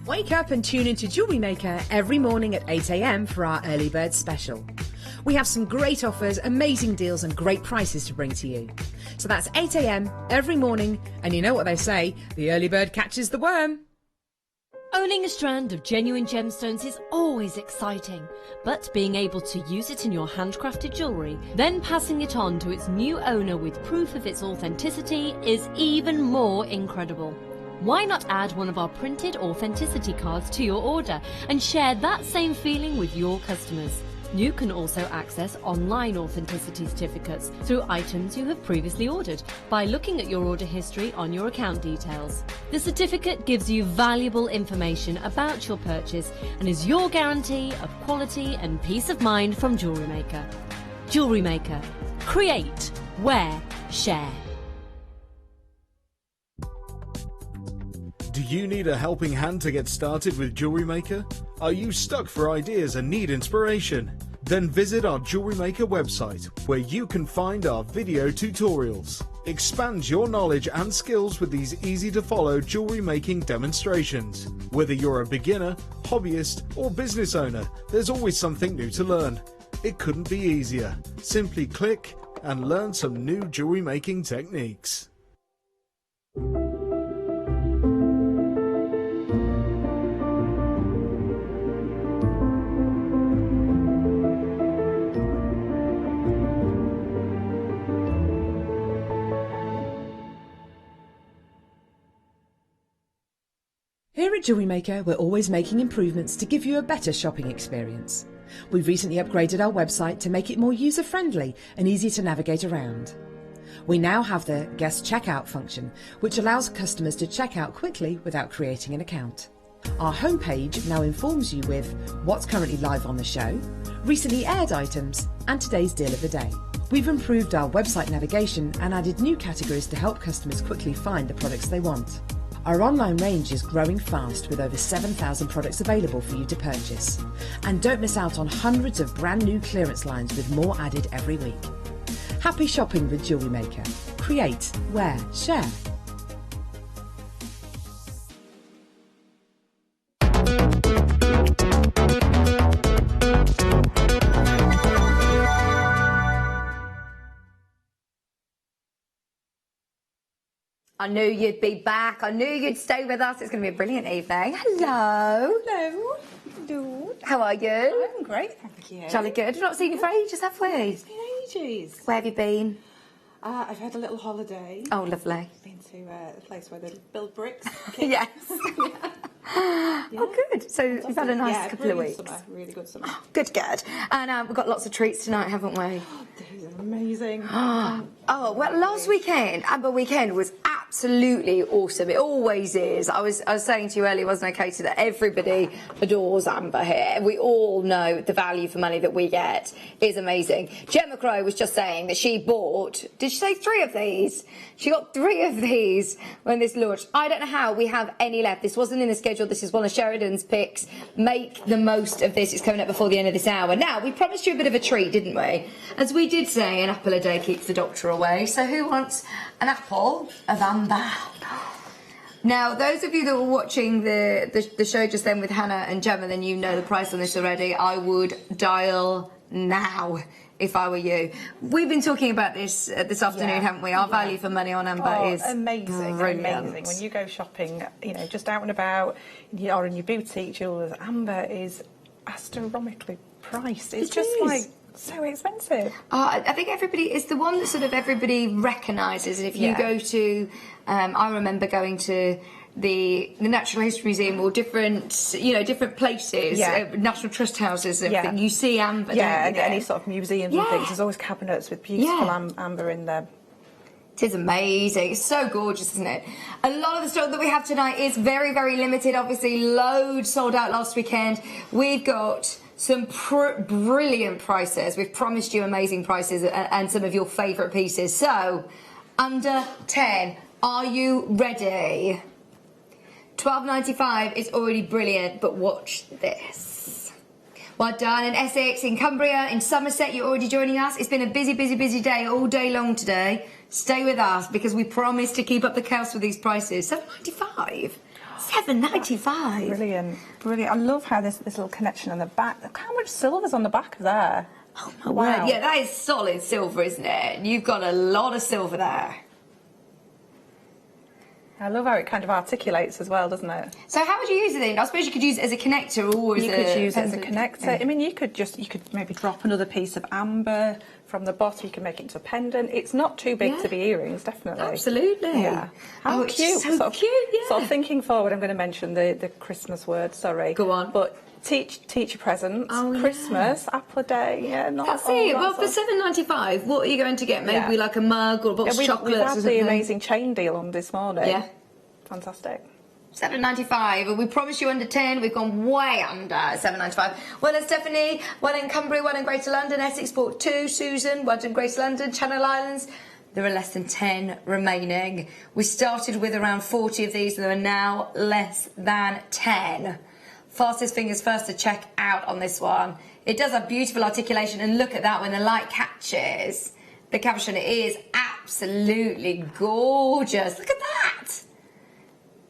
Wake up and tune into Jewellery Maker every morning at 8 a.m. for our early bird special. We have some great offers, amazing deals and great prices to bring to you. So that's 8 a.m. every morning, and you know what they say, the early bird catches the worm. Owning a strand of genuine gemstones is always exciting, but being able to use it in your handcrafted jewellery, then passing it on to its new owner with proof of its authenticity is even more incredible. Why not add one of our printed authenticity cards to your order and share that same feeling with your customers? You can also access online authenticity certificates through items you have previously ordered by looking at your order history on your account details. The certificate gives you valuable information about your purchase and is your guarantee of quality and peace of mind from Jewellery Maker. Jewellery Maker. Create, wear, share. Do you need a helping hand to get started with Jewellery Maker? Are you stuck for ideas and need inspiration? Then visit our Jewellery Maker website, where you can find our video tutorials. Expand your knowledge and skills with these easy-to-follow jewellery making demonstrations. Whether you're a beginner, hobbyist, or business owner, there's always something new to learn. It couldn't be easier. Simply click and learn some new jewellery making techniques. Here at Jewellery Maker, we're always making improvements to give you a better shopping experience. We've recently upgraded our website to make it more user-friendly and easier to navigate around. We now have the guest checkout function, which allows customers to check out quickly without creating an account. Our homepage now informs you with what's currently live on the show, recently aired items, and today's deal of the day. We've improved our website navigation and added new categories to help customers quickly find the products they want. Our online range is growing fast with over 7,000 products available for you to purchase. And don't miss out on hundreds of brand new clearance lines with more added every week. Happy shopping with Jewellery Maker. Create, wear, share. I knew you'd be back. I knew you'd stay with us. It's going to be a brilliant evening. Hello. Hello. Hello. How are you? I'm great, thank you. Jolly good. We've not seen you for ages, have we? It's been ages. Where have you been? I've had a little holiday. Oh, lovely. Been to a place where they build bricks. Yes. Oh, good. So we've had a nice couple of weeks. Summer, really good summer. Good, good. And we've got lots of treats tonight, haven't we? Oh, these are amazing. Oh, well, last weekend, Amber Weekend, was absolutely awesome. It always is. I was saying to you earlier, wasn't I, Katie, that everybody adores Amber here. We all know the value for money that we get is amazing. Gemma Crow was just saying that she bought, did she say 3 of these? She got 3 of these when this launched. I don't know how we have any left. This wasn't in the schedule. This is one of Sheridans Picks. Make the most of this. It's coming up before the end of this hour. Now, we promised you a bit of a treat, didn't we? As we did say, an apple a day keeps the doctor away. So who wants an apple of Amber? Now, those of you that were watching the show just then with Hannah and Gemma, then you know the price on this already. I would dial now if I were you. We've been talking about this this afternoon, haven't we? Our value for money on Amber is amazing, brilliant. amazing. When you go shopping, you know, just out and about, or in your boutique jewellers, Amber is astronomically priced. It's just like so expensive. I think everybody is the one that sort of everybody recognises. If you go to, I remember going to the Natural History Museum or different, you know, different places, National Trust houses, and everything. You see Amber. Yeah, any sort of museums and things. There's always cabinets with beautiful amber in there. It is amazing. It's so gorgeous, isn't it? A lot of the stock that we have tonight is very, very limited. Obviously, loads sold out last weekend. We've got some brilliant prices. We've promised you amazing prices and some of your favourite pieces. So, under 10, are you ready? $12.95 is already brilliant, but watch this. Well done. In Essex, in Cumbria, in Somerset, you're already joining us. It's been a busy, busy, busy day all day long today. Stay with us because we promise to keep up the chaos with these prices. $7.95. £7.95. Brilliant, brilliant. I love how this little connection on the back. Look how much silver's on the back of there. Oh my word. Yeah, that is solid silver, isn't it? You've got a lot of silver there. I love how it kind of articulates as well, doesn't it? So how would you use it then? I suppose you could use it as a connector or as you could use it as a connector. I mean, you could maybe drop another piece of amber from the bottom. You can make it into a pendant. It's not too big to be earrings, definitely. Absolutely. Yeah. How cute. So cute, yeah. Sort of thinking forward, I'm going to mention the Christmas word, sorry. Go on. But teach your presents. Oh, Christmas, apple a day, yeah. That's it. Well, for £7.95, what are you going to get? Maybe like a mug or a box of chocolates. We've had the amazing chain deal on this morning. Yeah. Fantastic. £7.95, and we promise you under 10. We've gone way under £7.95. Well done, Stephanie. Well done, Cumbria. Well done, Greater London. Essex Port 2. Susan. Well done, Greater London. Channel Islands. There are less than 10 remaining. We started with around 40 of these, and there are now less than 10. Fastest fingers first to check out on this one. It does have beautiful articulation, and look at that when the light catches the caption. It is absolutely gorgeous. Look at that.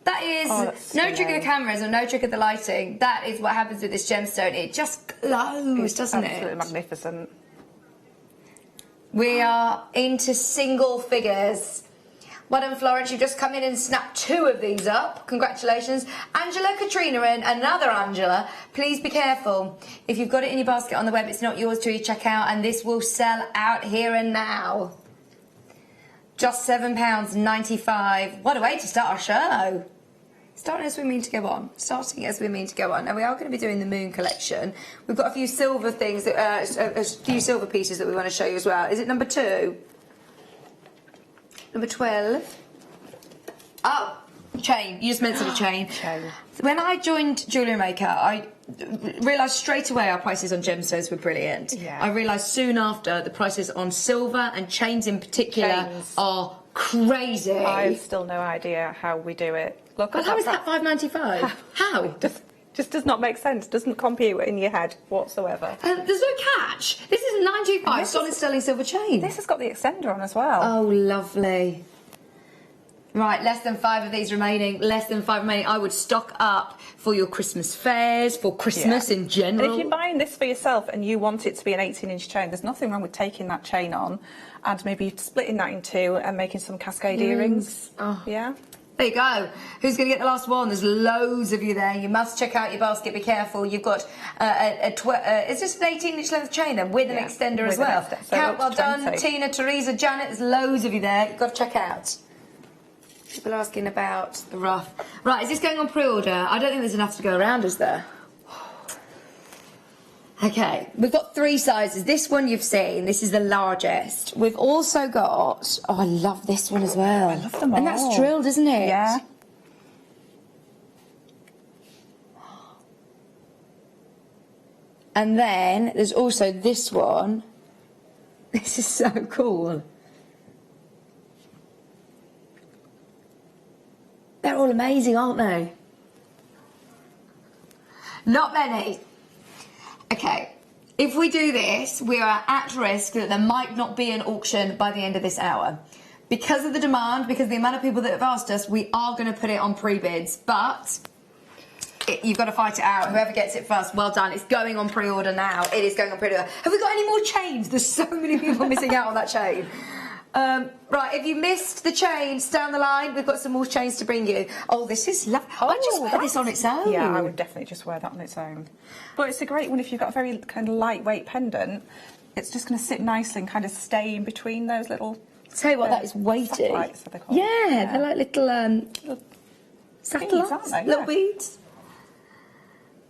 That is no trick of the cameras or no trick of the lighting. That is what happens with this gemstone. It just glows, doesn't it? Absolutely magnificent. We are into single figures. Well done, Florence. You've just come in and snapped 2 of these up. Congratulations. Angela, Katrina, and another Angela. Please be careful. If you've got it in your basket on the web, it's not yours till you check out, and this will sell out here and now. Just £7.95. What a way to start our show. Starting as we mean to go on. Starting as we mean to go on. Now, we are going to be doing the Moon collection. We've got a few silver things, a few silver pieces that we want to show you as well. Is it number 2? Number 12. Oh, chain. You just mentioned a chain. When I joined Jewellery Maker, I realised straight away our prices on gemstones were brilliant. Yeah. I realised soon after the prices on silver and chains in particular are crazy. I have still no idea how we do it. Look, well, how is that £5.95? How? Just does not make sense. Doesn't compute in your head whatsoever. There's no catch. This is a £9.25 solid sterling silver chain. This has got the extender on as well. Oh, lovely. Right, less than 5 of these remaining. Less than 5 remaining. I would stock up for your Christmas fairs, for Christmas in general. And if you're buying this for yourself and you want it to be an 18-inch chain, there's nothing wrong with taking that chain on and maybe splitting that in 2 and making some cascade earrings. Oh. Yeah. There you go. Who's going to get the last one? There's loads of you there. You must check out your basket. Be careful. You've got is this an 18-inch length chain then with an extender as well? Count, well done. Tina, Teresa, Janet. There's loads of you there. You've got to check out. People are asking about the rough. Right, is this going on pre-order? I don't think there's enough to go around, is there? Okay, we've got 3 sizes. This one you've seen, this is the largest. We've also got, oh, I love this one as well. I love them all. And that's drilled, isn't it? Yeah. And then there's also this one. This is so cool. They're all amazing, aren't they? Not many. Okay, if we do this, we are at risk that there might not be an auction by the end of this hour. Because of the demand, because of the amount of people that have asked us, we are going to put it on pre-bids, but you've got to fight it out. Whoever gets it first, well done. It's going on pre-order now. It is going on pre-order. Have we got any more chains? There's so many people missing out on that chain. Right, if you missed the chains down the line, we've got some more chains to bring you. Oh, this is lovely. I'd just wear this on its own. Yeah, I would definitely just wear that on its own. But it's a great one if you've got a very kind of lightweight pendant. It's just going to sit nicely and kind of stay in between those little... Tell you what, that is weighty. Satellites, are they called? Yeah, they're like little satellites, aren't they? little beads.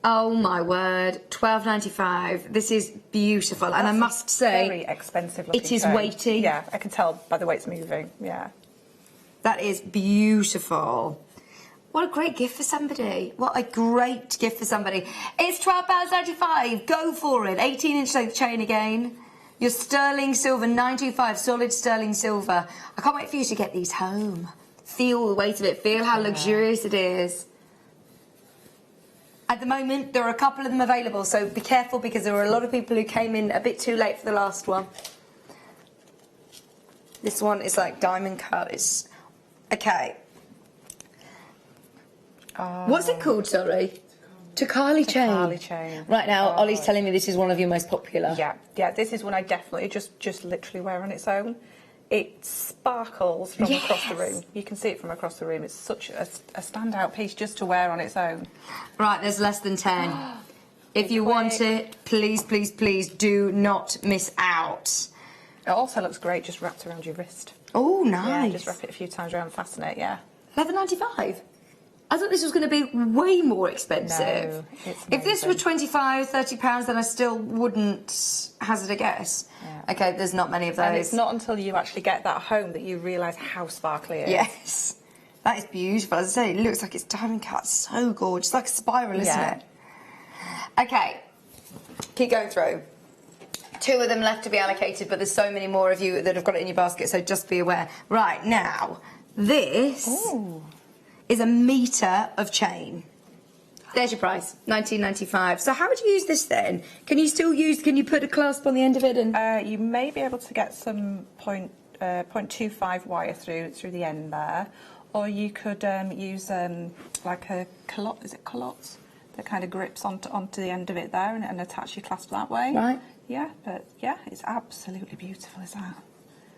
Oh my word, £12.95. This is beautiful, and I must say, very expensive looking it is chain. weighty. Yeah, I can tell by the way it's moving. Yeah, that is beautiful. What a great gift for somebody. What a great gift for somebody. It's £12.95. Go for it. 18-inch length chain again. Your sterling silver, 925, solid sterling silver. I can't wait for you to get these home. Feel the weight of it. Feel how luxurious it is. At the moment, there are a couple of them available, so be careful because there were a lot of people who came in a bit too late for the last one. This one is like diamond cut. It's okay. What's it called, sorry? Takali chain. Takali chain. Right now, Ollie's telling me this is one of your most popular. Yeah, this is one I definitely just literally wear on its own. It sparkles from across the room. You can see it from across the room. It's such a standout piece just to wear on its own. Right, there's less than 10. If you want it, please, please, please do not miss out. It also looks great just wrapped around your wrist. Oh, nice. Yeah, just wrap it a few times around and fasten it, yeah. $11.95. I thought this was going to be way more expensive. No, it's if this were £25, £30, then I still wouldn't hazard a guess. Yeah. Okay, there's not many of those. And it's not until you actually get that home that you realise how sparkly it is. Yes. That is beautiful. As I say, it looks like it's diamond cut. So gorgeous. Like a spiral, isn't it? Okay. Keep going through. 2 of them left to be allocated, but there's so many more of you that have got it in your basket, so just be aware. Right, now, this is a metre of chain. There's your price, $19.95. So how would you use this then? Can you still use, can you put a clasp on the end of it? And you may be able to get some 0.25 wire through the end there, or you could use like a culotte, is it culottes? That kind of grips onto the end of it there and attach your clasp that way. Right. Yeah, but yeah, it's absolutely beautiful, is that?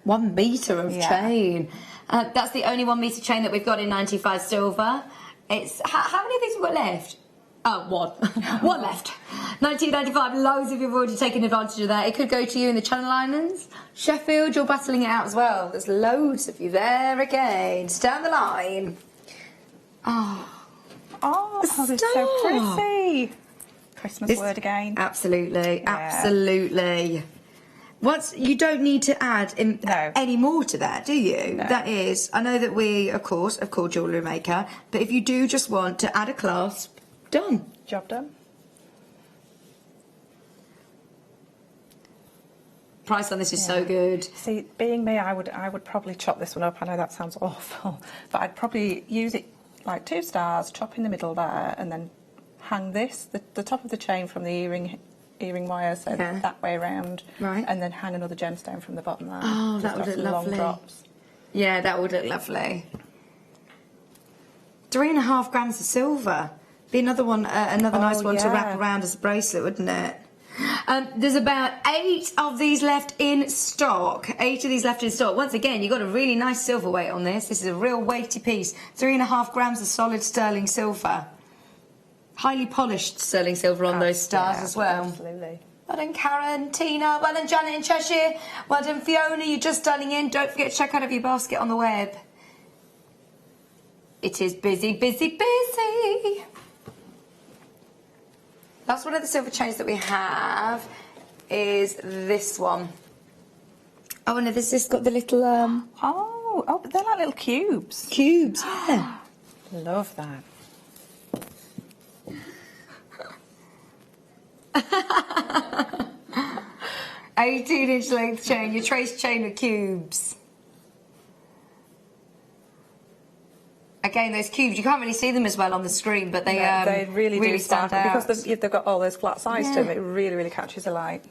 1 metre of chain. That's the only 1 metre chain that we've got in 95 silver. It's how many of these have we got left? Oh, 1. 1 left. 19.95. Loads of you have already taken advantage of that. It could go to you in the Channel Islands, Sheffield. You're battling it out as well. There's loads of you there again. It's down the line. Oh, it's so pretty. Christmas word again. Absolutely, absolutely. You don't need to add any more to that, do you? No. That is, I know that we, of course, have called Jewellery Maker, but if you do just want to add a clasp, done. Job done. Price on this is so good. See, being me, I would probably chop this one up. I know that sounds awful, but I'd probably use it like 2 stars, chop in the middle there, and then hang this, the top of the chain from the earring wire, so that way around, and then hang another gemstone from the bottom there. Oh, that would look lovely. Long drops. Yeah, that would look lovely. 3.5 grams of silver. Be another one, another nice one to wrap around as a bracelet, wouldn't it? There's about 8 of these left in stock. 8 of these left in stock. Once again, you've got a really nice silver weight on this. This is a real weighty piece. 3.5 grams of solid sterling silver. Highly polished sterling silver on those stars as well. Absolutely. Well done, Karen, Tina. Well done, Janet in Cheshire. Well done, Fiona. You're just dialing in. Don't forget to check out your basket on the web. It is busy, busy, busy. That's one of the silver chains that we have, is this one. Oh, no, this has got the little, Oh, they're like little cubes. Cubes, yeah. Love that. $18-inch length chain, your trace chain of cubes. Again, those cubes, you can't really see them as well on the screen, but they really do stand out. Because they've got all those flat sides to them, it really, really catches the light.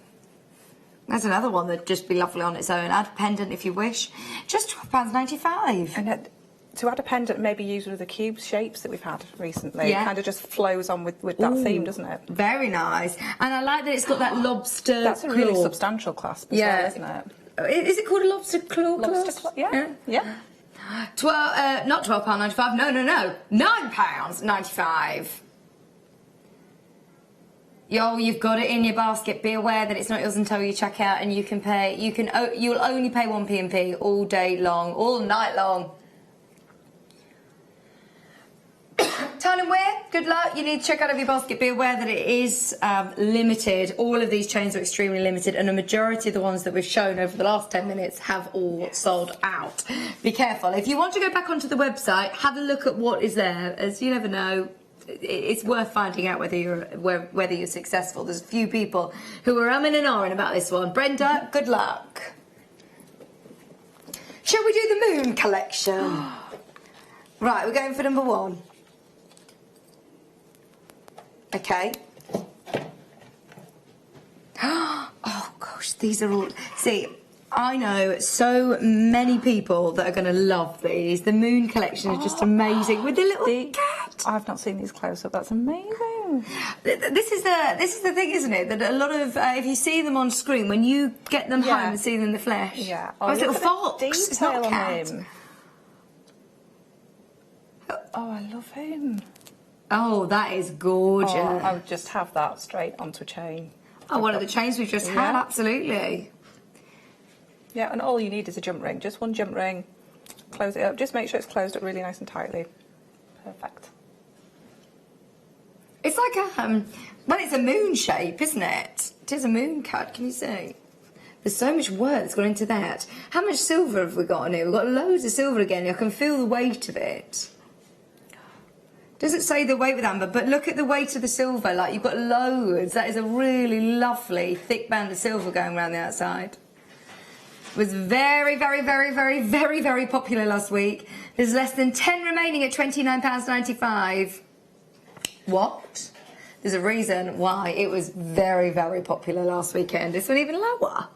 There's another one that'd just be lovely on its own. Add a pendant if you wish. Just £12.95. And to add a pendant, maybe use one of the cube shapes that we've had recently. It kind of just flows on with that theme, doesn't it? Very nice. And I like that it's got that lobster That's a really substantial clasp as well, isn't it? Is it called a lobster claw clasp? Yeah. Not £12.95. No. £9.95. You've got it in your basket. Be aware that it's not yours until you check out, and you can pay. You'll only pay 1 P&P all day long, all night long. Turn and wear, good luck. You need to check out of your basket. Be aware that it is limited. All of these chains are extremely limited, and a majority of the ones that we've shown over the last 10 minutes have all sold out. Be careful. If you want to go back onto the website, have a look at what is there, as you never know. It's worth finding out whether you're successful. There's a few people who are umming and ahhing about this one. Brenda, good luck. Shall we do the moon collection? Right, we're going for number 1. Okay. Oh gosh, these are all. See, I know so many people that are going to love these. The Moon collection is just amazing with the little cat. I've not seen these close up. That's amazing. This is the thing, isn't it? That a lot of if you see them on screen, when you get them home and see them in the flesh, oh, it's a little fox. Detail It's not a cat. on him. Oh, I love him. Oh, that is gorgeous. Oh, I would just have that straight onto a chain. Oh, one of the chains we've just had, absolutely. Yeah, and all you need is a jump ring. Just one jump ring. Close it up. Just make sure it's closed up really nice and tightly. Perfect. It's like a, well, it's a moon shape, isn't it? It is a moon cut, can you see? There's so much work that's gone into that. How much silver have we got on here? We've got loads of silver again. I can feel the weight of it. Doesn't say the weight with amber, but look at the weight of the silver. Like, you've got loads. That is a really lovely thick band of silver going around the outside. It was very, very, very, very, very, very popular last week. There's less than 10 remaining at £29.95. What? There's a reason why it was very, very popular last weekend. This one even lower.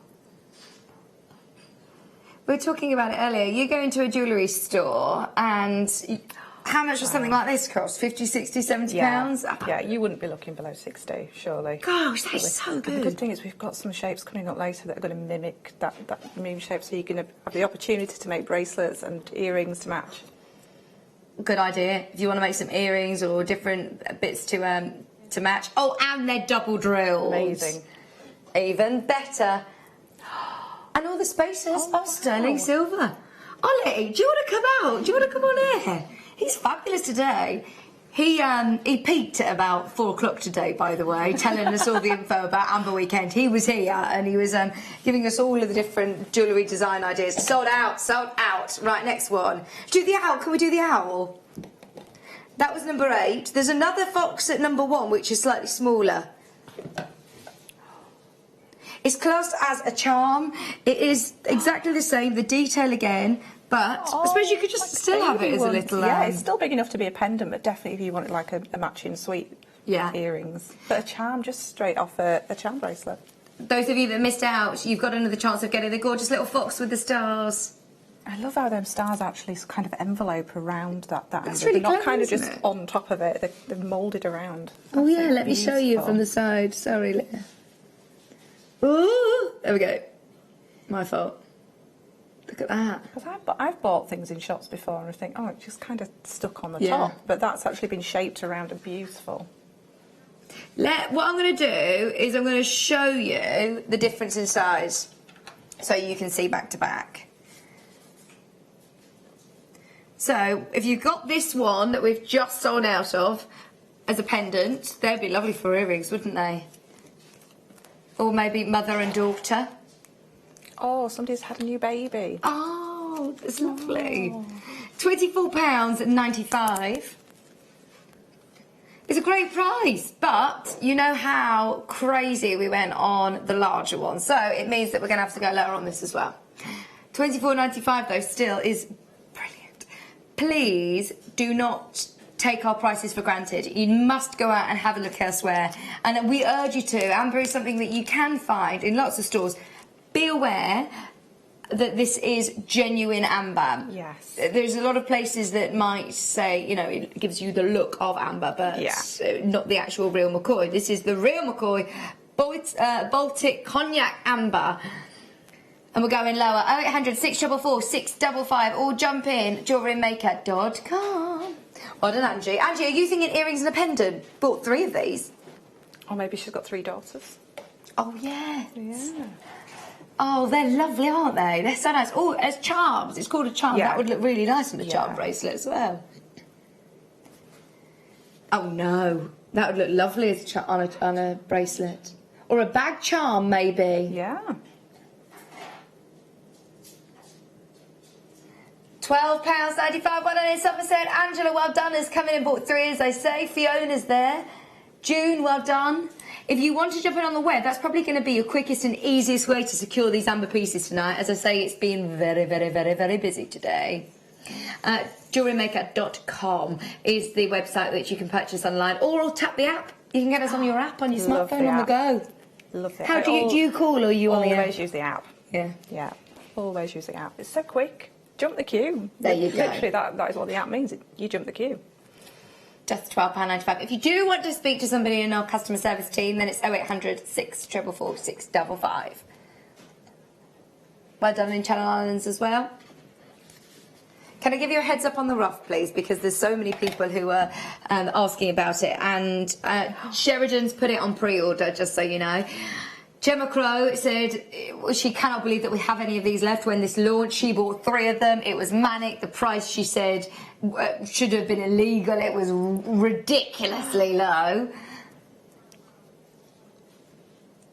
We were talking about it earlier. You go into a jewellery store and... How much does something like this cost? 50, 60, 70 pounds? Yeah, you wouldn't be looking below 60, surely. Gosh, that is so good. The good thing is we've got some shapes coming up later that are going to mimic that moon shape, so you're going to have the opportunity to make bracelets and earrings to match. Good idea. If you want to make some earrings or different bits to match. Oh, and they're double drilled. Amazing. Even better. And all the spacers are sterling silver. Ollie, do you want to come out? Do you want to come on air? He's fabulous today. He peaked at about 4 o'clock today, by the way, telling us all the info about Amber Weekend. He was here and he was giving us all of the different jewellery design ideas. Sold out, sold out. Right, next one. Do the owl. Can we do the owl? That was number 8. There's another fox at number 1, which is slightly smaller. It's classed as a charm. It is exactly the same, the detail again, but I suppose you could just still have it as a little... Yeah, it's still big enough to be a pendant, but definitely if you wanted like a matching suite earrings. But a charm just straight off a charm bracelet. Those of you that missed out, you've got another chance of getting the gorgeous little fox with the stars. I love how them stars actually kind of envelope around that. That's really clever, not kind of isn't just it? On top of it. They're moulded around. Oh yeah, let me show you from the side. Sorry, Leah. Ooh, there we go. My fault. Look at that. Because I've bought things in shops before and I think, oh, it's just kind of stuck on the top. But that's actually been shaped around and beautiful. What I'm going to do is I'm going to show you the difference in size so you can see back to back. So if you've got this one that we've just sold out of as a pendant, they'd be lovely for earrings, wouldn't they? Or maybe mother and daughter. Oh, somebody's had a new baby. Oh, that's lovely. £24.95. It's a great price, but you know how crazy we went on the larger one, so it means that we're going to have to go lower on this as well. £24.95 though still is brilliant. Please do not take our prices for granted. You must go out and have a look elsewhere, and we urge you to. Amber is something that you can find in lots of stores. Be aware that this is genuine amber. Yes. There's a lot of places that might say, you know, it gives you the look of amber, but not the actual real McCoy. This is the real McCoy Baltic Cognac amber. And we're going lower. 0800 644 655, or jump in JewelleryMaker.com. Well done, Angie. Angie, are you thinking earrings and a pendant? Bought 3 of these. Or maybe she's got 3 daughters. Oh, yeah. Yeah. Oh, they're lovely, aren't they? They're so nice. Oh, as charms. It's called a charm. Yeah. That would look really nice on a charm bracelet as well. Oh, no. That would look lovely as on a bracelet. Or a bag charm, maybe. Yeah. £12.95. Well done in Somerset. Angela, well done, has come in and bought 3, as they say. Fiona's there. June, well done. If you want to jump in on the web, that's probably going to be your quickest and easiest way to secure these amber pieces tonight. As I say, it's been very, very, very, very busy today. JewelleryMaker.com is the website that you can purchase online, or tap the app. You can get us on your app, on your smartphone, on the go. Love it. How do you call, or are you on the app? Always use the app. Yeah. Yeah. Always use the app. It's so quick. Jump the queue. There you go. Literally, that is what the app means. You jump the queue. Just £12.95. If you do want to speak to somebody in our customer service team, then it's 0800 644 655. Well done in Channel Islands as well. Can I give you a heads up on the ruff, please? Because there's so many people who are asking about it. And Sheridan's put it on pre-order, just so you know. Gemma Crow said she cannot believe that we have any of these left. When this launched, she bought 3 of them. It was manic. The price, she said, should have been illegal. It was ridiculously low.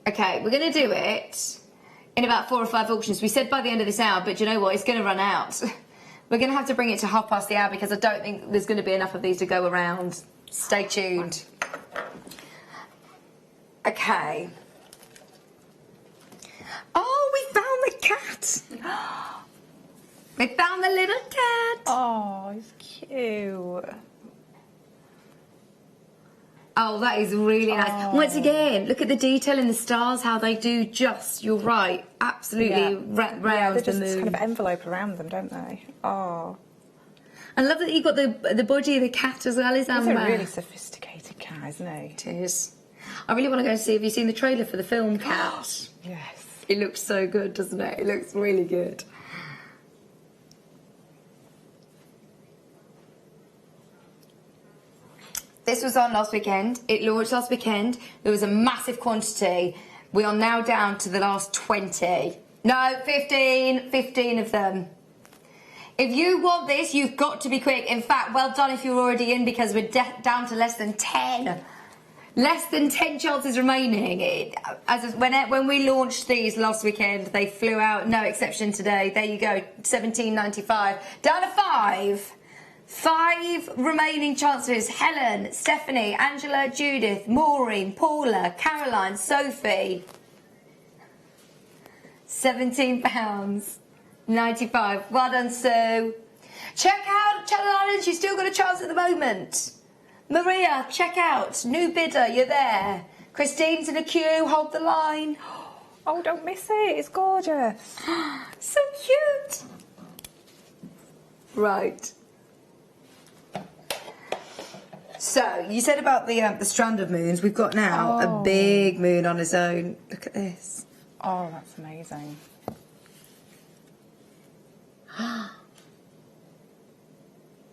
Okay, we're going to do it in about 4 or 5 auctions. We said by the end of this hour, but you know what? It's going to run out. We're going to have to bring it to 1/2 the hour because I don't think there's going to be enough of these to go around. Stay tuned. Okay. Oh, we found the cat. We found the little cat. Oh, it's cute. Oh, that is really nice. Oh. Once again, look at the detail in the stars, how they do just, you're right, absolutely wrap round They the just moon. kind of envelope around them, don't they? Oh. I love that you've got the body of the cat as well, is He's Amber? a really sophisticated cat, isn't he? It is. I really want to go and see, have you seen the trailer for the film Cat? Yes. It looks so good, doesn't it? It looks really good. This was on last weekend. It launched last weekend. There was a massive quantity. We are now down to the last 20. No, 15. 15 of them. If you want this, you've got to be quick. In fact, well done if you're already in because we're down to less than 10. Less than 10 chances remaining. When we launched these last weekend, they flew out. No exception today. There you go. £17.95. Down to 5. 5 remaining chances. Helen, Stephanie, Angela, Judith, Maureen, Paula, Caroline, Sophie. £17.95. Well done, Sue. Check out Channel Islands. You've still got a chance at the moment. Maria, check out. New bidder, you're there. Christine's in a queue. Hold the line. Oh, don't miss it. It's gorgeous. So cute. Right. So, you said about the strand of moons. We've got now a big moon on its own. Look at this. Oh, that's amazing.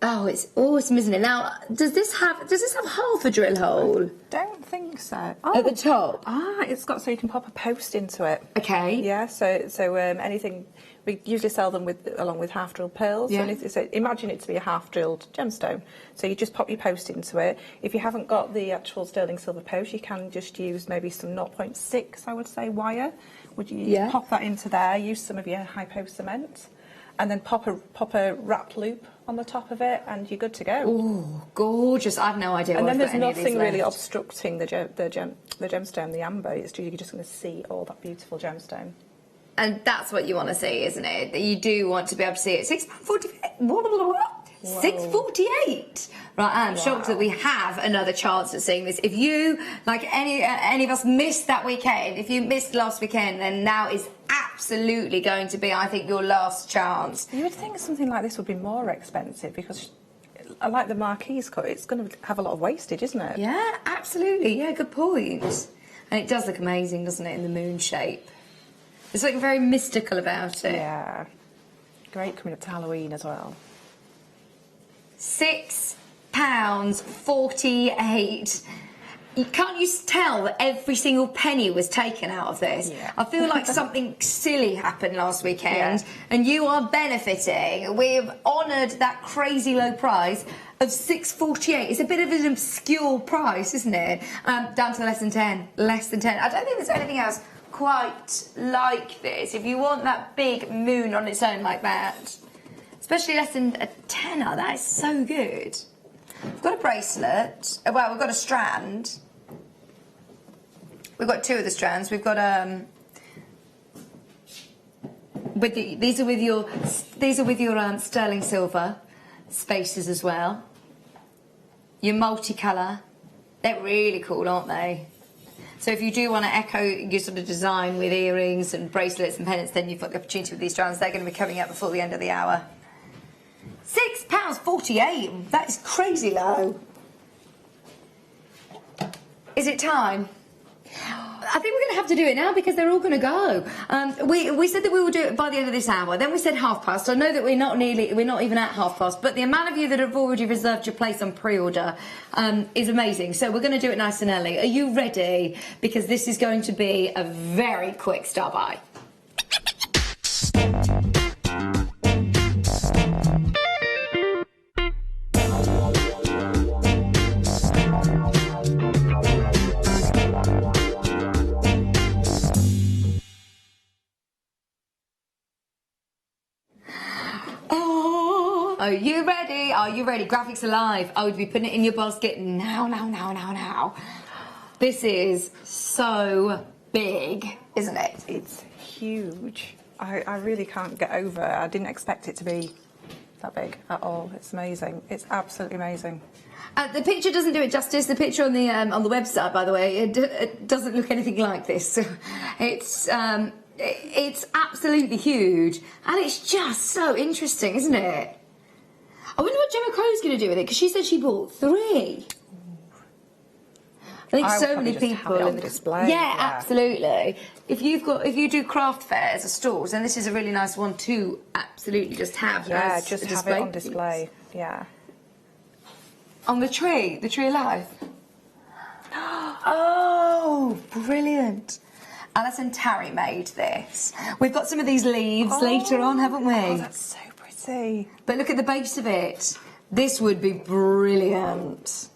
Oh, it's awesome, isn't it? Now, does this have half a drill hole? Don't think so. At the top? It's got so you can pop a post into it. Okay. Yeah, so anything, we usually sell them along with half drilled pearls. Yeah. So imagine it to be a half drilled gemstone. So you just pop your post into it. If you haven't got the actual sterling silver post, you can just use maybe some 0.6, I would say, wire. Would you pop that into there? Use some of your high post cement, and then pop a wrapped loop on the top of it, and you're good to go. Oh, gorgeous! I've no idea. And what then there's I've got any of nothing these really left. obstructing the gemstone, the amber. It's you're just going to see all that beautiful gemstone. And that's what you want to see, isn't it? You do want to be able to see it. £6.48. £6.48. Right, I'm shocked that we have another chance at seeing this. If you, like any of us, missed that weekend, if you missed last weekend, then now is absolutely going to be, I think, your last chance. You would think something like this would be more expensive because, like the Marquise cut, it's going to have a lot of wastage, isn't it? Yeah, absolutely. Yeah, good point. And it does look amazing, doesn't it, in the moon shape? There's something very mystical about it. Yeah. Great coming up to Halloween as well. £6.48. Can't you tell that every single penny was taken out of this? Yeah. I feel like something silly happened last weekend, and you are benefiting. We've honoured that crazy low price of £6.48. It's a bit of an obscure price, isn't it? Down to less than 10. Less than 10. I don't think there's anything else quite like this. If you want that big moon on its own like that, especially less than a tenner, that is so good. We've got a bracelet. Well, we've got a strand. We've got 2 of the strands. We've got these are with your sterling silver spaces as well. Your multicolour. They're really cool, aren't they? So if you do want to echo your sort of design with earrings and bracelets and pendants, then you've got the opportunity with these strands. They're going to be coming up before the end of the hour. £6.48. That is crazy low. Is it time? I think we're going to have to do it now because they're all going to go. We said that we will do it by the end of this hour. Then we said 1:30. I know that we're not even at 1:30, but the amount of you that have already reserved your place on pre-order is amazing. So we're going to do it nice and early. Are you ready? Because this is going to be a very quick start buy. Are you ready? Are you ready? Graphics Alive. I would be putting it in your basket now. This is so big, isn't it? It's huge. I really can't get over it. I didn't expect it to be that big at all. It's amazing. It's absolutely amazing. The picture doesn't do it justice. The picture on the website, by the way, it doesn't look anything like this. It's absolutely huge, and it's just so interesting, isn't it? I wonder what Gemma Crow's going to do with it, because she said she bought 3. I think so many people have it on display. Yeah, absolutely. If you do craft fairs or stores, then this is a really nice one to absolutely just have. Yeah, just have it on display. Yeah. On the tree alive. Oh, brilliant. Alison Tarry made this. We've got some of these leaves later on, haven't we? Oh, that's so pretty. But look at the base of it. This would be brilliant.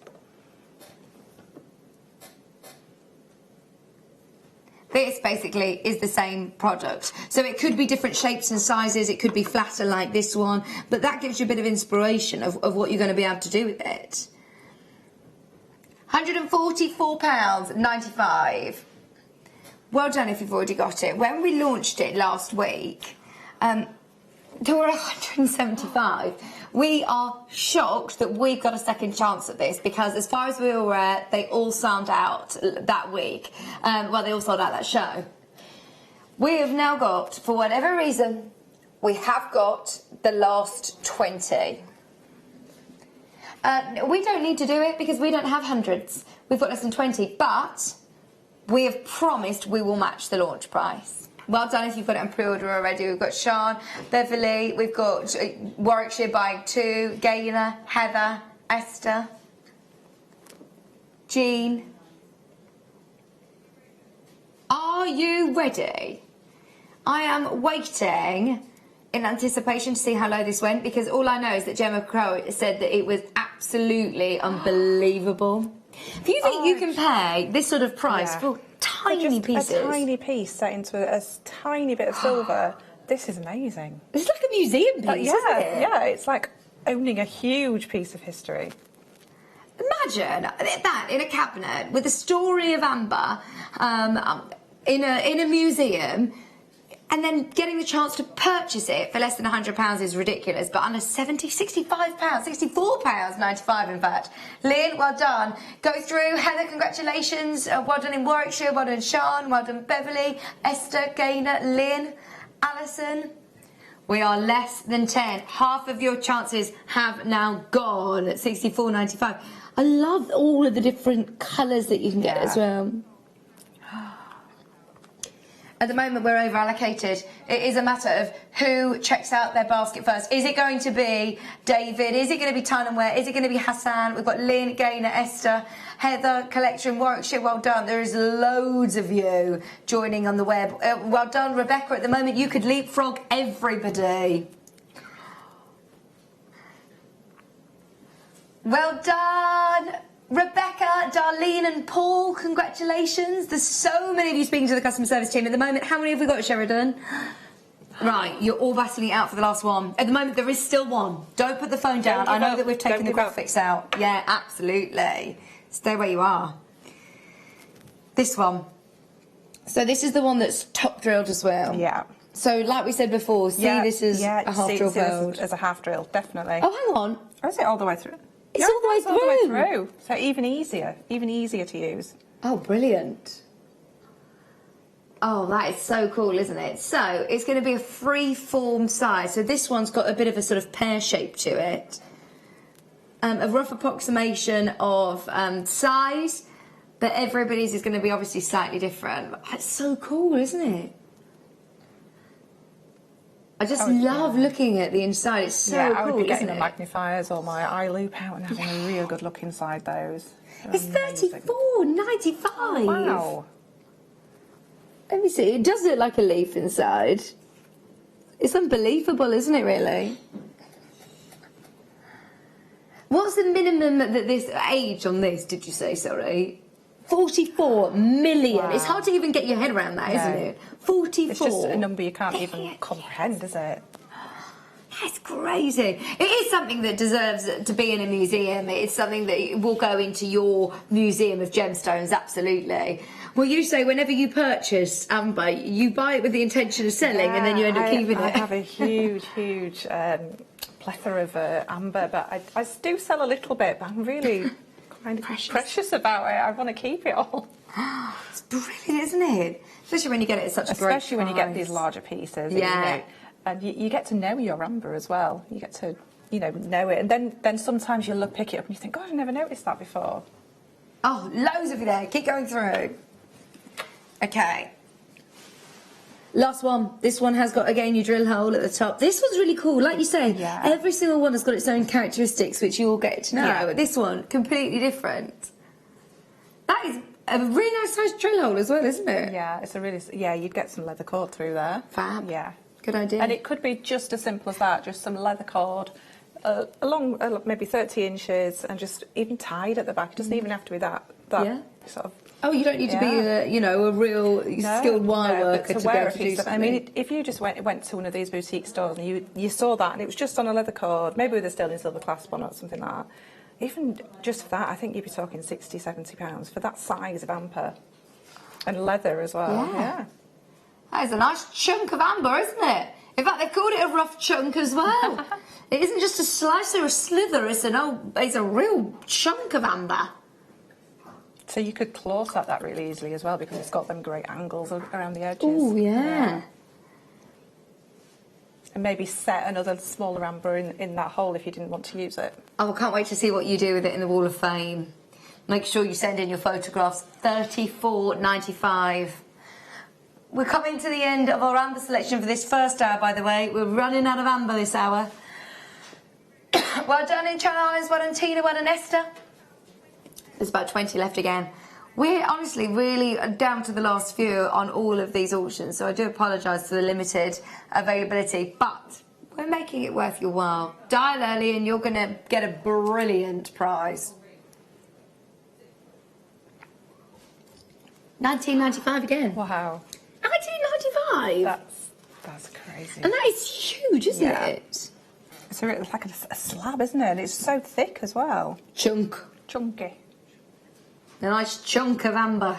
This basically is the same product. So it could be different shapes and sizes, it could be flatter like this one, but that gives you a bit of inspiration of what you're going to be able to do with it. £144.95. Well done if you've already got it. When we launched it last week, there were 175. We are shocked that we've got a second chance at this, because as far as we were aware, they all sold out that week. Well, they all sold out that show. We have now got, for whatever reason, we have got the last 20. We don't need to do it because we don't have hundreds. We've got less than 20, but we have promised we will match the launch price. Well done if you've got it on pre-order already. We've got Sean, Beverly, we've got Warwickshire buying 2, Gaynor, Heather, Esther, Jean. Are you ready? I am waiting in anticipation to see how low this went, because all I know is that Gemma Crow said that it was absolutely unbelievable. If you think you can pay this sort of price for tiny pieces, a tiny piece set into a tiny bit of silver, this is amazing. It's like a museum piece, isn't it? Yeah, it's like owning a huge piece of history. Imagine that in a cabinet with the story of Amber in a museum, and then getting the chance to purchase it for less than £100 is ridiculous, but under £65, £64.95 in fact. Lynn, well done. Go through. Heather, congratulations. Well done in Warwickshire, well done Sean, well done Beverly, Esther, Gaynor, Lynn, Alison. We are less than 10. Half of your chances have now gone at £64.95. I love all of the different colours that you can get as well. At the moment, we're over-allocated. It is a matter of who checks out their basket first. Is it going to be David? Is it going to be Tannenware? Is it going to be Hassan? We've got Lynn, Gaynor, Esther, Heather, Collection, Warwickshire. Well done. There is loads of you joining on the web. Well done, Rebecca. At the moment, you could leapfrog everybody. Well done. Rebecca, Darlene and Paul, congratulations. There's so many of you speaking to the customer service team at the moment. How many have we got, Sheridan? Right, you're all battling it out for the last one. At the moment, there is still one. Don't put the phone down. I know that we've taken the graphics out. Yeah, absolutely. Stay where you are. This one. So this is the one that's top drilled as well. Yeah. So like we said before, see this as a half drill build. As a half drill, definitely. Oh, hang on. Or is it all the way through? It's all the way through. So even easier to use. Oh, brilliant. Oh, that is so cool, isn't it? So it's going to be a free-form size. So this one's got a bit of a sort of pear shape to it. A rough approximation of size, but everybody's is going to be obviously slightly different. That's so cool, isn't it? I just love looking at the inside. It's so cool, I would be getting isn't the it? magnifiers or my eye loop out and having a real good look inside those. It's $34.95. Oh, wow. Let me see. It does look like a leaf inside. It's unbelievable, isn't it, really? What's the minimum that this age on this, did you say, sorry? 44 million. Wow. It's hard to even get your head around that, isn't it? 44. It's just a number you can't even comprehend, is it? That's crazy. It is something that deserves to be in a museum. It's something that will go into your museum of gemstones, absolutely. Well, you say whenever you purchase amber, you buy it with the intention of selling and then you end up keeping it. I have a huge plethora of amber, but I do sell a little bit, but I'm really kind of precious about it. I want to keep it all. It's brilliant, isn't it? Especially when you get it at such a great price. Especially when you get these larger pieces. Yeah. And you get to know your amber as well. You get to, know it. And then sometimes you'll pick it up and you think, God, I never noticed that before. Oh, loads of you there. Keep going through. Okay. Last one. This one has got, again, your drill hole at the top. This one's really cool. Like you say, every single one has got its own characteristics, which you all get to know. Yeah. This one, completely different. That is a really nice sized drill hole as well, isn't it? Yeah, it's a really, you'd get some leather cord through there. Fab. Yeah. Good idea. And it could be just as simple as that, just some leather cord, along maybe 30 inches, and just even tied at the back. It doesn't even have to be that sort of... Oh, you don't need to be a real skilled wire worker to be able to do something. I mean, if you just went to one of these boutique stores and you saw that and it was just on a leather cord, maybe with a sterling silver clasp on it or something like that, even just for that, I think you'd be talking £60, £70 for that size of amber. And leather as well. Yeah. That is a nice chunk of amber, isn't it? In fact, they've called it a rough chunk as well. It isn't just a slice or a slither, it's a real chunk of amber. So you could claw set that really easily as well because it's got them great angles around the edges. Oh, yeah. And maybe set another smaller amber in that hole if you didn't want to use it. Oh, I can't wait to see what you do with it in the Wall of Fame. Make sure you send in your photographs. $34.95. We're coming to the end of our amber selection for this first hour, by the way. We're running out of amber this hour. Well done in Channel Islands, well done Tina, well done Esther. There's about 20 left again. We're honestly really down to the last few on all of these auctions, so I do apologise for the limited availability, but we're making it worth your while. Dial early and you're going to get a brilliant prize. $19.95 again. Wow. $19.95? That's crazy. And that is huge, isn't it? It's like a slab, isn't it? And it's so thick as well. Chunky. A nice chunk of amber.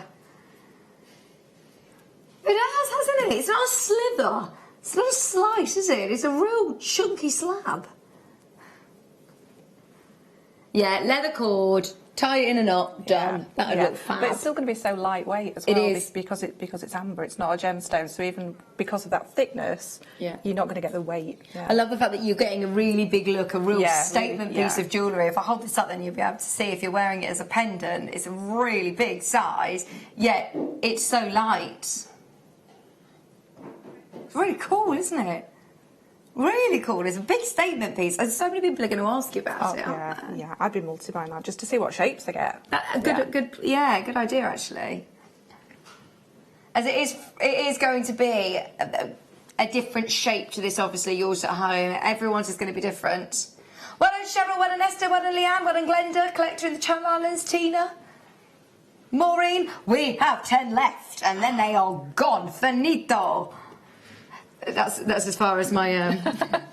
It has, hasn't it? It's not a slither. It's not a slice, is it? It's a real chunky slab. Yeah, leather cord, tie it in a knot, done. That would look fab. But it's still going to be so lightweight as well. It is. Because it's amber, it's not a gemstone, so even because of that thickness, you're not going to get the weight. Yeah. I love the fact that you're getting a really big look, a real statement piece of jewellery. If I hold this up, then you'll be able to see if you're wearing it as a pendant. It's a really big size, yet it's so light. It's really cool, isn't it? Really cool. It's a big statement piece. And so many people are going to ask you about it, aren't they? Yeah, I'd be multi-buying that just to see what shapes they get. Good idea, actually. As it is going to be a different shape to this, obviously, yours at home. Everyone's is going to be different. Well done, Cheryl, well done, Esther, well done, Leanne, well done, Glenda, collector in the Channel Islands, Tina, Maureen. We have 10 left, and then they are gone. Finito. That's as far as my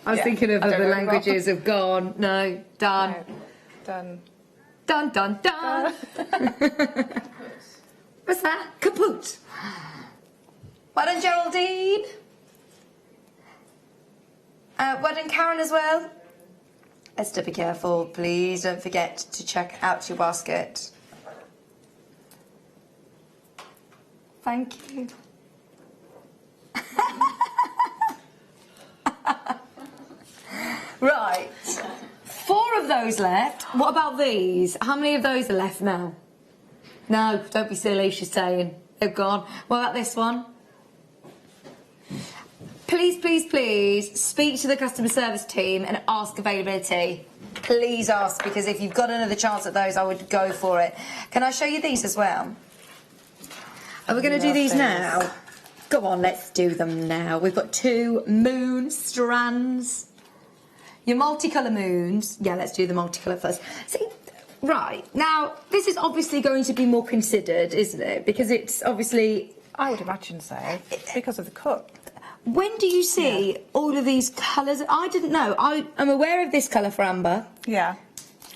I was thinking of other languages have gone. No, done. No, done. What's that? Kaput. Well done, Geraldine. Well done, Karen, as well. Esther, be careful. Please don't forget to check out your basket. Thank you. Right. 4 of those left. What about these? How many of those are left now? No, don't be silly, she's saying. They've gone. What about this one? Please, please, please speak to the customer service team and ask availability. Please ask, because if you've got another chance at those, I would go for it. Can I show you these as well? Are we going to do these now? Go on, let's do them now. We've got 2 moon strands. Your multicolour moons. Yeah, let's do the multicolour first. See, right, now, this is obviously going to be more considered, isn't it? Because it's obviously... I would imagine so, because of the cut. When do you see all of these colours? I didn't know. I'm aware of this colour for amber. Yeah.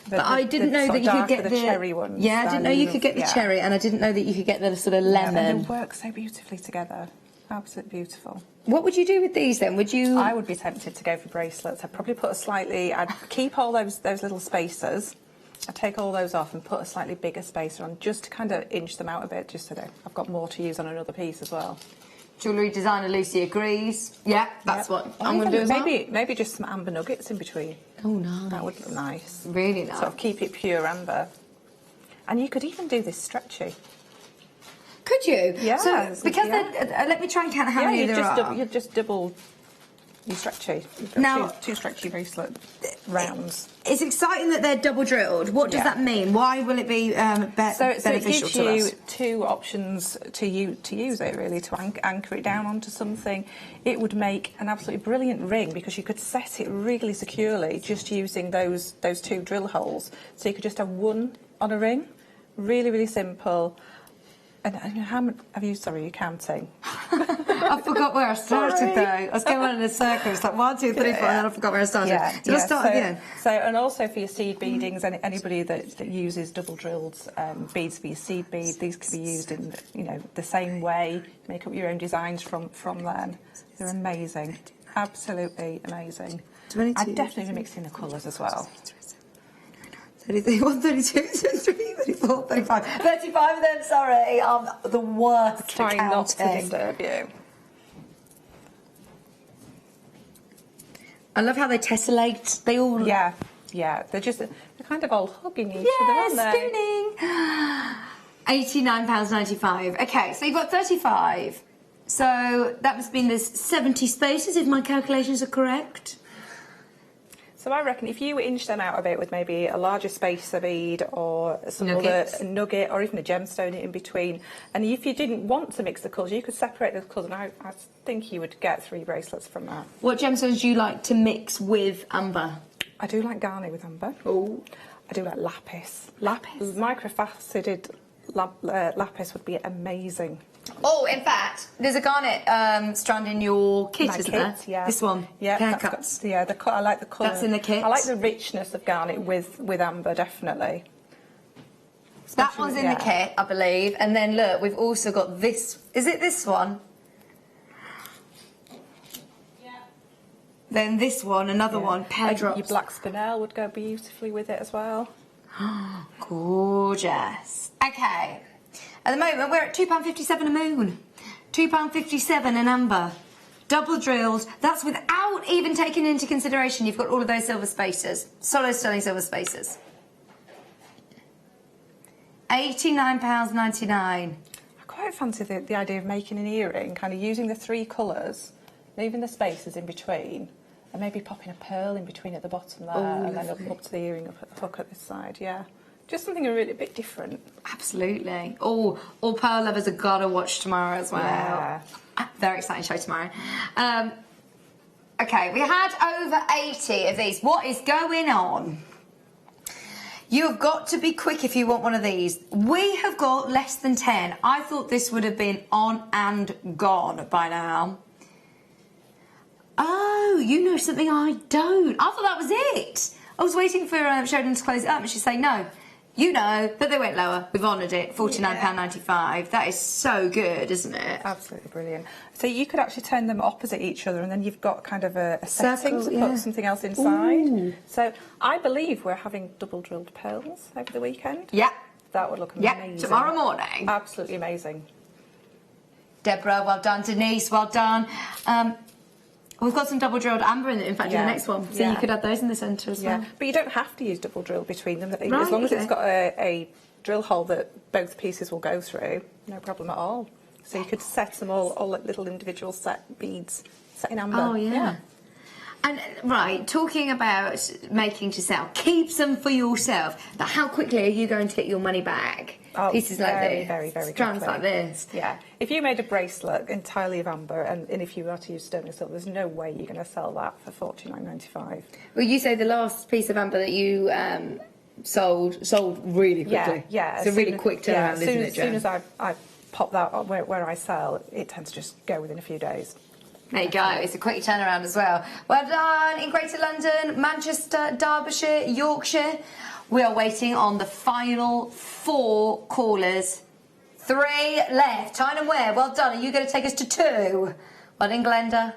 But I didn't know that you could get the cherry ones. Yeah, I didn't know you could get the cherry, and I didn't know that you could get the sort of lemon. Yeah, and they work so beautifully together. Absolutely beautiful. What would you do with these then? Would you? I would be tempted to go for bracelets. I'd probably put I'd keep all those little spacers. I'd take all those off and put a slightly bigger spacer on, just to kind of inch them out a bit, just so that I've got more to use on another piece as well. Jewellery designer Lucy agrees. Yeah, that's what I'm going to do as well. Maybe just some amber nuggets in between. Oh, nice. That would look nice. Really nice. Sort of keep it pure amber. And you could even do this stretchy. Could you? Yeah. So, because let me try and count how many there are. You've just doubled your stretchy. Now, two stretchy bracelet rounds. It's exciting that they're double drilled. What does that mean? Why will it be beneficial it gives to us? you 2 options to use it, really, to anchor it down onto something. It would make an absolutely brilliant ring, because you could set it really securely just using those 2 drill holes. So you could just have one on a ring. Really, really simple. And how many have you? Sorry, you're counting. I forgot where I started though. I was going around in a circle. It's like 1, 2, 3, 4, and then I forgot where I started. Did I start again? So, and also for your seed beadings, and anybody that uses double drilled beads for your seed bead, these can be used in the same way. Make up your own designs from them. They're amazing, absolutely amazing. 22. I'd definitely mix in the colours as well. 31, 32, 33, 34, 35. 35 of them, sorry. I'm the worst Trying at not to counting. disturb you. I love how they tessellate. They all... Yeah. They're kind of all hugging each other, aren't they? Spinning. £89.95. Okay, so you've got 35. So that must mean there's 70 spaces, if my calculations are correct. So I reckon if you inch them out a bit with maybe a larger spacer bead or some other nugget or even a gemstone in between, and if you didn't want to mix the colours, you could separate the colours, and I think you would get 3 bracelets from that. What gemstones do you like to mix with amber? I do like garnet with amber. Oh. I do like lapis. Microfaceted lapis would be amazing. Oh, in fact, there's a garnet strand in your kit, isn't there? Yeah. This one. Yeah, haircuts. I like the colour. That's in the kit. I like the richness of garnet with amber, definitely. That one's in the kit, I believe. And then look, we've also got this. Is it this one? Yeah. Then this one, another one, pear drops. Your black spinel would go beautifully with it as well. Gorgeous. Okay. At the moment, we're at £2.57 a moon. £2.57 an amber. Double drills. That's without even taking into consideration you've got all of those silver spacers. Solid sterling silver spacers. £89.99. I quite fancy the idea of making an earring, kind of using the 3 colours, leaving the spaces in between, and maybe popping a pearl in between at the bottom there, and then up to the earring, up at the hook at this side, yeah. Just something a bit different. Absolutely. Oh, all pearl lovers have got to watch tomorrow as well. Yeah. Very exciting show tomorrow. Okay, we had over 80 of these. What is going on? You have got to be quick if you want one of these. We have got less than 10. I thought this would have been on and gone by now. Oh, you know something I don't. I thought that was it. I was waiting for Sheridan to close it up and she'd say no. You know, but they went lower. We've honoured it. £49.95. That is so good, isn't it? Absolutely brilliant. So you could actually turn them opposite each other, and then you've got kind of a setting to put something else inside. Ooh. So I believe we're having double drilled pearls over the weekend. Yeah. That would look amazing. Yeah, tomorrow morning. Absolutely amazing. Deborah, well done. Denise, well done. We've got some double drilled amber in fact, in the next one. So you could add those in the centre as well. But you don't have to use double drill between them. As long as it's got a drill hole that both pieces will go through, no problem at all. So you could set them all at little individual set beads set in amber. Oh, yeah. And, right, talking about making to sell, keep some for yourself. But how quickly are you going to get your money back? Oh, pieces like this, very strands quickly. like this. Yeah. If you made a bracelet entirely of amber, and if you were to use sterling silver, there's no way you're going to sell that for $49.95. Well, you say the last piece of amber that you sold really quickly. Yeah. It's a really quick turnaround, isn't it, Jo? As soon as I pop that on where I sell, it tends to just go within a few days. There you go, it's a quick turnaround as well. Well done in Greater London, Manchester, Derbyshire, Yorkshire. We are waiting on the final 4 callers. 3 left. Tyne and Ware, well done. Are you going to take us to 2? Well done, Glenda.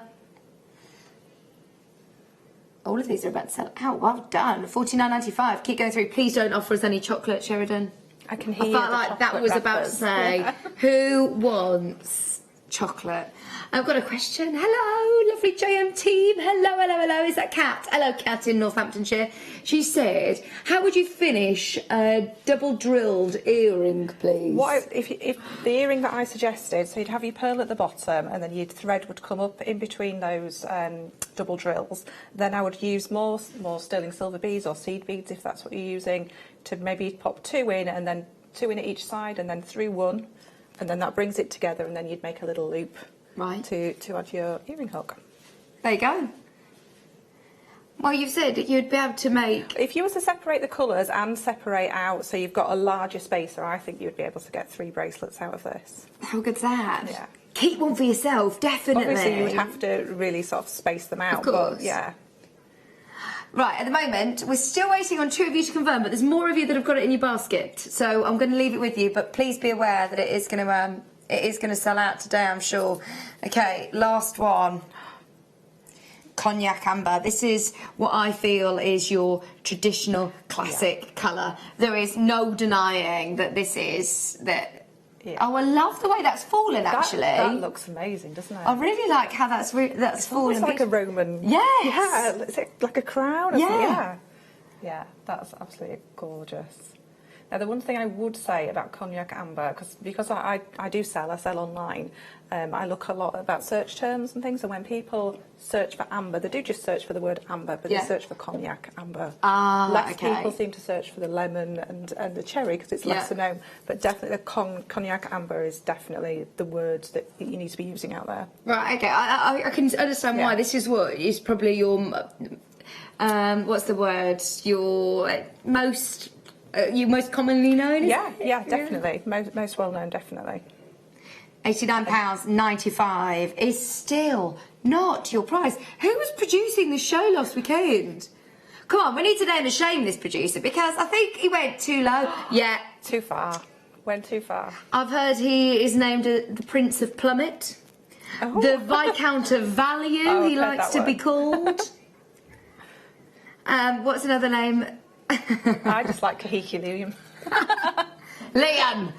All of these are about to sell out. Well done. $49.95. Keep going through. Please don't offer us any chocolate, Sheridan. I can hear I felt like that was about to say, who wants chocolate? I've got a question. Hello, lovely JM team. Hello. Is that Kat? Hello, Kat in Northamptonshire. She said, how would you finish a double drilled earring, please? If the earring that I suggested, so you'd have your pearl at the bottom and then your thread would come up in between those double drills, then I would use more sterling silver beads or seed beads, if that's what you're using, to maybe pop 2 in and then 2 in at each side and then through 1, and then that brings it together, and then you'd make a little loop. Right. To add your earring hook. There you go. Well, you've said that you'd be able to make... If you were to separate the colours and separate out, so you've got a larger spacer, I think you'd be able to get 3 bracelets out of this. How good's that? Yeah. Keep one for yourself, definitely. Obviously, you would have to really sort of space them out. Of course. But yeah. Right, at the moment, we're still waiting on 2 of you to confirm, but there's more of you that have got it in your basket. So I'm going to leave it with you, but please be aware that it is going to sell out today, I'm sure. Okay, last one. Cognac amber. This is what I feel is your traditional classic colour. There is no denying that this is that. Yeah. Oh, I love the way that's fallen. Actually, that looks amazing, doesn't it? I really like how that's fallen. It's like a Roman. Yes. Yeah, it's like a crown. Yeah. Yeah, that's absolutely gorgeous. Now, the one thing I would say about Cognac amber, because I sell online, I look a lot about search terms and things, and when people search for amber, they do just search for the word amber, but they search for Cognac amber. Less people seem to search for the lemon and the cherry, because it's lesser known, but definitely the Cognac amber is definitely the words that you need to be using out there. Right, okay, I can understand why. This is what is probably your, what's the word, your most commonly known? Yeah, definitely. Most well known, definitely. £89.95 is still not your price. Who was producing the show last weekend? Come on, we need to name and shame this producer, because I think he went too low. Yeah. Too far. Went too far. I've heard he is named the Prince of Plummet. Oh. The Viscount of Value, he likes to be called. What's another name? I just like Kahiki Liam. Liam!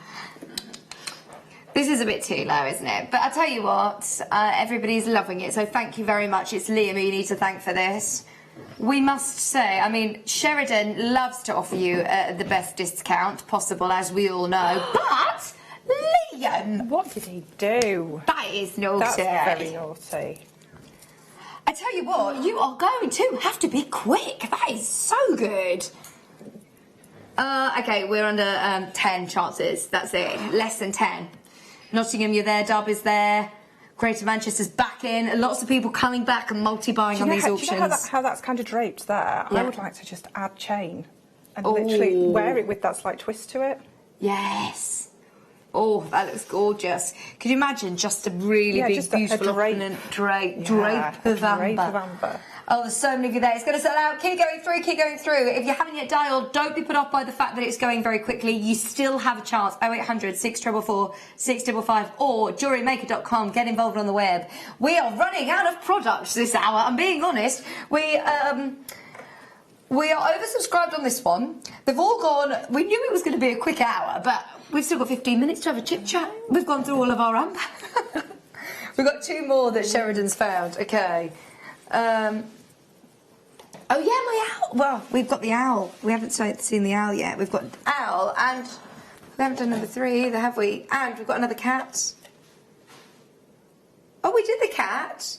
This is a bit too low, isn't it? But I tell you what, everybody's loving it, so thank you very much. It's Liam who you need to thank for this. We must say, I mean, Sheridan loves to offer you the best discount possible, as we all know, but Liam! What did he do? That is naughty. That's very naughty. I tell you what, you are going to have to be quick. That is so good. Okay, we're under 10 chances. That's it. Less than 10. Nottingham, you're there. Derby's there. Greater Manchester's back in. Lots of people coming back and multi-buying on these auctions. Do you know how that's kind of draped there? Yeah. I would like to just add chain and literally wear it with that slight twist to it. Yes. Oh, that looks gorgeous. Could you imagine just a really big, beautiful ornament drape of amber? Oh, there's so many of you there. It's going to sell out. Keep going through, keep going through. If you haven't yet dialed, don't be put off by the fact that it's going very quickly. You still have a chance. 0800 644 655 or jewellerymaker.com. Get involved on the web. We are running out of products this hour. I'm being honest. We are oversubscribed on this one. They've all gone. We knew it was going to be a quick hour, but we've still got 15 minutes to have a chit-chat. We've gone through all of our amber. We've got 2 more that Sheridan's found. Okay. Oh yeah, my owl. Well, we've got the owl. We haven't seen the owl yet. We've got owl, and we haven't done number 3 either, have we? And we've got another cat. Oh, we did the cat.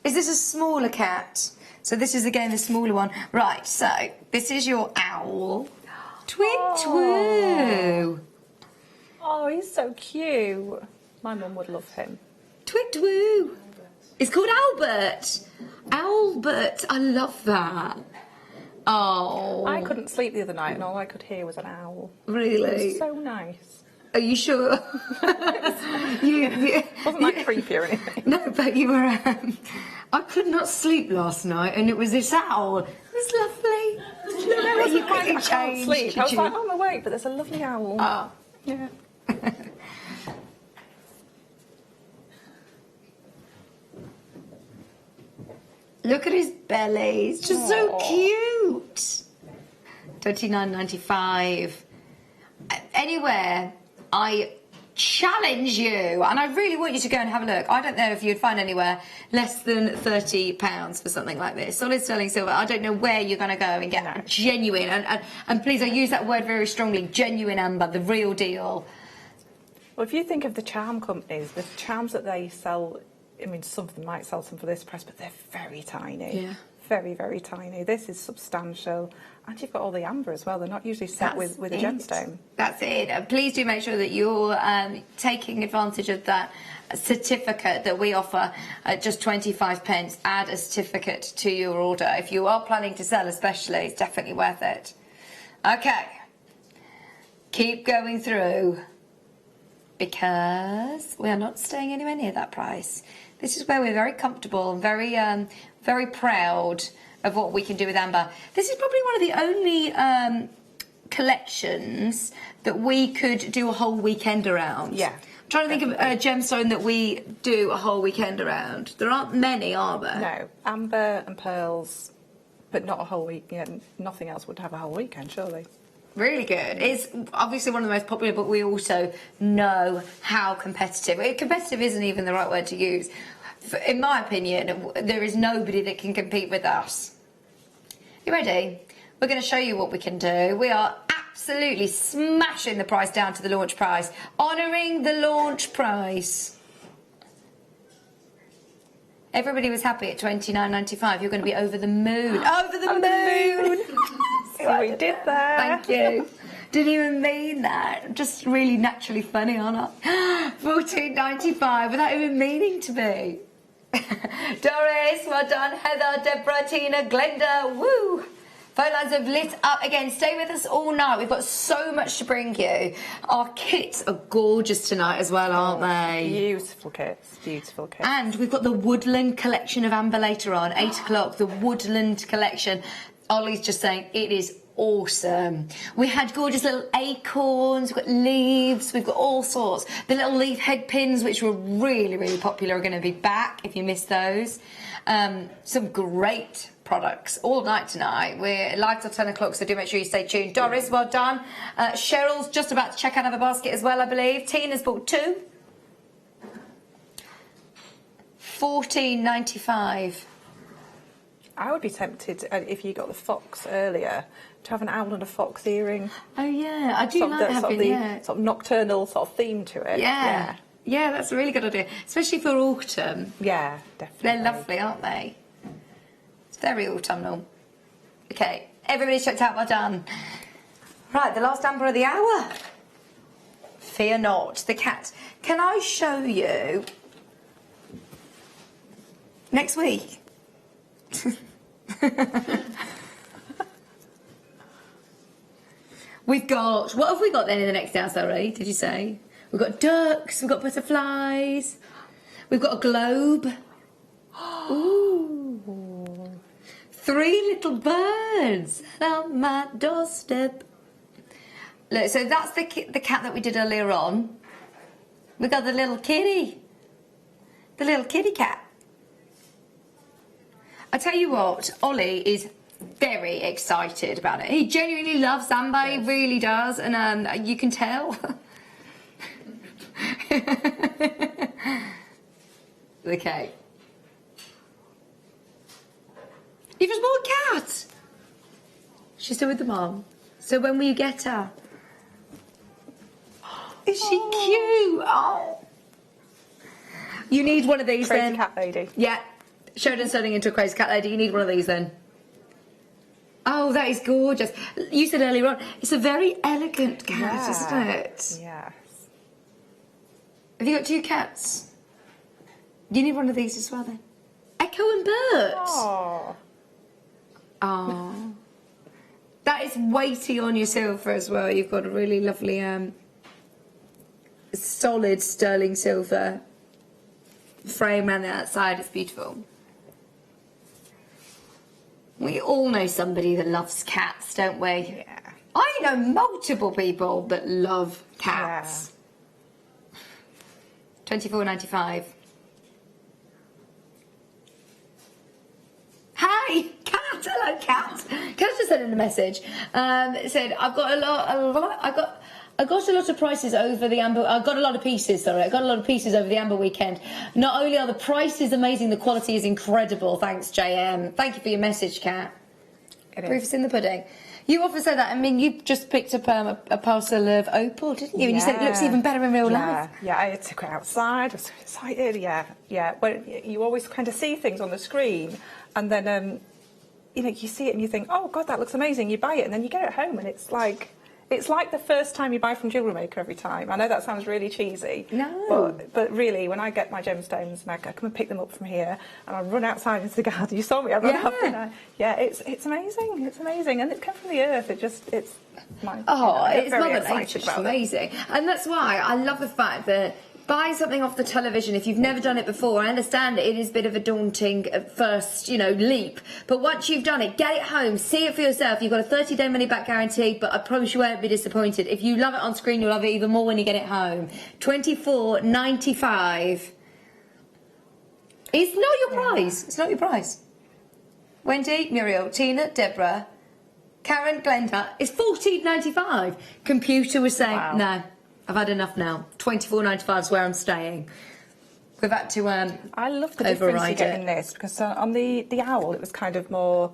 Is this a smaller cat? So this is again the smaller one. Right, so this is your owl. Twig-twoo. Oh, he's so cute. My mum would love him. Twig-twoo. It's called Albert. Albert, I love that. Oh. I couldn't sleep the other night and all I could hear was an owl. Really? It was so nice. Are you sure? you Wasn't like creepy or anything. No, but you were. I could not sleep last night, and it was this owl. It was lovely. No, You couldn't I can't change, sleep. did I was you? like, oh, I'm awake, but there's a lovely owl. Oh. Yeah. Look at his belly. It's just so cute. $29.95. Anywhere, I challenge you, and I really want you to go and have a look. I don't know if you'd find anywhere less than £30 for something like this. Solid sterling silver. I don't know where you're going to go and get genuine, and please, I use that word very strongly, genuine amber, the real deal. Well, if you think of the charm companies, the charms that they sell, I mean, some of them might sell some for this price, but they're very tiny. Yeah. Very, very tiny. This is substantial. And you've got all the amber as well. They're not usually set with a gemstone. That's it. And please do make sure that you're taking advantage of that certificate that we offer at just 25p. Add a certificate to your order. If you are planning to sell especially, it's definitely worth it. Okay. Keep going through, because we are not staying anywhere near that price. This is where we're very comfortable and very proud of what we can do with amber. This is probably one of the only collections that we could do a whole weekend around. Yeah. I'm trying to think of a gemstone that we do a whole weekend around. There aren't many, are there? No. Amber and pearls, but not a whole weekend. Nothing else would have a whole weekend, surely. Really good. It's obviously one of the most popular, but we also know how competitive. Competitive isn't even the right word to use. In my opinion, there is nobody that can compete with us. You ready? We're going to show you what we can do. We are absolutely smashing the price down to the launch price, honouring the launch price. Everybody was happy at $29.95. You're going to be over the moon. Over the moon! See what we did there. Thank you. Didn't even mean that. Just really naturally funny, aren't I? $14.95 without even meaning to be. Doris, well done. Heather, Deborah, Tina, Glenda, woo! Phone lines have lit up again. Stay with us all night. We've got so much to bring you. Our kits are gorgeous tonight as well, aren't they? Beautiful kits, beautiful kits. And we've got the Woodland collection of amber later on, 8 o'clock, the Woodland collection. Ollie's just saying it is awesome. We had gorgeous little acorns, we've got leaves, we've got all sorts. The little leaf head pins, which were really, really popular, are going to be back if you missed those. Some great products all night tonight. We're live till 10 o'clock, so do make sure you stay tuned. Doris, well done. Cheryl's just about to check out of a basket as well, I believe. Tina's bought 2. $14.95. I would be tempted, if you got the fox earlier, to have an owl and a fox earring. Oh yeah, I do like having sort of nocturnal sort of theme to it. Yeah. Yeah, that's a really good idea, especially for autumn. Yeah, definitely. They're lovely, aren't they? It's very autumnal. Okay, everybody's checked out, well done. Right, the last amber of the hour. Fear not, the cat. Can I show you next week? We've got, what have we got then in the next hour, sorry, did you say? We've got ducks, we've got butterflies, we've got a globe. Ooh. 3 little birds on my doorstep. Look, so that's the cat that we did earlier on. We got the little kitty. The little kitty cat. I tell you what, Ollie is very excited about it. He genuinely loves amber, he really does, and you can tell. Okay. You've just bought a cat. She's still with the mum. So when will you get her? Is she cute? Oh. You need one of these Crazy then. cat lady. Yeah. Sheridan's turning into a crazy cat lady. You need one of these then. Oh, that is gorgeous. You said earlier on, it's a very elegant cat, isn't it? Yes. Have you got 2 cats? You need one of these as well then. Echo and Bert. Oh. Oh. That is weighty on your silver as well. You've got a really lovely, solid sterling silver frame around the outside. It's beautiful. We all know somebody that loves cats, don't we? Yeah. I know multiple people that love cats. Yeah. $24.95. Hi, cat. Hello, cat. Cat just sent in a message. It said, I got a lot of prices over the Amber. I got a lot of pieces. Sorry, I got a lot of pieces over the Amber weekend. Not only are the prices amazing, the quality is incredible. Thanks, JM. Thank you for your message, Kat. Proof is in the pudding. You often say that. I mean, you just picked up a parcel of opal, didn't you? And you said it looks even better in real life. Yeah, I took it outside. I was so excited. Yeah. Well, you always kind of see things on the screen, and then you know, you see it and you think, oh God, that looks amazing. You buy it, and then you get it home, and it's like the first time you buy from JewelleryMaker every time. I know that sounds really cheesy. No. But really, when I get my gemstones, and I come and pick them up from here, and I run outside into the garden. You saw me. I run up, and it's amazing. It's amazing, and it comes from the earth. It's my. Oh, you know, it's Mother Nature. It's amazing, and that's why I love the fact that. Buy something off the television if you've never done it before. I understand it is a bit of a daunting first, leap. But once you've done it, get it home, see it for yourself. You've got a 30-day money-back guarantee, but I promise you won't be disappointed. If you love it on screen, you'll love it even more when you get it home. $24.95. It's not your price. It's not your price. Wendy, Muriel, Tina, Deborah, Karen, Glenda. It's $14.95. Computer was saying, no. I've had enough now. $24.95 is where I'm staying. We've had to I love the difference you get in this, because on the owl it was kind of more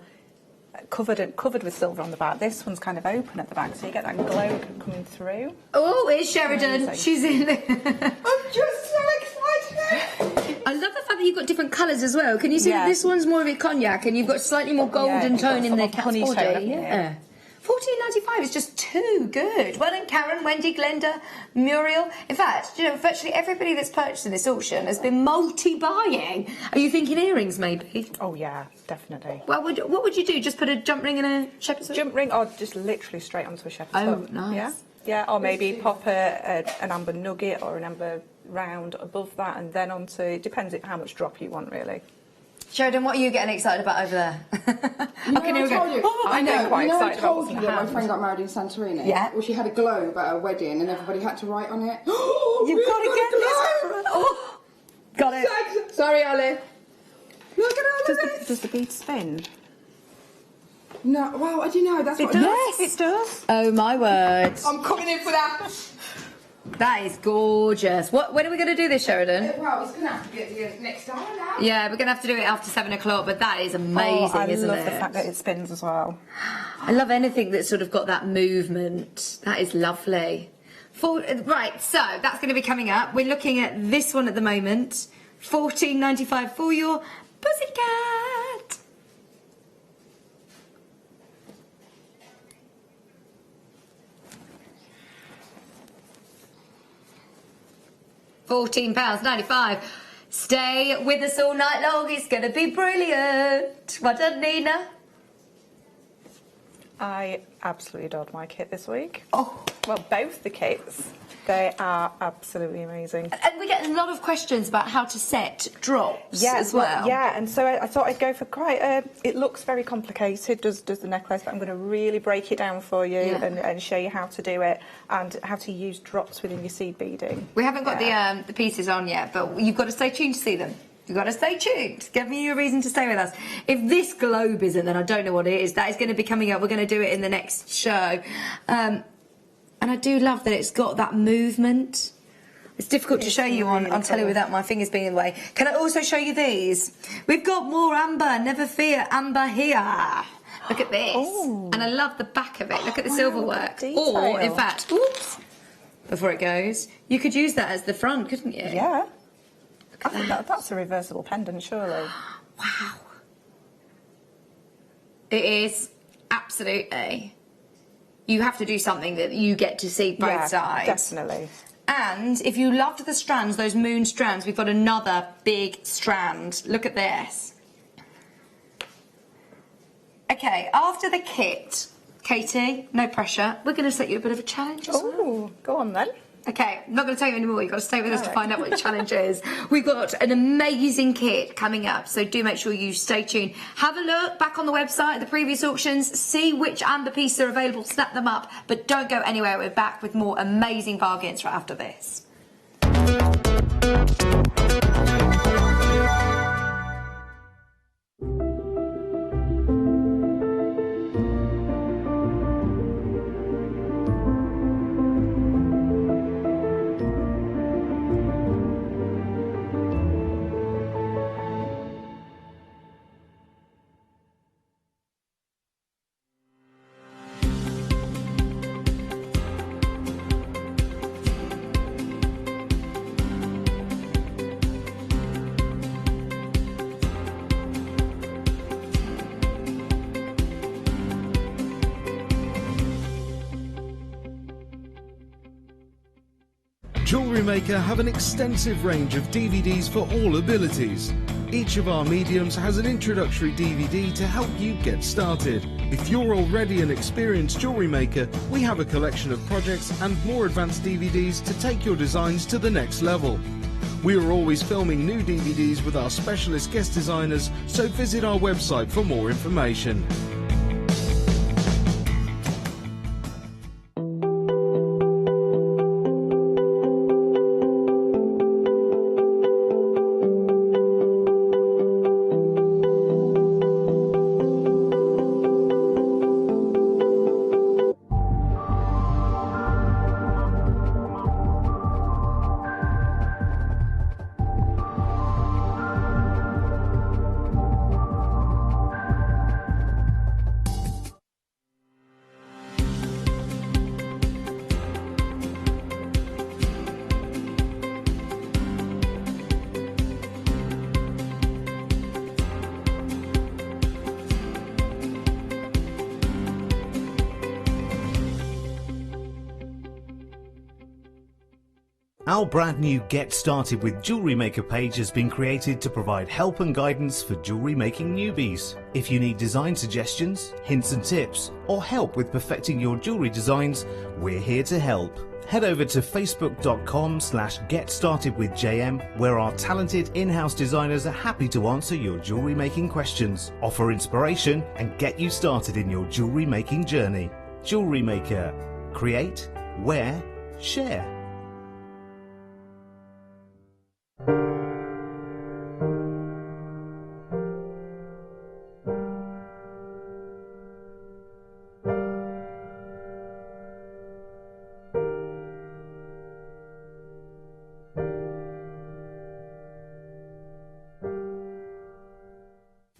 covered with silver on the back. This one's kind of open at the back, so you get that glow coming through. Oh, it's Sheridan. Amazing. She's in there. I'm just so excited. I love the fact that you've got different colours as well. Can you see that this one's more of a cognac and you've got slightly more golden tone in the cat's body? Yeah. $14.95 is just too good. Well done, Karen, Wendy, Glenda, Muriel. In fact, virtually everybody that's purchased in this auction has been multi-buying. Are you thinking earrings, maybe? Oh, yeah, definitely. Well, what would you do? Just put a jump ring and a shepherd's hook? Jump ring, or just literally straight onto a shepherd's hook. Oh, nice. Yeah, or maybe pop an amber nugget or an amber round above that, and then onto, it depends how much drop you want, really. Sheridan, what are you getting excited about over there? I know. Quite I excited told about you that my friend got married in Santorini. Yeah. Well, she had a globe at her wedding, and everybody had to write on it. You've got to get this. Oh, got it. Sorry, Ollie. Look at all of this. Does the bead spin? No. Well, I do know. That's what. Yes, it does. Oh my word! I'm coming in for that. That is gorgeous. When are we going to do this, Sheridan? Well, it's going to have to be at the next hour now. Yeah, we're going to have to do it after 7 o'clock, but that is amazing, isn't it? I love the fact that it spins as well. I love anything that's sort of got that movement. That is lovely. Right, so that's going to be coming up. We're looking at this one at the moment. $14.95 for your pussycat. £14.95. Stay with us all night long. It's going to be brilliant. Well done, Nina. I absolutely adored my kit this week. Oh. Well, both the kits. They are absolutely amazing. And we get a lot of questions about how to set drops as well. Yeah, and so I thought I'd go for quite a... It looks very complicated, does the necklace, but I'm going to really break it down for you and show you how to do it and how to use drops within your seed beading. We haven't got the pieces on yet, but you've got to stay tuned to see them. You've got to stay tuned. Give me a reason to stay with us. If this globe isn't, then I don't know what it is. That is going to be coming up. We're going to do it in the next show. And I do love that it's got that movement. It's difficult to show you on telly without my fingers being in the way. Can I also show you these? We've got more amber, never fear, amber here. Look at this. Ooh. And I love the back of it. Look at the silver work. Detail. Or, in fact, oops, before it goes, you could use that as the front, couldn't you? Yeah. I think that's a reversible pendant, surely. Wow. It is, absolutely. You have to do something that you get to see both sides. Definitely. And if you loved the strands, those moon strands, we've got another big strand. Look at this. Okay, after the kit, Katie, no pressure, we're going to set you a bit of a challenge as well. Oh, go on then. Okay, I'm not going to tell you anymore. You've got to stay with us to find out what the challenge is. We've got an amazing kit coming up, so do make sure you stay tuned. Have a look back on the website at the previous auctions, see which amber pieces are available, snap them up, but don't go anywhere. We're back with more amazing bargains right after this. JewelleryMaker have an extensive range of DVDs for all abilities. Each of our mediums has an introductory DVD to help you get started. If you're already an experienced jewellery maker, we have a collection of projects and more advanced DVDs to take your designs to the next level. We are always filming new DVDs with our specialist guest designers, so visit our website for more information. Our brand new Get Started with Jewellery Maker page has been created to provide help and guidance for jewellery making newbies. If you need design suggestions, hints and tips, or help with perfecting your jewellery designs, we're here to help. Head over to facebook.com/getstartedwithjm, where our talented in-house designers are happy to answer your jewellery making questions, offer inspiration, and get you started in your jewellery making journey. Jewellery Maker. Create, wear, share.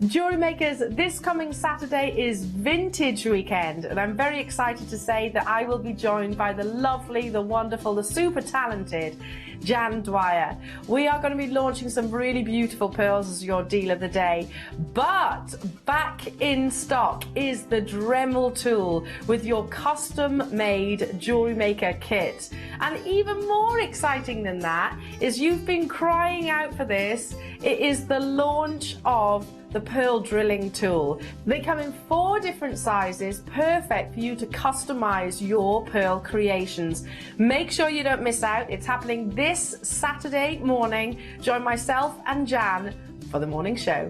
Jewellery Makers, this coming Saturday is Vintage Weekend, and I'm very excited to say that I will be joined by the lovely, the wonderful, the super talented Jan Dwyer. We are going to be launching some really beautiful pearls as your deal of the day, but back in stock is the Dremel tool with your custom-made Jewellery Maker kit. And even more exciting than that is you've been crying out for this. It is the launch of the pearl drilling tool. They come in 4 different sizes, perfect for you to customize your pearl creations. Make sure you don't miss out. It's happening this Saturday morning. Join myself and Jan for the morning show.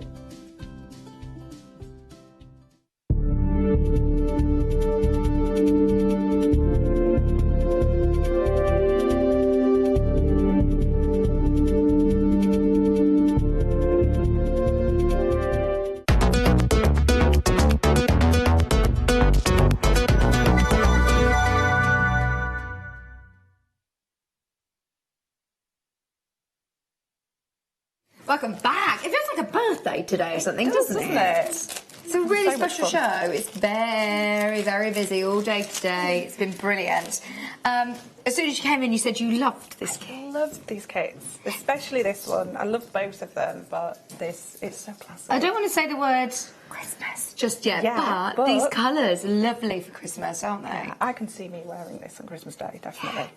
Welcome back. It feels like a birthday today or something, doesn't it? It's a really special show. It's very, very busy all day today. It's been brilliant. As soon as you came in, you said you loved this kit. I loved these kits, especially this one. I loved both of them, but this is so classic. I don't want to say the word Christmas just yet, but these colours are lovely for Christmas, aren't they? Yeah, I can see me wearing this on Christmas Day, definitely.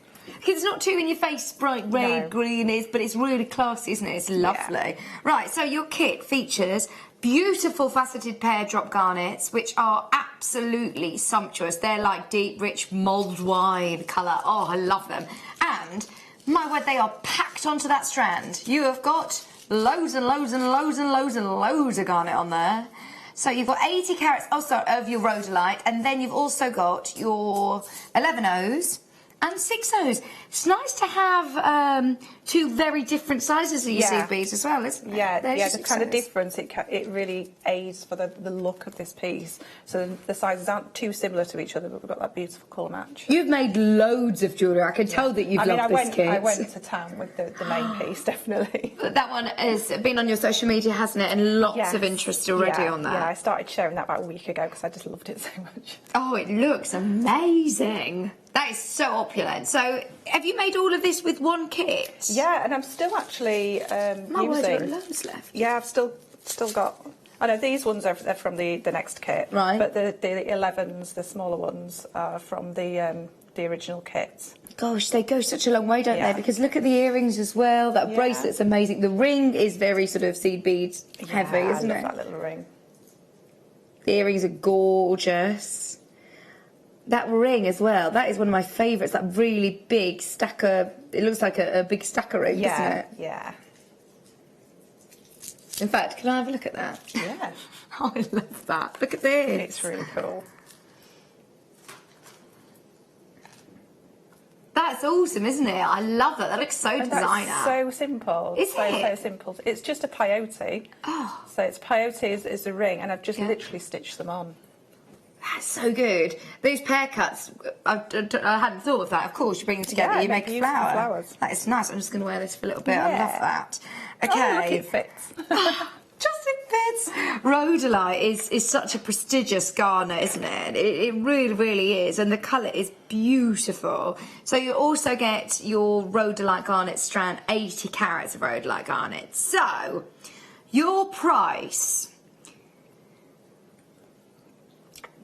It's not too in your face, bright red, green is, but it's really classy, isn't it? It's lovely. Yeah. Right, so your kit features beautiful faceted pear drop garnets, which are absolutely sumptuous. They're like deep, rich mulled wine colour. Oh, I love them. And, my word, they are packed onto that strand. You have got loads and loads and loads and loads and loads of garnet on there. So you've got 80 carats of your rhodolite, and then you've also got your 11 O's and 6 O's. It's nice to have two very different sizes of your seed beads as well, isn't it? Yeah, the kind of difference, it really aids for the look of this piece. So the sizes aren't too similar to each other, but we've got that beautiful colour match. You've made loads of jewellery. I can tell that you've loved this kit. I went to town with the main piece, definitely. That one has been on your social media, hasn't it? And lots of interest already on that. Yeah, I started sharing that about a week ago because I just loved it so much. Oh, it looks amazing. That is so opulent. So, have you made all of this with one kit? Yeah, and I'm still actually using... Word, you've got loads left. Yeah, I've still got... I know these ones are from the next kit, right? But the 11s, the smaller ones, are from the original kit. Gosh, they go such a long way, don't they? Because look at the earrings as well. That bracelet's amazing. The ring is very sort of seed beads heavy, isn't it? I love that little ring. The earrings are gorgeous. That ring as well, that is one of my favourites, that really big stacker, it looks like a big stacker ring, doesn't it? Yeah. In fact, can I have a look at that? Yeah. Oh, I love that. Look at this. It's really cool. That's awesome, isn't it? I love that. That looks so designer. That's so simple. Is it? So simple. It's just a peyote. Oh. So it's peyote is the ring, and I've just literally stitched them on. That's so good. These pear cuts, I hadn't thought of that. Of course, you bring them together, you make a flower. Flowers. That is nice. I'm just going to wear this for a little bit. I love that. Okay. Oh, look, it fits. Just it fits. Rhodolite is such a prestigious garnet, isn't it? It really, really is. And the colour is beautiful. So you also get your rhodolite garnet strand, 80 carats of rhodolite garnet. So, your price...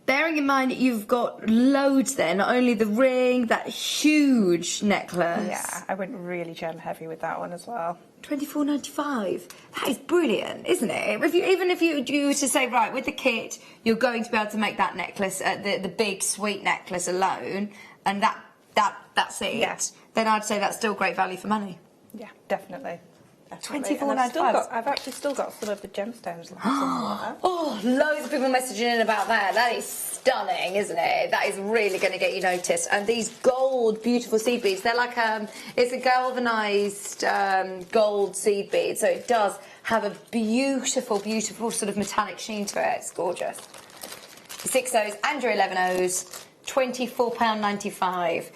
Bearing in mind that you've got loads there, not only the ring, that huge necklace. Yeah, I went really gem heavy with that one as well. $24.95. That is brilliant, isn't it? Even if you were to say, right, with the kit, you're going to be able to make that necklace, the big sweet necklace alone, and that's it. Yes. Then I'd say that's still great value for money. Yeah, definitely. $24.95. I've actually still got some of the gemstones left somewhere. Oh, loads of people messaging in about that. That is stunning, isn't it? That is really going to get you noticed. And these gold, beautiful seed beads, they're like, it's a galvanised gold seed bead, so it does have a beautiful, beautiful sort of metallic sheen to it. It's gorgeous. 6 O's and your 11 O's, £24.95.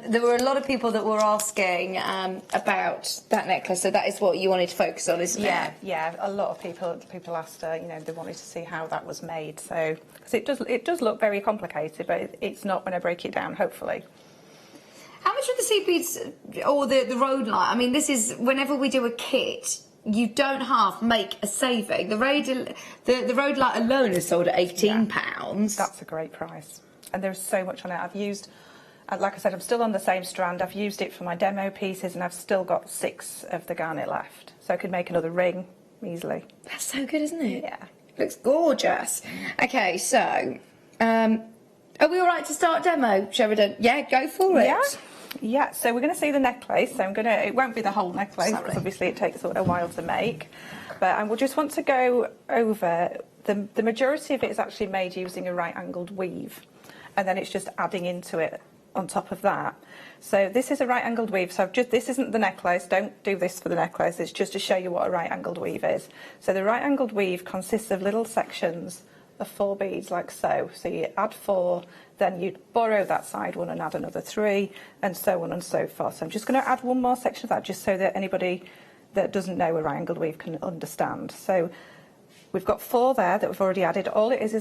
There were a lot of people that were asking about that necklace, so that is what you wanted to focus on, isn't it? Yeah, a lot of people asked, you know, they wanted to see how that was made. So, because it does look very complicated, but it's not when I break it down, hopefully. How much of the seed beads or the rhodolite? I mean, this is whenever we do a kit, you don't half make a saving. The rhodolite alone is sold at £18. That's a great price, and there's so much on it. I've used. Like I said, I'm still on the same strand. I've used it for my demo pieces, and I've still got 6 of the garnet left. So I could make another ring easily. That's so good, isn't it? Yeah. Looks gorgeous. Okay, so, are we all right to start demo, Sheridan? Yeah, go for it. Yeah, so we're going to see the necklace. So it won't be the whole necklace, because obviously it takes a while to make. But we'll just want to go over, the majority of it is actually made using a right-angled weave. And then it's just adding into it on top of that. So this is a right-angled weave. So this isn't the necklace. Don't do this for the necklace. It's just to show you what a right-angled weave is. So the right-angled weave consists of little sections of 4 beads like so. So you add 4, then you borrow that side one and add another 3, and so on and so forth. So I'm just going to add one more section of that just so that anybody that doesn't know a right angled weave can understand. So we've got 4 there that we've already added. All it is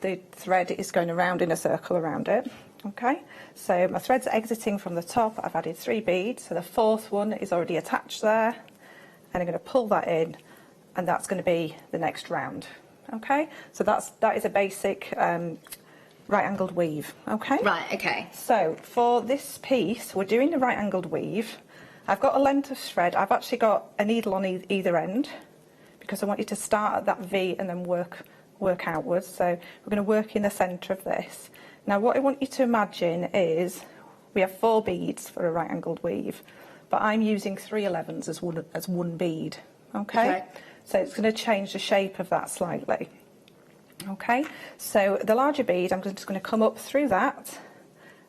the thread is going around in a circle around it. Okay, so my thread's exiting from the top. I've added 3 beads, so the 4th one is already attached there, and I'm going to pull that in, and that's going to be the next round. Okay, so that is a basic right angled weave. Okay. Right. Okay. So for this piece, we're doing the right angled weave. I've got a length of thread. I've actually got a needle on either end because I want you to start at that V and then work outwards. So we're going to work in the centre of this. Now what I want you to imagine is we have 4 beads for a right angled weave, but I'm using 3 11s as one bead. Okay? So it's going to change the shape of that slightly. Okay, so the larger bead, I'm just going to come up through that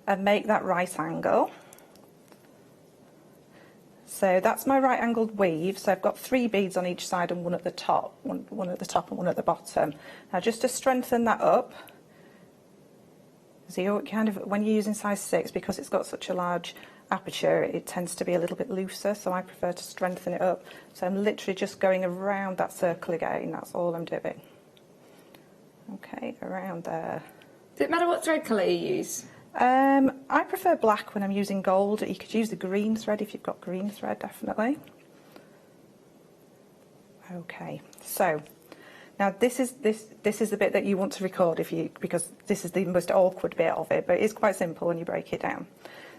and make that right angle. So that's my right angled weave. So I've got 3 beads on each side and one at the top, one at the top and one at the bottom. Now just to strengthen that up, so you kind of, when you're using size 6, because it's got such a large aperture, it tends to be a little bit looser, so I prefer to strengthen it up. So I'm literally just going around that circle again, that's all I'm doing. Okay, around there. Does it matter what thread colour you use? I prefer black when I'm using gold. You could use the green thread if you've got green thread, definitely. Okay, so now this is the bit that you want to record because this is the most awkward bit of it, but it's quite simple when you break it down.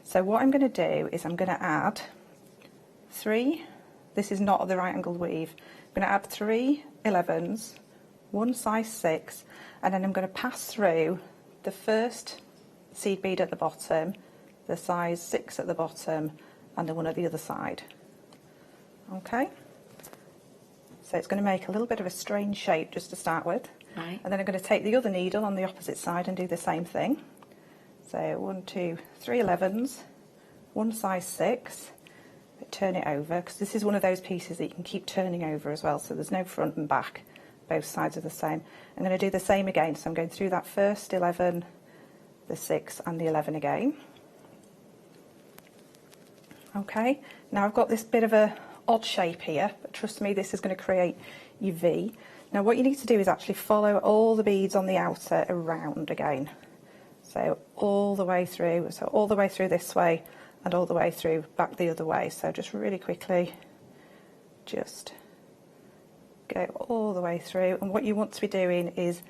So what I'm going to do is I'm going to add 3. This is not the right angled weave. I'm going to add 3 11s, 1 size 6, and then I'm going to pass through the first seed bead at the bottom, the size 6 at the bottom, and the one at the other side. Okay, so it's going to make a little bit of a strange shape just to start with. Right. And then I'm going to take the other needle on the opposite side and do the same thing. So 1 2 3 11s, 1 size 6, but turn it over, because this is one of those pieces that you can keep turning over as well, so there's no front and back, both sides are the same. I'm going to do the same again, so I'm going through that first 11, the 6 and the 11 again. Okay, now I've got this bit of a odd shape here, but trust me, this is going to create your V. Now what you need to do is actually follow all the beads on the outer around again. So all the way through, so all the way through this way and all the way through back the other way. So just really quickly, just go all the way through, and what you want to be doing is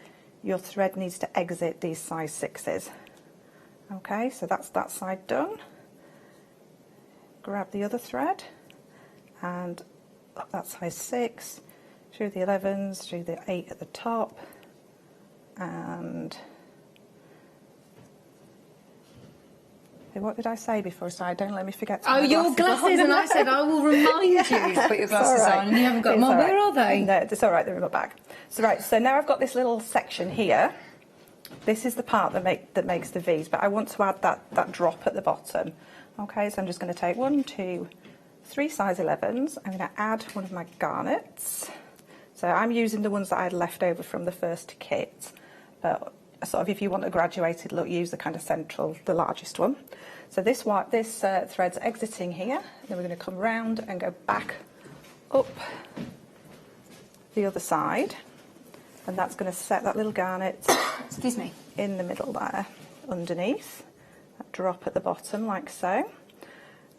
your thread needs to exit these size 6s. Okay, so that's that side done. Grab the other thread and up that size 6, through the 11s, through the 8 at the top, and what did I say before? So don't let me forget to put my your glasses, and I said I will remind you to put your glasses on, and you haven't got them on. Where are they? No, it's all right, they're in my bag. So right, so now I've got this little section here. This is the part that makes the V's, but I want to add that drop at the bottom. Okay, so I'm just going to take 1 2 3 size 11s. I'm going to add one of my garnets. So I'm using the ones that I had left over from the first kit, but sort of if you want a graduated look, use the kind of central, the largest one. So this thread's exiting here, then we're going to come round and go back up the other side, and that's going to set that little garnet Excuse me. in the middle there, underneath, that drop at the bottom like so,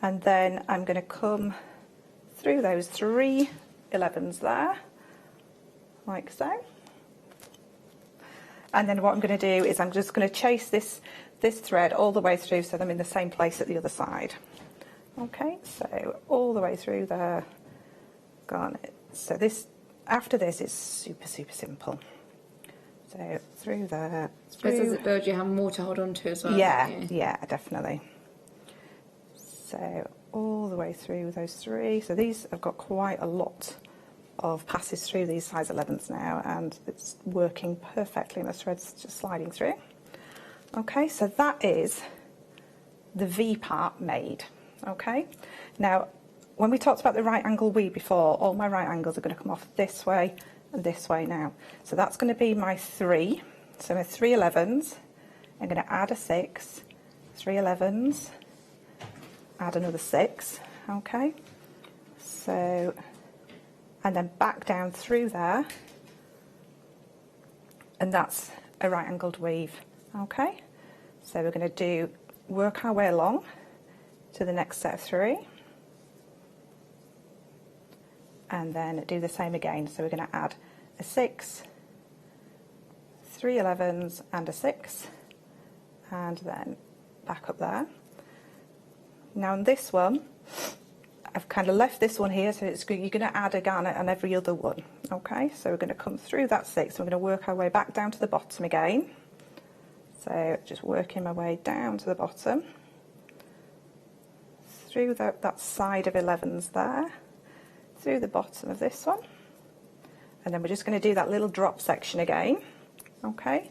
and then I'm going to come through those 3 11s there, like so. And then what I'm going to do is I'm just going to chase this thread all the way through so I'm in the same place at the other side. Okay, so all the way through there, garnet. So this, after this, is super simple. So through there, Because as it builds, you have more to hold on to as well. yeah, definitely. So all the way through those 3. So these have got quite a lot of passes through these size 11s now, and it's working perfectly. My thread's just sliding through. Okay, so that is the V part made. Okay, now when we talked about the right angle weave before, all my right angles are going to come off this way and this way now. So that's going to be my 3. So my 3 11s. I'm going to add a 6, 3 11s, add another 6. Okay, so and then back down through there, and that's a right angled weave. Okay, so we're going to work our way along to the next set of 3, and then do the same again. So we're going to add a 6, 3 11s and a 6, and then back up there. Now on this one, I've kind of left this one here, so you're going to add a garnet on every other one. Okay, so we're going to come through that 6, and we're going to work our way back down to the bottom again. So just working my way down to the bottom, through that side of 11s there, through the bottom of this one, and then we're just going to do that little drop section again. Okay,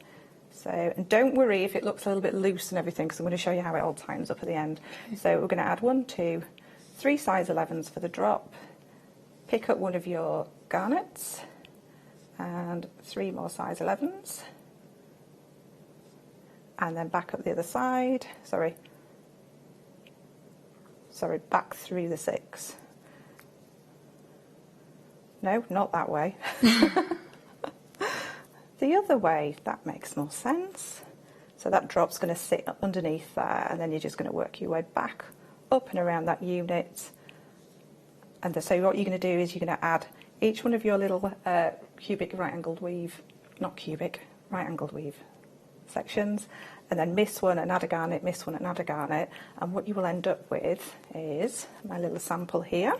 so, and don't worry if it looks a little bit loose and everything, because I'm going to show you how it all ties up at the end. So we're going to add 1, 2, 3 size 11s for the drop, pick up one of your garnets, and 3 more size 11s, and then back up the other side, sorry, back through the 6. No, not that way. The other way, that makes more sense. So that drop's going to sit underneath there, and then you're just going to work your way back up and around that unit. And so what you're going to do is you're going to add each one of your little cubic right angled weave, not cubic, right angled weave sections, and then miss one and add a garnet, miss one and add a garnet. And what you will end up with is my little sample here.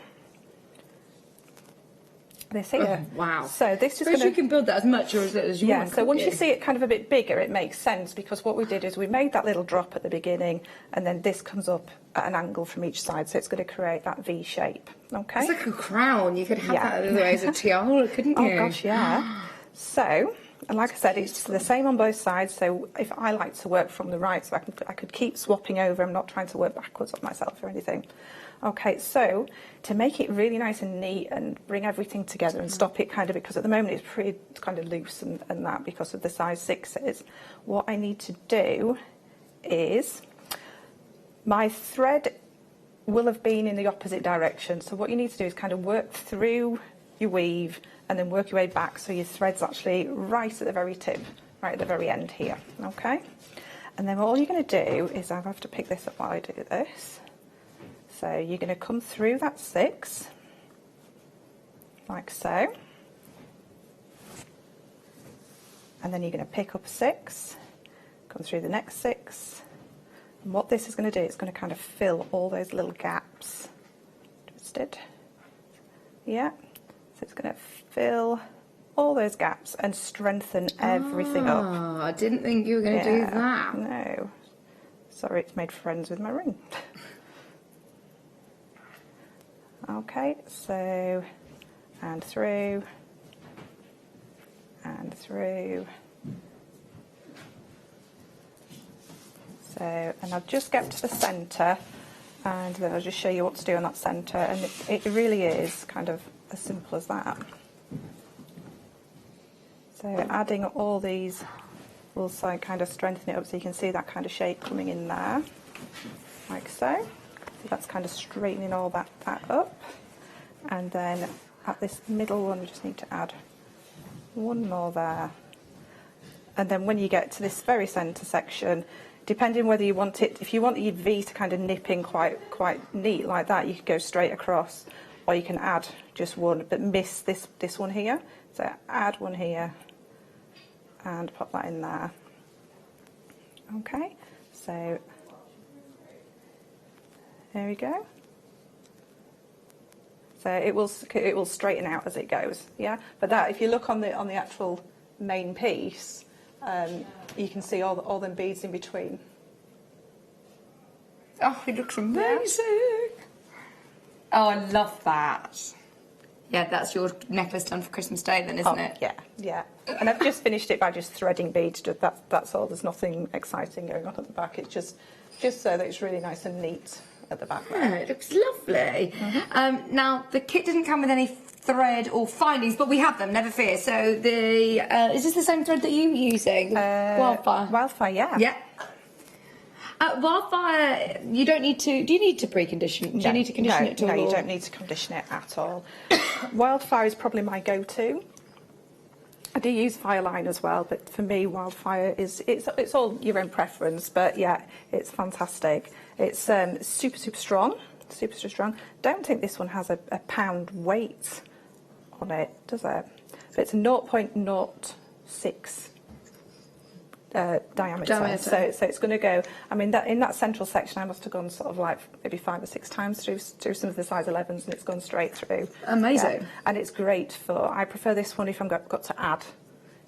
This here. Oh, wow. So this is going to... you can build that as much or as you want. Yeah, so once you see it kind of a bit bigger, it makes sense, because what we did is we made that little drop at the beginning, and then this comes up at an angle from each side, so it's going to create that V shape. Okay? It's like a crown. You could have that as a tiara, couldn't you? Oh, gosh, yeah. So, and like I said, it's the same on both sides, so if I like to work from the right, so I could keep swapping over. I'm not trying to work backwards on myself or anything. Okay, so to make it really nice and neat and bring everything together and stop it kind of, because at the moment it's pretty kind of loose and that because of the size 6s, what I need to do is, my thread will have been in the opposite direction, so what you need to do is kind of work through your weave and then work your way back so your thread's actually right at the very tip, right at the very end here, okay? And then all you're going to do is, I have to pick this up while I do this. So you're going to come through that 6, like so, and then you're going to pick up 6, come through the next 6, and what this is going to do, it's going to kind of fill all those little gaps. Twisted. Yeah, so it's going to fill all those gaps and strengthen everything up. Oh, I didn't think you were going to do that. No. Sorry, it's made friends with my ring. Okay, so, and through, and through. So, and I'll just get to the centre, and then I'll just show you what to do on that centre, and it really is kind of as simple as that. So adding all these will kind of strengthen it up, so you can see that kind of shape coming in there, like so. So that's kind of straightening all that up. And then at this middle one, we just need to add one more there. And then when you get to this very centre section, depending whether you want it, if you want your V to kind of nip in quite neat like that, you could go straight across, or you can add just one, but miss this one here. So add one here and pop that in there. Okay, so there we go. So it will straighten out as it goes, yeah. But that, if you look on the actual main piece, you can see all them beads in between. Oh, it looks amazing! Yeah. Oh, I love that. Yeah, that's your necklace done for Christmas Day, then, isn't it? Yeah, yeah. And I've just finished it by just threading beads. That's all. There's nothing exciting going on at the back. It's just so that it's really nice and neat at the back there. Yeah, it looks lovely. Mm-hmm. Now, the kit didn't come with any thread or findings, but we have them, never fear. So is this the same thread that you were using? Wildfire? Wildfire, yeah. Yeah. Wildfire, you don't need to. Do you need to precondition? Do you need to condition it at all? No, you don't need to condition it at all. Wildfire is probably my go-to. I do use Fireline as well, but for me, Wildfire it's all your own preference. But yeah, it's fantastic. It's super strong, super strong. Don't think this one has a pound weight on it, does it? But it's a 0.06 diameter. So it's going to go. I mean, in that central section, I must have gone sort of like maybe 5 or 6 times through some of the size 11s, and it's gone straight through. Amazing. Yeah. And it's great for. I prefer this one if I've got to add.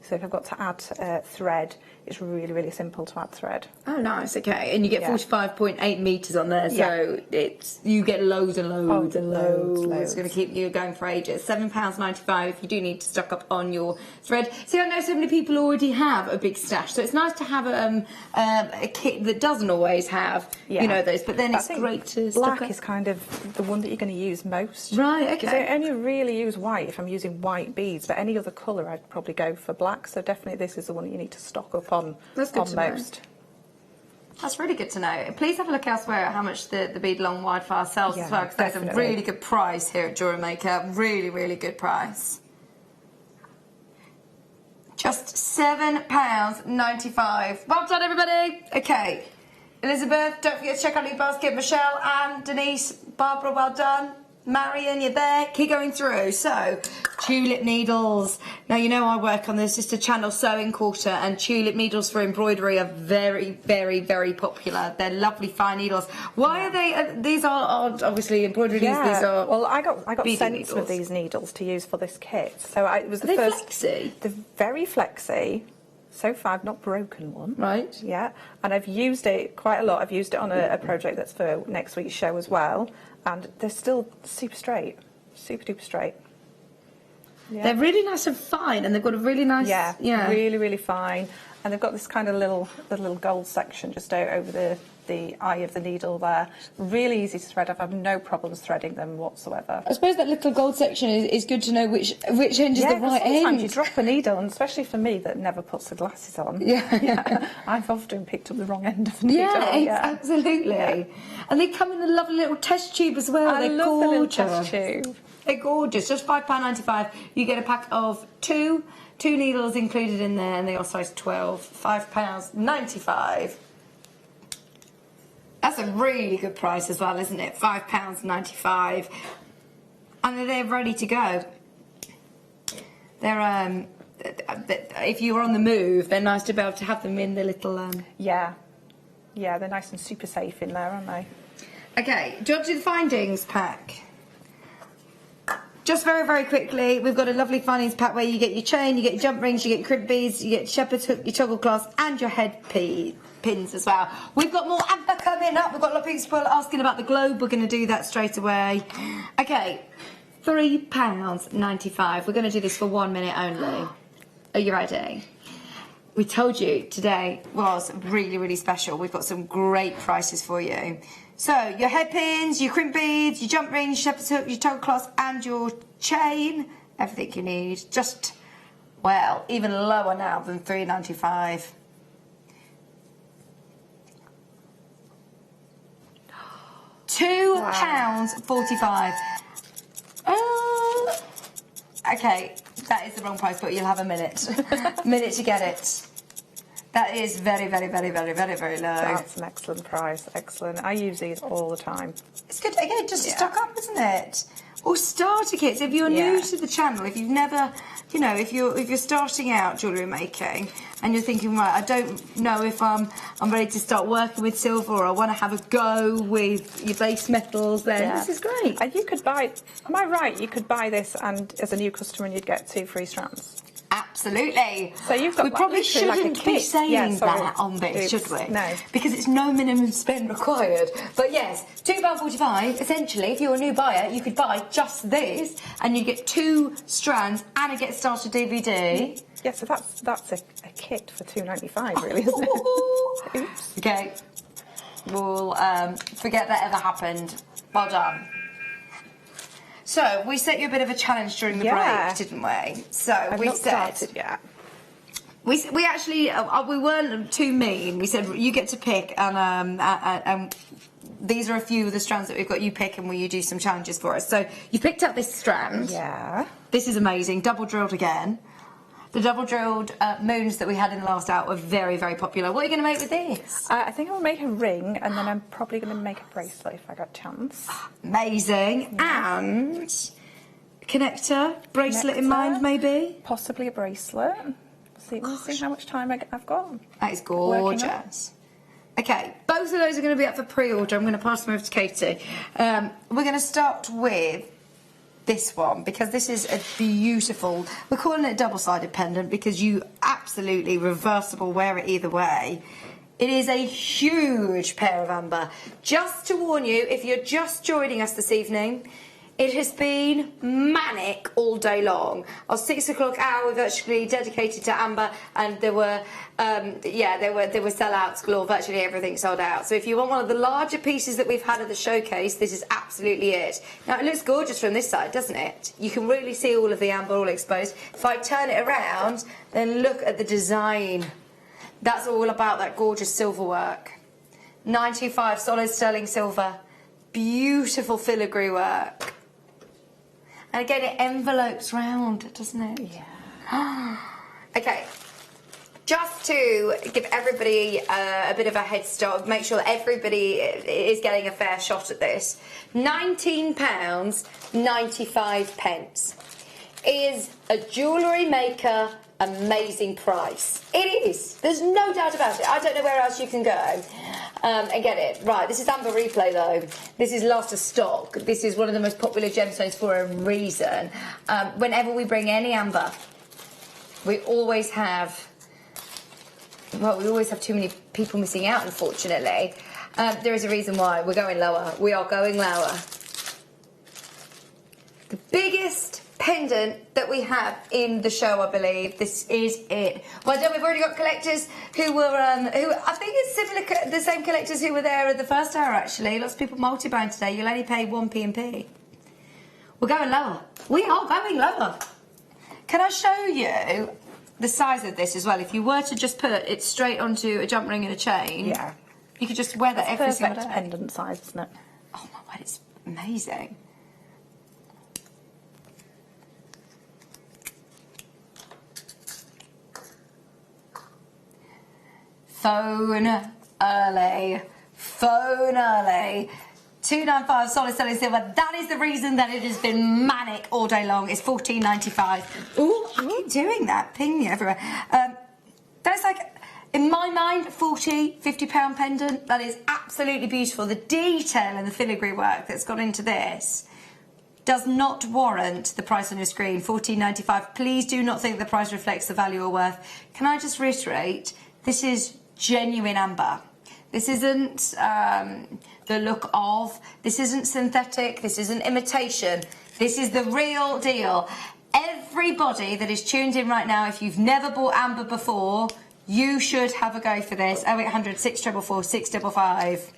So if I've got to add thread, it's really simple to add thread. Oh, nice. Okay, and you get 45.8 meters on there, so you get loads and loads and loads. It's going to keep you going for ages. £7.95 if you do need to stock up on your thread. See, I know so many people already have a big stash, so it's nice to have a kit that doesn't always have those. But then it's great to stock up. Black is kind of the one that you're going to use most. Right. Okay. Because I only really use white if I'm using white beads, but any other colour I'd probably go for black. So definitely this is the one that you need to stock up on. That's good to most. know. That's really good to know. Please have a look elsewhere at how much the bead long Wildfire sells as well, because there's a really good price here at JewelleryMaker. Really good price. Just £7.95. Well done, everybody. Okay, Elizabeth, don't forget to check out your basket. Michelle, Anne, Denise, Barbara, well done. Marion, you're there. Keep going through. So, tulip needles. Now, you know I work on this. It's a channel sewing quarter, and tulip needles for embroidery are very popular. They're lovely fine needles. Why are they? These are obviously embroidery needles. These are. Well, I got sent with these needles to use for this kit. So it was the first. Flexy? They're very flexy. So far, I've not broken one. Right. Yeah, and I've used it quite a lot. I've used it on a project that's for next week's show as well. And they're still super straight, super duper straight. Yeah. They're really nice and fine, and they've got a really nice... Yeah, really fine. And they've got this kind of little gold section just out over the eye of the needle there. Really easy to thread. I've had no problems threading them whatsoever. I suppose that little gold section is good to know which end is the right end. Sometimes you drop a needle, and especially for me that never puts the glasses on. Yeah. I've often picked up the wrong end of the needle. Absolutely. Yeah. And they come in a lovely little test tube as well. I love the little test tube. They're gorgeous. Just £5.95. You get a pack of two needles included in there, and they are size 12. £5.95. That's a really good price as well, isn't it? £5.95. And they're ready to go. They're if you're on the move, they're nice to be able to have them in the little Yeah, they're nice and super safe in there, aren't they? Okay, do you want to do the findings pack? Just very quickly, we've got a lovely findings pack where you get your chain, you get your jump rings, you get your crib beads, you get your shepherd's hook, your toggle clasp, and your head pins as well. We've got more ABBA coming up. We've got a lot of people asking about the globe. We're going to do that straight away. Okay, £3.95. We're going to do this for 1 minute only. Are you ready? We told you today was really special. We've got some great prices for you. So, your head pins, your crimp beads, your jump rings, your shepherd's hook, your toggle clasp, and your chain. Everything you need. Just, well, even lower now than £3.95. £2.45. Okay, that is the wrong price, but you'll have a minute. Minute to get it. That is very low. That's an excellent price. Excellent. I use these all the time. It's good again, just to stock up, isn't it? Or starter kits. If you're new to the channel, if you've never, if you're starting out jewellery making and you're thinking, right, I don't know if I'm ready to start working with silver, or I want to have a go with your base metals, then this is great. And you could buy. Am I right? You could buy this, and as a new customer, and you'd get 2 free strands. Absolutely. So you've got. We probably shouldn't be saying that on this, should we? No. Because it's no minimum spend required. But yes, £2.45. Essentially, if you're a new buyer, you could buy just this, and you get 2 strands and a Get Started DVD. Yeah, so that's a kit for £2.95, really, isn't it? Oops. Okay. We'll forget that ever happened. Well done. So, we set you a bit of a challenge during the break, didn't we? So, I've not started yet. We actually we weren't too mean. We said you get to pick, and these are a few of the strands that we've got. You pick, and will you do some challenges for us? So you picked up this strand. Yeah. This is amazing. Double drilled again. The double drilled moons that we had in the last out were very, very popular. What are you going to make with this? I think I'll make a ring, and then I'm probably going to make a bracelet if I got a chance. Amazing. Yeah. And connector, bracelet in mind, maybe? Possibly a bracelet. We'll see how much time I've got. That is gorgeous. Okay, both of those are going to be up for pre-order. I'm going to pass them over to Katie. We're going to start with this one, because this is a beautiful, we're calling it a double-sided pendant because you absolutely reversible wear it either way. It is a huge pair of amber. Just to warn you, if you're just joining us this evening, it has been manic all day long. Our 6 o'clock hour virtually dedicated to amber, and there were sellouts galore. Virtually everything sold out. So if you want one of the larger pieces that we've had at the showcase, this is absolutely it. Now it looks gorgeous from this side, doesn't it? You can really see all of the amber all exposed. If I turn it around, then look at the design. That's all about that gorgeous silver work. 925 solid sterling silver, beautiful filigree work. And again, it envelopes round, doesn't it? Yeah. Okay. Just to give everybody a bit of a head start, make sure that everybody is getting a fair shot at this. £19.95 is a jewellery maker amazing price. It is. There's no doubt about it. I don't know where else you can go and get it. Right, this is amber replay though. This is Lobster stock. This is one of the most popular gemstones for a reason. Whenever we bring any amber, we always have, well, we always have too many people missing out, unfortunately. There is a reason why. We're going lower. We are going lower. The biggest pendant that we have in the show, I believe. This is it. Well done. We've already got collectors who were, who I think it's similar, the same collectors who were there at the first hour. Actually, lots of people multi-bound today. You'll only pay 1p&p. We're going lower. We are going lower. Can I show you the size of this as well? If you were to just put it straight onto a jump ring and a chain, yeah, you could just wear that every single day. Perfect pendant size, isn't it? Oh my word, it's amazing. Phone early. 295 solid sterling silver. That is the reason that it has been manic all day long. It's £14.95. Ooh, I keep doing that. Ping me everywhere. That's like, in my mind, £40-50 pendant. That is absolutely beautiful. The detail and the filigree work that's gone into this does not warrant the price on your screen, £14.95. Please do not think the price reflects the value or worth. Can I just reiterate, this is genuine amber. This isn't the look of, this isn't synthetic, this isn't imitation, this is the real deal. Everybody that is tuned in right now, if you've never bought amber before, you should have a go for this. 0800 644 655.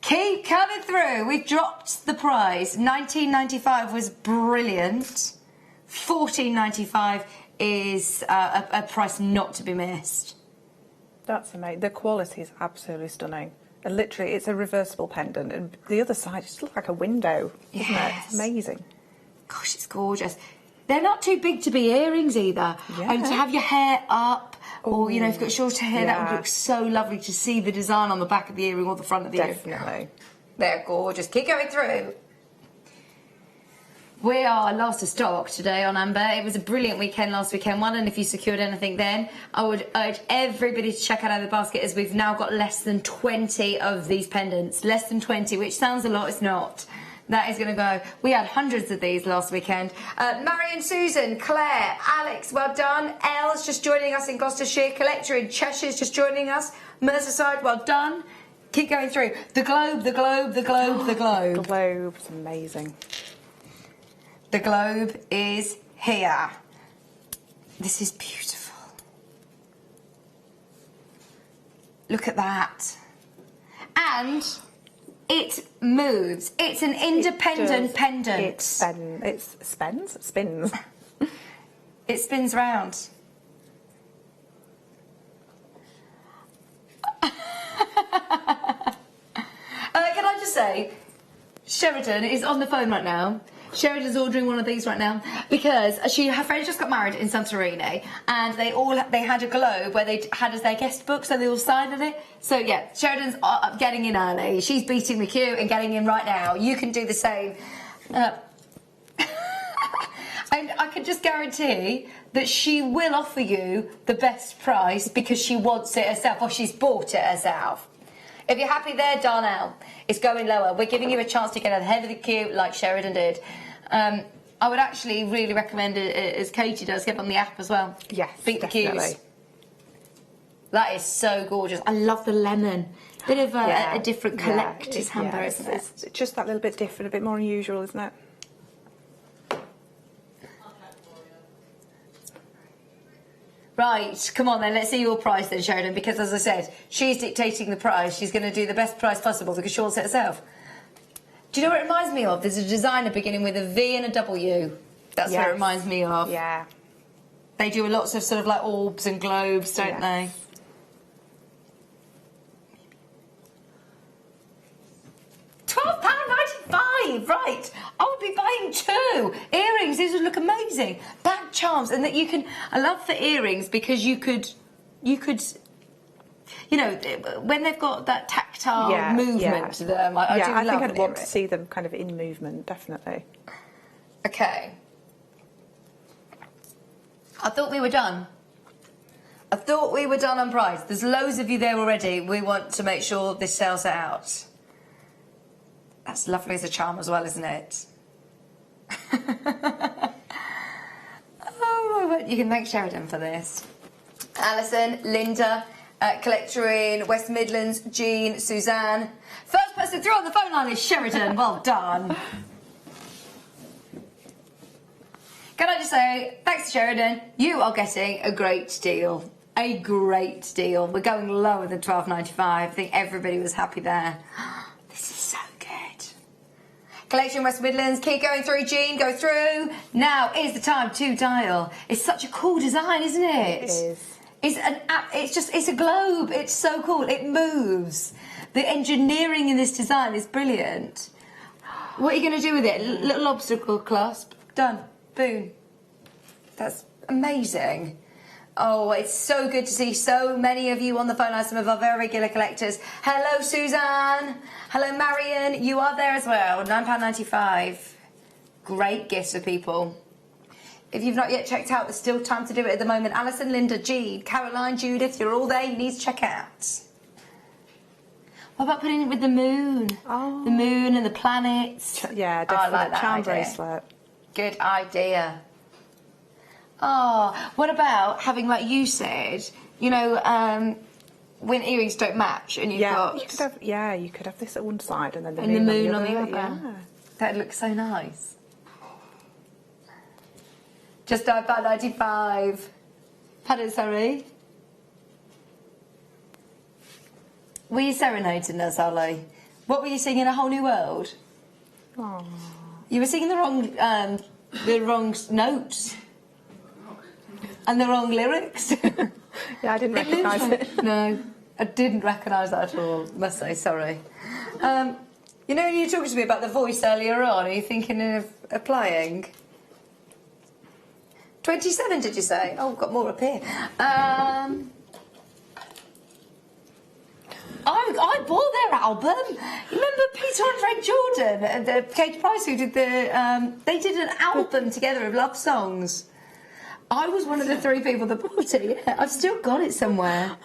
Keep coming through. We've dropped the price. £19.95 was brilliant. £14.95 is a price not to be missed. That's amazing. The quality is absolutely stunning. And literally, it's a reversible pendant, and the other side just looks like a window, isn't it? It's amazing. Gosh, it's gorgeous. They're not too big to be earrings either. Yeah. And to have your hair up, or, you know, if you've got shorter hair, that would look so lovely to see the design on the back of the earring or the front of the earring. Definitely. They're gorgeous. Keep going through. We are last of stock today on amber. It was a brilliant weekend last weekend one, and if you secured anything then, I would urge everybody to check out the basket, as we've now got less than 20 of these pendants. Less than 20, which sounds a lot, it's not. That is going to go. We had hundreds of these last weekend. Marion, Susan, Claire, Alex, well done. Elle's just joining us in Gloucestershire. Collector in Cheshire's just joining us. Merseyside, well done. Keep going through. The globe, the globe, the globe, the globe. The globe's amazing. The globe is here. This is beautiful. Look at that. And it moves. It's an independent pendant. It spins. It spins round. say, Sheridan is on the phone right now. Sheridan's ordering one of these right now because her friend just got married in Santorini, and they had a globe where they had as their guest book, so they all signed on it. So yeah, Sheridan's getting in early. She's beating the queue and getting in right now. You can do the same. And I can just guarantee that she will offer you the best price because she wants it herself, or she's bought it herself. If you're happy there, Darnell, it's going lower. We're giving you a chance to get ahead of the queue like Sheridan did. I would actually really recommend it, as Katie does, get on the app as well. Yes, beat the definitely. queues. That is so gorgeous. I love the lemon. Bit of a different collector's hamper, isn't it? It's just that little bit different, a bit more unusual, isn't it? Right, come on then, let's see your price then, Sheridan, because as I said, she's dictating the price. She's going to do the best price possible because she wants it herself. Do you know what it reminds me of? There's a designer beginning with a V and a W. That's what it reminds me of. Yeah. They do lots of sort of like orbs and globes, don't they? £12.95, right. I would be buying 2 earrings. These would look amazing. Back charms, and that you can. I love the earrings because you could, you know, when they've got that tactile movement to them. I do I love think I'd want earring. to see them kind of in movement, definitely. Okay. I thought we were done. I thought we were done on price. There's loads of you there already. We want to make sure this sells it out. That's lovely as a charm as well, isn't it? Oh, you can thank Sheridan for this. Alison, Linda, collector in West Midlands, Jean, Suzanne. First person through on the phone line is Sheridan. Well done. Can I just say, thanks to Sheridan, you are getting a great deal. A great deal. We're going lower than £12.95. I think everybody was happy there. This is so good. Collection West Midlands, keep going through, Jean, go through. Now is the time to dial. It's such a cool design, isn't it? It is. It's a globe. It's so cool. It moves. The engineering in this design is brilliant. What are you going to do with it? Little lobster clasp. Done. Boom. That's amazing. Oh, it's so good to see so many of you on the phone line, some of our very regular collectors. Hello, Suzanne. Hello, Marion. You are there as well. £9.95. Great gifts for people. If you've not yet checked out, there's still time to do it at the moment. Alison, Linda, Jean, Caroline, Judith, you're all there. You need to check out. What about putting it with the moon? Oh. The moon and the planets. Yeah, definitely. I like that Charm idea. bracelet. Good idea. Oh, what about having, like you said, you know, when earrings don't match and you've got... You could have this at one side and then the moon on the other. Yeah. That looks so nice. Just £9.95. Pardon, sorry. Were you serenading us, Ollie? What were you singing? A Whole New World? Oh. You were singing the wrong notes. And the wrong lyrics. Yeah, I didn't recognise it. No, I didn't recognise that at all, must say, sorry. You know, you were talking to me about the voice earlier on. Are you thinking of applying? 27, did you say? Oh, we've got more up here. I bought their album. Remember Peter and Fred Jordan and Kate Price, who did the... they did an album together of love songs. I was one of the 3 people that bought it. Yeah, I've still got it somewhere.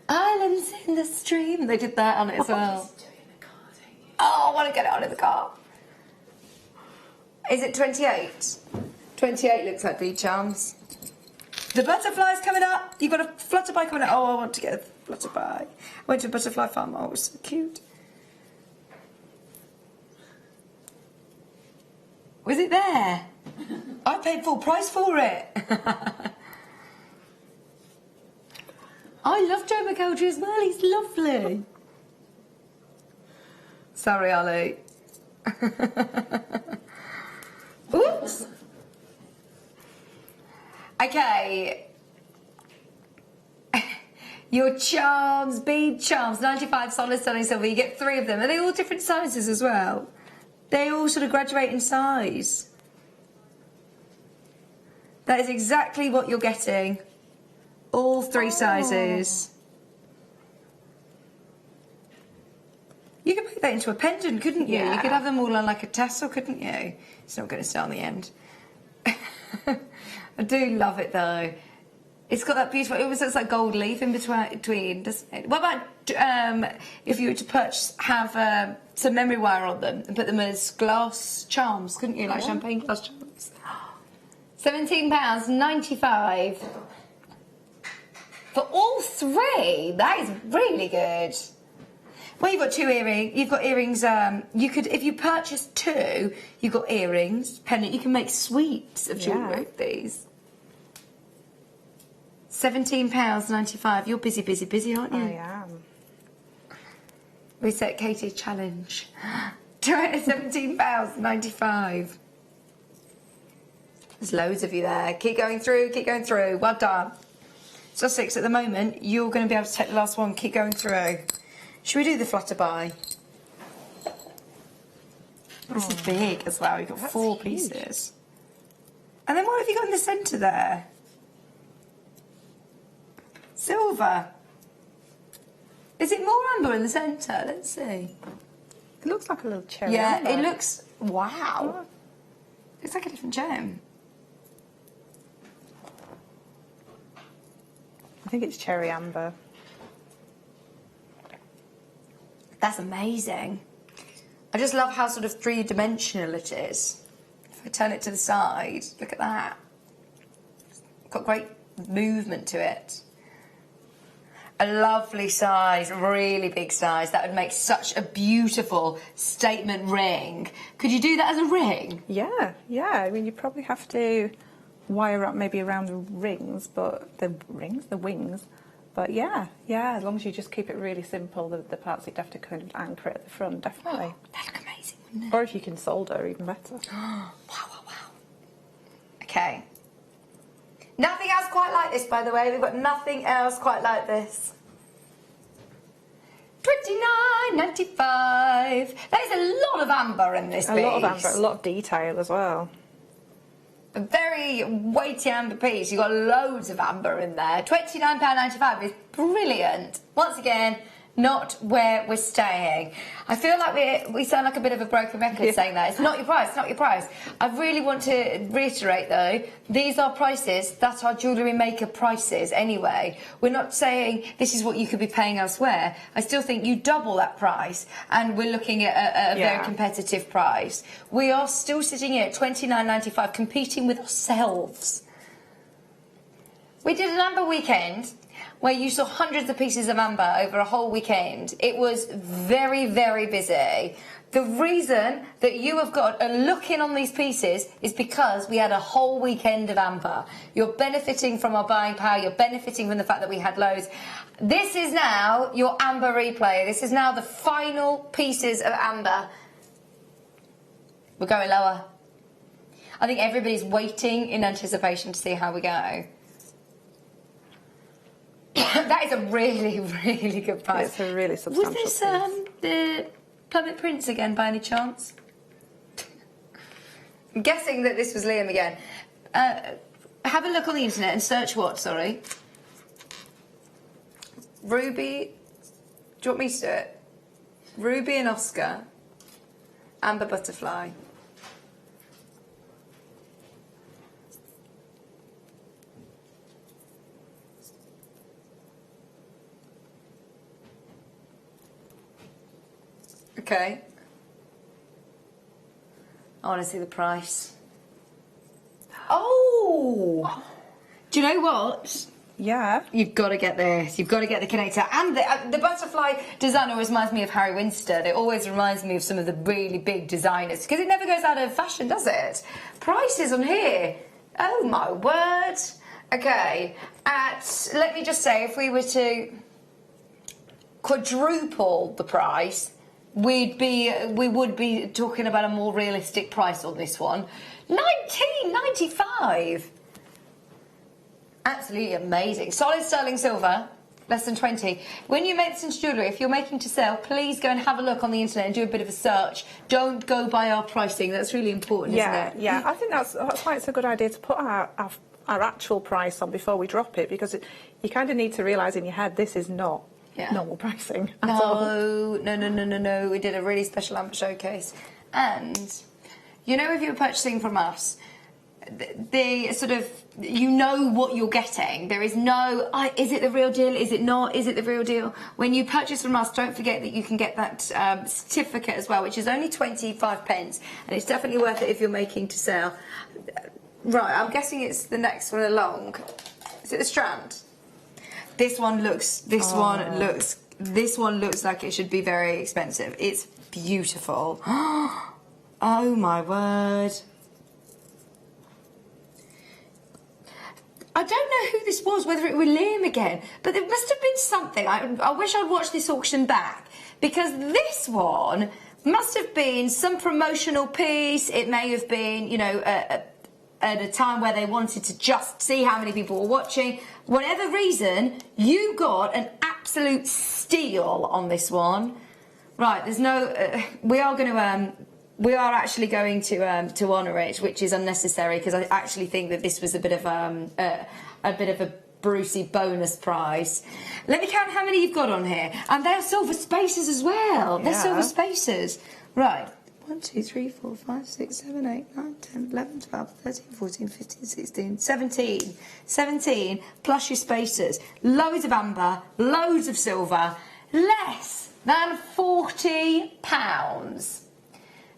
Islands in the Stream. They did that on it as well. Oh, I want to get it out of the car. Is it 28? 28 looks like the charms. The butterfly's coming up. You've got a flutterby coming up. Oh, I want to get a flutterby. I went to a butterfly farm. Oh, it was so cute. Was it there? I paid full price for it. I love Joe McElderry as well. He's lovely. Sorry, Ollie. Oops. Okay. Your charms, bead charms, 95 solid sterling silver. You get 3 of them. Are they all different sizes as well? They all sort of graduate in size. That is exactly what you're getting. All 3 sizes. You could make that into a pendant, couldn't you? Yeah. You could have them all on like a tassel, couldn't you? It's not going to stay on the end. I do love it though. It's got that beautiful, it almost looks like gold leaf in between, doesn't it? What about if you were to have some memory wire on them and put them as glass charms, couldn't you? Like champagne glass charms. £17.95 for all 3. That is really good. Well, you've got 2 earrings. You've got earrings. You could, if you purchase 2, you've got earrings, pendant. You can make suites of jewellery with these. £17.95. You're busy, busy, busy, aren't you? I am. We set Katie a challenge. £17.95. There's loads of you there. Keep going through. Keep going through. Well done. Sussex, at the moment, you're going to be able to take the last one. Keep going through. Should we do the flutterby? This is big as well. You've got 4 pieces. And then what have you got in the centre there? Silver. Is it more amber in the centre? Let's see. It looks like a little cherry. Yeah, amber. it looks... Wow. It's like a different gem. I think it's cherry amber. That's amazing. I just love how sort of 3-dimensional it is. If I turn it to the side, look at that. It's got great movement to it. A lovely size, really big size. That would make such a beautiful statement ring. Could you do that as a ring? Yeah, yeah. I mean, you probably have to wire up maybe around the rings, but the wings. But yeah, as long as you just keep it really simple, the parts you'd have to kind of anchor it at the front, definitely. Oh, that'd look amazing, wouldn't it? Or if you can solder, even better. Wow. Okay. Nothing else quite like this, by the way. We've got nothing else quite like this. £29.95. There's a lot of amber in this piece. A lot of amber, a lot of detail as well. A very weighty amber piece. You've got loads of amber in there. £29.95 is brilliant. Once again, not where we're staying. I feel like we sound like a bit of a broken record saying that. It's not your price, not your price. I really want to reiterate though, these are prices that are Jewellery Maker prices anyway. We're not saying this is what you could be paying elsewhere. I still think you double that price and we're looking at a very competitive price. We are still sitting here at £29.95 competing with ourselves. We did an amber weekend where you saw hundreds of pieces of amber over a whole weekend. It was very, very busy. The reason that you have got a look in on these pieces is because we had a whole weekend of amber. You're benefiting from our buying power, you're benefiting from the fact that we had loads. This is now your amber replay. This is now the final pieces of amber. We're going lower. I think everybody's waiting in anticipation to see how we go. That is a really, really good price. It's a really substantial piece. Was this the Plummet Prince again, by any chance? I'm guessing that this was Liam again. Have a look on the internet and search what, sorry? Ruby... Do you want me to do it? Ruby and Oscar. Amber Butterfly. Okay. I want to see the price. Oh! Do you know what? Yeah. You've got to get this. You've got to get the connector. And the butterfly design always reminds me of Harry Winstead. It always reminds me of some of the really big designers. Because it never goes out of fashion, does it? Prices on here. Oh, my word. Okay. Let me just say, if we were to quadruple the price... we would be talking about a more realistic price on this one. £19.95. Absolutely amazing. Solid sterling silver. Less than 20. When you make this into jewellery, if you're making to sell, please go and have a look on the internet and do a bit of a search. Don't go by our pricing. That's really important, isn't it? Yeah, I think that's why it's a good idea to put our actual price on before we drop it, because you kind of need to realise in your head this is not normal pricing at all. No. We did a really special amber showcase. And, you know, if you're purchasing from us, the sort of, you know what you're getting. There is no, is it the real deal? Is it not? Is it the real deal? When you purchase from us, don't forget that you can get that certificate as well, which is only 25 pence, and it's definitely worth it if you're making to sell. Right, I'm guessing it's the next one along. Is it the strand? This one looks like it should be very expensive. It's beautiful. Oh my word. I don't know who this was, whether it was Liam again, but there must have been something. I wish I'd watched this auction back, because this one must have been some promotional piece. It may have been, you know, at a time where they wanted to just see how many people were watching. Whatever reason, you got an absolute steal on this one. Right, there's no... we are actually going to honour it, which is unnecessary, because I actually think that this was a bit of a Brucey bonus prize. Let me count how many you've got on here, and they're silver spacers as well. They're silver spacers. Right. 1, 2, 3, 4, 5, 6, 7, 8, 9, 10, 11, 12, 13, 14, 15, 16, 17. 17 plus your spacers. Loads of amber, loads of silver, less than £40.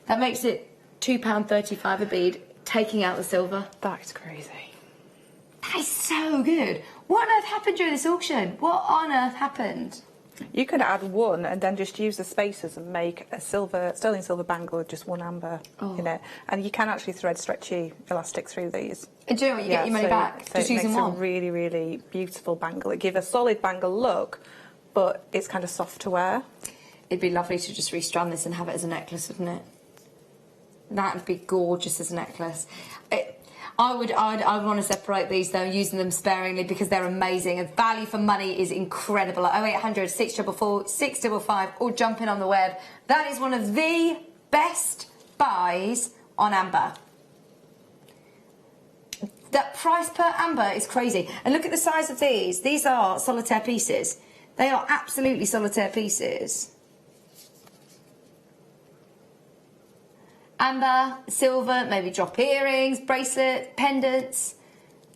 That makes it £2.35 a bead, taking out the silver. That is crazy. That is so good. What on earth happened during this auction? What on earth happened? You could add one and then just use the spacers and make a sterling silver bangle with just one amber in it. And you can actually thread stretchy elastic through these. And do you know what? You get your money back. So just it using makes one. a really, really beautiful bangle. It gives a solid bangle look, but it's kind of soft to wear. It'd be lovely to just restrand this and have it as a necklace, wouldn't it? That would be gorgeous as a necklace. I would want to separate these though, using them sparingly, because they're amazing. And value for money is incredible. At 0800 644 655, or jump in on the web. That is one of the best buys on amber. That price per amber is crazy. And look at the size of these. These are solitaire pieces. They are absolutely solitaire pieces. Amber, silver, maybe drop earrings, bracelet, pendants.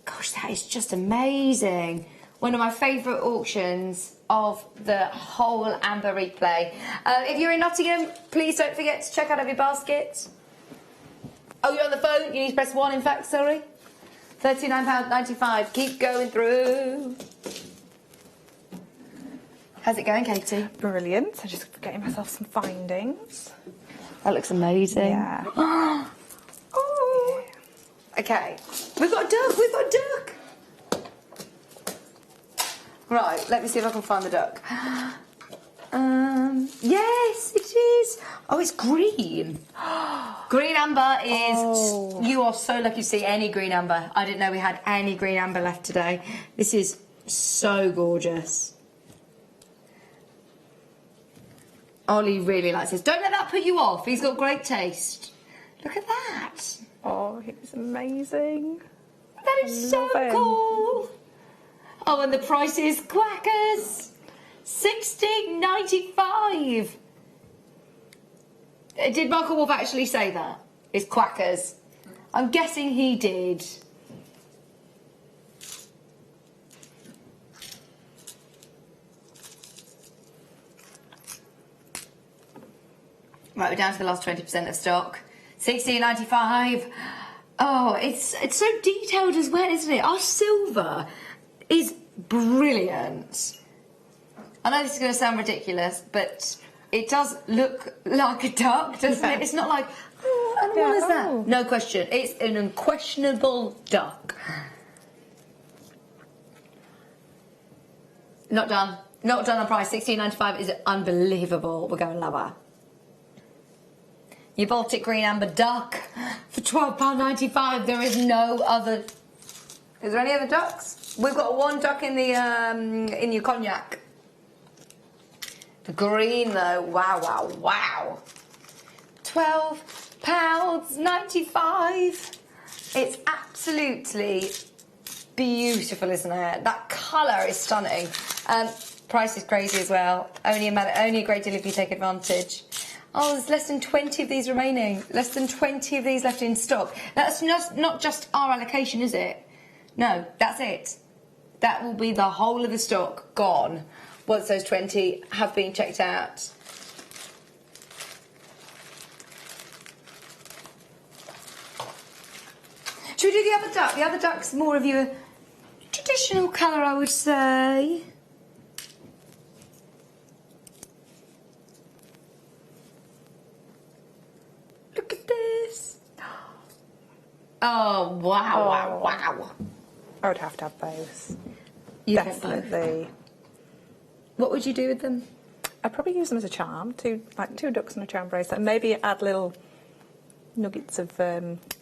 Gosh, that is just amazing. One of my favourite auctions of the whole amber replay. If you're in Nottingham, please don't forget to check out every basket. Oh, you're on the phone? You need to press 1, in fact, sorry. £39.95. Keep going through. How's it going, Katie? Brilliant. I'm just getting myself some findings. That looks amazing. Yeah. Oh. Okay. We've got a duck. We've got a duck. Right. Let me see if I can find the duck. Yes, it is. Oh, it's green. Green amber is... Oh. You are so lucky to see any green amber. I didn't know we had any green amber left today. This is so gorgeous. Ollie really likes this. Don't let that put you off. He's got great taste. Look at that. Oh, he's amazing. That is so cool. Oh, and the price is quackers. £16.95. Did Michael Wolf actually say that? It's quackers. I'm guessing he did. Right, we're down to the last 20% of stock. £16.95. Oh, it's so detailed as well, isn't it? Our silver is brilliant. I know this is going to sound ridiculous, but it does look like a duck, doesn't it? It's not like, oh, and what is that? No question. It's an unquestionable duck. Not done. Not done on price. £16.95 is unbelievable. We're going lower. Your Baltic Green Amber Duck for £12.95. There is no other Is there any other ducks? We've got one duck in the in your cognac. The green though, wow, wow, wow. £12.95. It's absolutely beautiful, isn't it? That colour is stunning. Price is crazy as well. Only a great deal if you take advantage. Oh, there's less than 20 of these remaining. Less than 20 of these left in stock. That's not just our allocation, is it? No, that's it. That will be the whole of the stock gone once those 20 have been checked out. Should we do the other duck? The other duck's more of your traditional colour, I would say. Look at this. Oh, wow, wow, wow. I would have to have those. You'd have Definitely. What would you do with them? I'd probably use them as a charm, like two ducks and a charm bracelet, and maybe add little nuggets of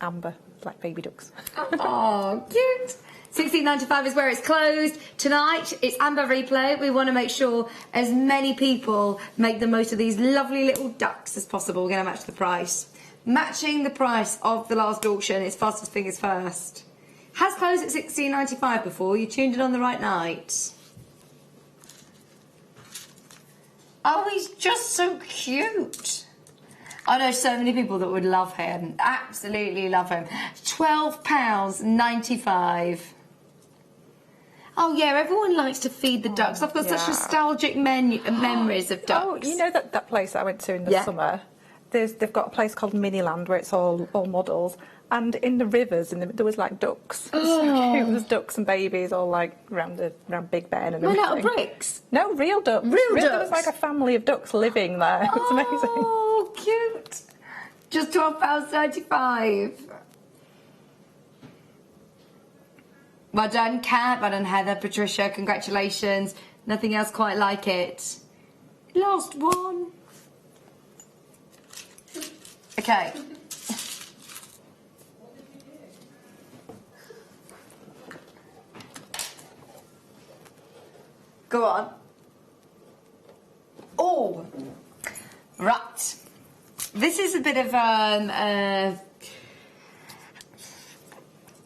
amber, like baby ducks. Oh, cute. £16.95 is where it's closed. Tonight, it's Amber Replay. We want to make sure as many people make the most of these lovely little ducks as possible. We're going to match the price. Matching the price of the last auction is fastest fingers first. Has closed at £16.95 before. You tuned in on the right night. Oh, he's just so cute. I know so many people that would love him. Absolutely love him. £12.95. Oh, yeah, everyone likes to feed the ducks. I've got such nostalgic memories of ducks. Oh, you know that place I went to in the summer? They've got a place called Miniland where it's all models. And in the rivers, there was like ducks. It was so cute. There was ducks and babies all like around Big Ben and everything. Made out of bricks? No, real ducks. Real ducks? There was like a family of ducks living there. It's amazing. Oh, cute. Just £12.35. Well done, Kat. Well done, Heather, Patricia. Congratulations. Nothing else quite like it. Last one. Okay. Go on. Oh, right. This is a bit of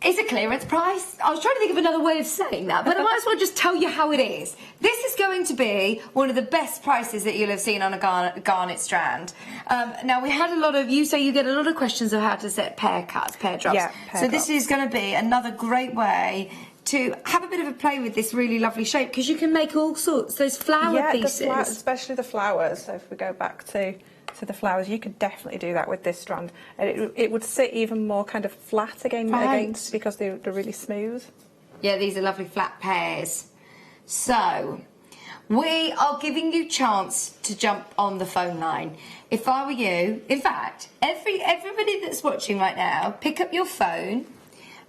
it's a clearance price. I was trying to think of another way of saying that, but I might as well just tell you how it is. This is going to be one of the best prices that you'll have seen on a garnet strand. Now, we had a lot of, you say you get a lot of questions of how to set pear cuts, pear drops. Yeah, so this is going to be another great way to have a bit of a play with this really lovely shape, because you can make all sorts, those flower pieces. Especially the flowers. So if we go back to the flowers, you could definitely do that with this strand. And it would sit even more kind of flat against, because they're really smooth. Yeah, these are lovely flat pears. So, we are giving you a chance to jump on the phone line. If I were you, in fact, everybody that's watching right now, pick up your phone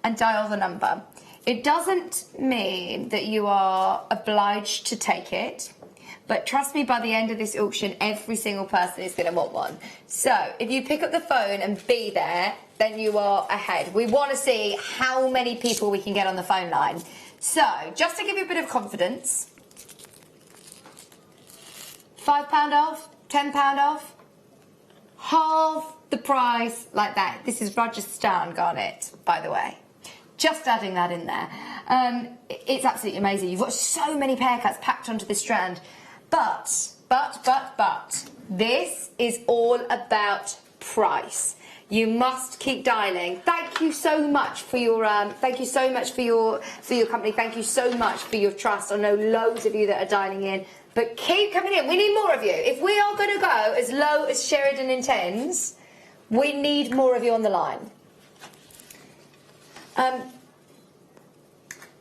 and dial the number. It doesn't mean that you are obliged to take it, but trust me, by the end of this auction, every single person is going to want one. So, if you pick up the phone and be there, then you are ahead. We want to see how many people we can get on the phone line. So, just to give you a bit of confidence, £5 off, £10 off, half the price like that. This is Rajasthan garnet, by the way. Just adding that in there. It's absolutely amazing. You've got so many pear cuts packed onto this strand. But, this is all about price. You must keep dialing. Thank you so much for your company. Thank you so much for your trust. I know loads of you that are dialing in, but keep coming in. We need more of you. If we are going to go as low as Sheridan intends, we need more of you on the line.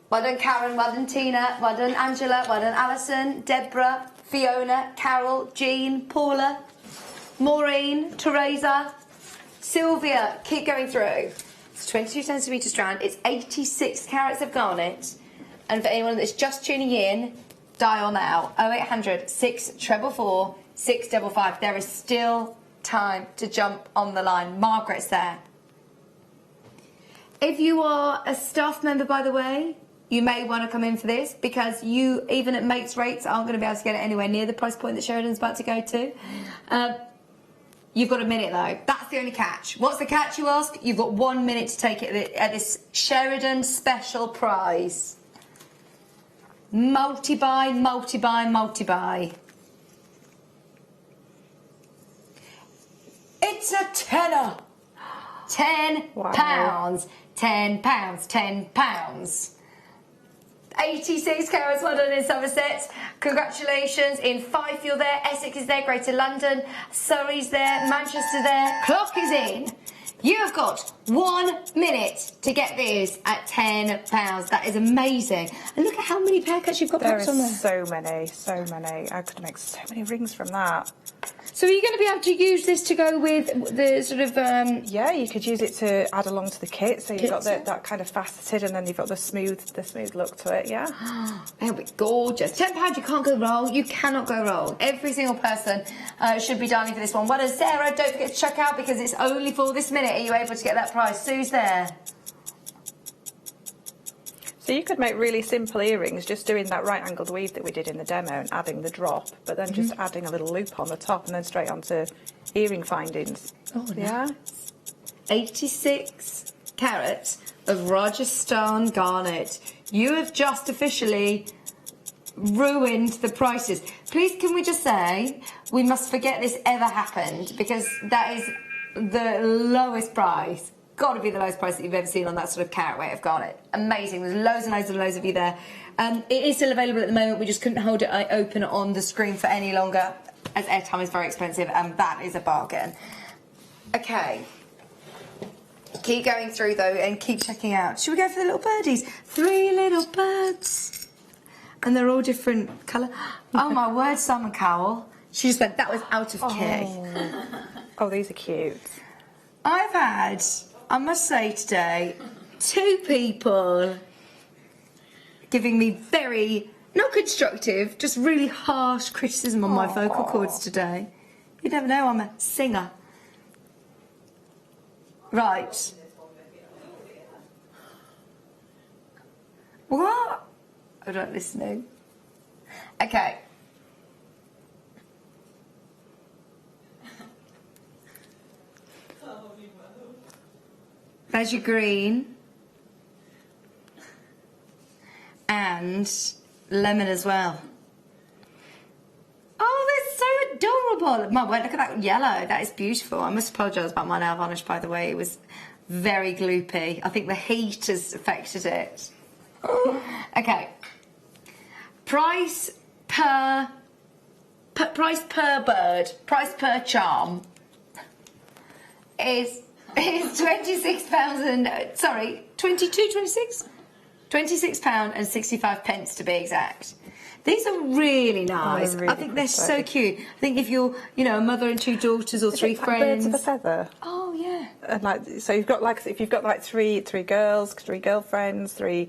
Well done, Karen. Well done, Tina. Well done, Angela. Well done, Alison, Deborah, Fiona, Carol, Jean, Paula, Maureen, Teresa, Sylvia. Keep going through. It's 22 centimetre strand. It's 86 carats of garnet. And for anyone that's just tuning in, dial now. 0800 644 655. There is still time to jump on the line. Margaret's there. If you are a staff member, by the way, you may want to come in for this because you, even at mates rates, aren't going to be able to get it anywhere near the price point that Sheridan's about to go to. You've got a minute though. That's the only catch. What's the catch, you ask? You've got 1 minute to take it at this Sheridan special price. Multi-buy, multi-buy, multi-buy. It's a tenner. £10. Wow. £10. £10. 86 carats, well done in Somerset. Congratulations. In Fife you're there, Essex is there, Greater London, Surrey's there, Manchester there. Clock is in. You have got 1 minute to get this at £10. That is amazing. And look at how many pair cuts you've got perhaps on there. So many, so many. I could make so many rings from that. So are you going to be able to use this to go with the sort of... Yeah, you could use it to add along to the kit. So you've got that kind of faceted, and then you've got the smooth look to it. Yeah. It'll be gorgeous. £10, you can't go wrong. You cannot go wrong. Every single person should be dialing for this one. Well done, Sarah. Don't forget to check out because it's only for this minute. Are you able to get that price? Sue's there. So you could make really simple earrings just doing that right angled weave that we did in the demo and adding the drop, but then just adding a little loop on the top and then straight onto earring findings. Oh, yeah. Nice. 86 carats of Rajasthan garnet. You have just officially ruined the prices. Please, can we just say, we must forget this ever happened because that is the lowest price. Got to be the lowest price that you've ever seen on that sort of carat weight of garnet. Amazing. There's loads and loads and loads of you there. It is still available at the moment. We just couldn't hold it open on the screen for any longer as airtime is very expensive and that is a bargain. Okay. Keep going through though and keep checking out. Should we go for the little birdies? 3 little birds. And they're all different colour. Oh my word, Simon Cowell. She just went, that was out of key. Oh, these are cute. I've had, I must say today, 2 people giving me very, not constructive, just really harsh criticism on my vocal cords today. You never know, I'm a singer. Right. What? I'm not listening. Okay. There's your green and lemon as well. Oh, that's so adorable. My word, look at that yellow. That is beautiful. I must apologise about my nail varnish, by the way. It was very gloopy. I think the heat has affected it. Okay. Price per bird, price per charm is £26 and, sorry, 26 £26 and 65 pence to be exact. These are really nice. Really I think they're so cute. I think if you're, you know, a mother and 2 daughters or 3 friends. Birds of a feather. Oh yeah. And like, so you've got like, if you've got like three girls, 3 girlfriends, 3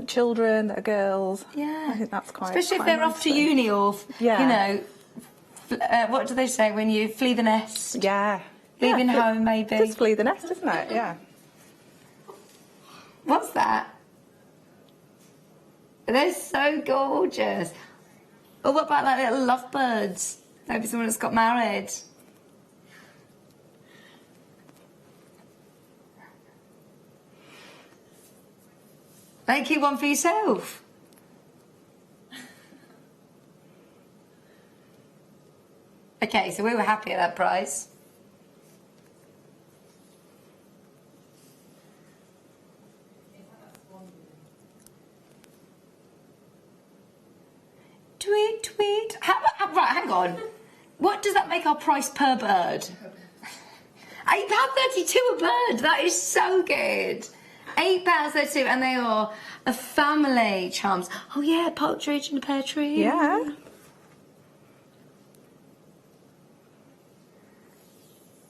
children that are girls. Yeah. I think that's quite. Especially if they're off to uni or, you know, what do they say when you flee the nest? Yeah. Leaving home, maybe. Just flee the nest, isn't it? Yeah. What's that? They're so gorgeous. Oh, what about like little lovebirds? Maybe someone that's got married. Make you one for yourself. Okay, so we were happy at that price. Tweet, tweet. Right, hang on. What does that make our price per bird? £8.32 a bird. That is so good. £8.32, and they are a family charms. Oh yeah, a partridge and a pear tree. Yeah.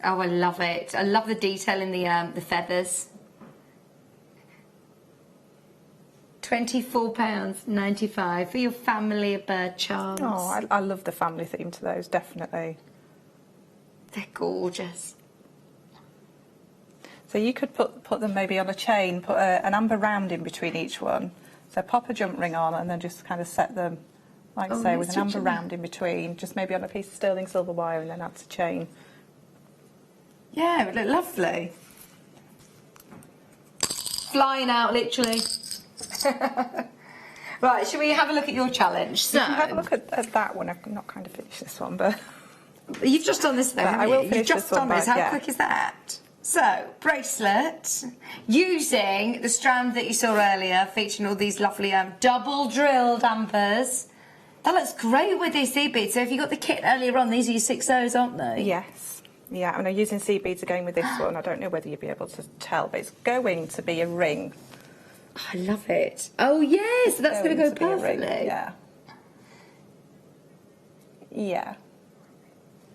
Oh, I love it. I love the detail in the feathers. £24.95 for your family of bird charms. Oh, I love the family theme to those, definitely. They're gorgeous. So you could put them maybe on a chain, put an amber round in between each one. So pop a jump ring on and then just kind of set them, like I say, with an amber round in between, just maybe on a piece of sterling silver wire and then add to chain. Yeah, it would look lovely. Flying out, literally. Right, shall we have a look at your challenge? So, you can have a look at that one. I've not kind of finished this one, but... You've just done this though, haven't you? You've just done this. How yeah. quick is that? So, bracelet, using the strand that you saw earlier, featuring all these lovely double drilled ambers. That looks great with these seed beads. So if you got the kit earlier on, these are your 6 O's, aren't they? Yes. Yeah, and I'm using seed beads again with this one. I don't know whether you'll be able to tell, but it's going to be a ring. I love it. Oh yes, that's going to go perfectly. Yeah. Yeah.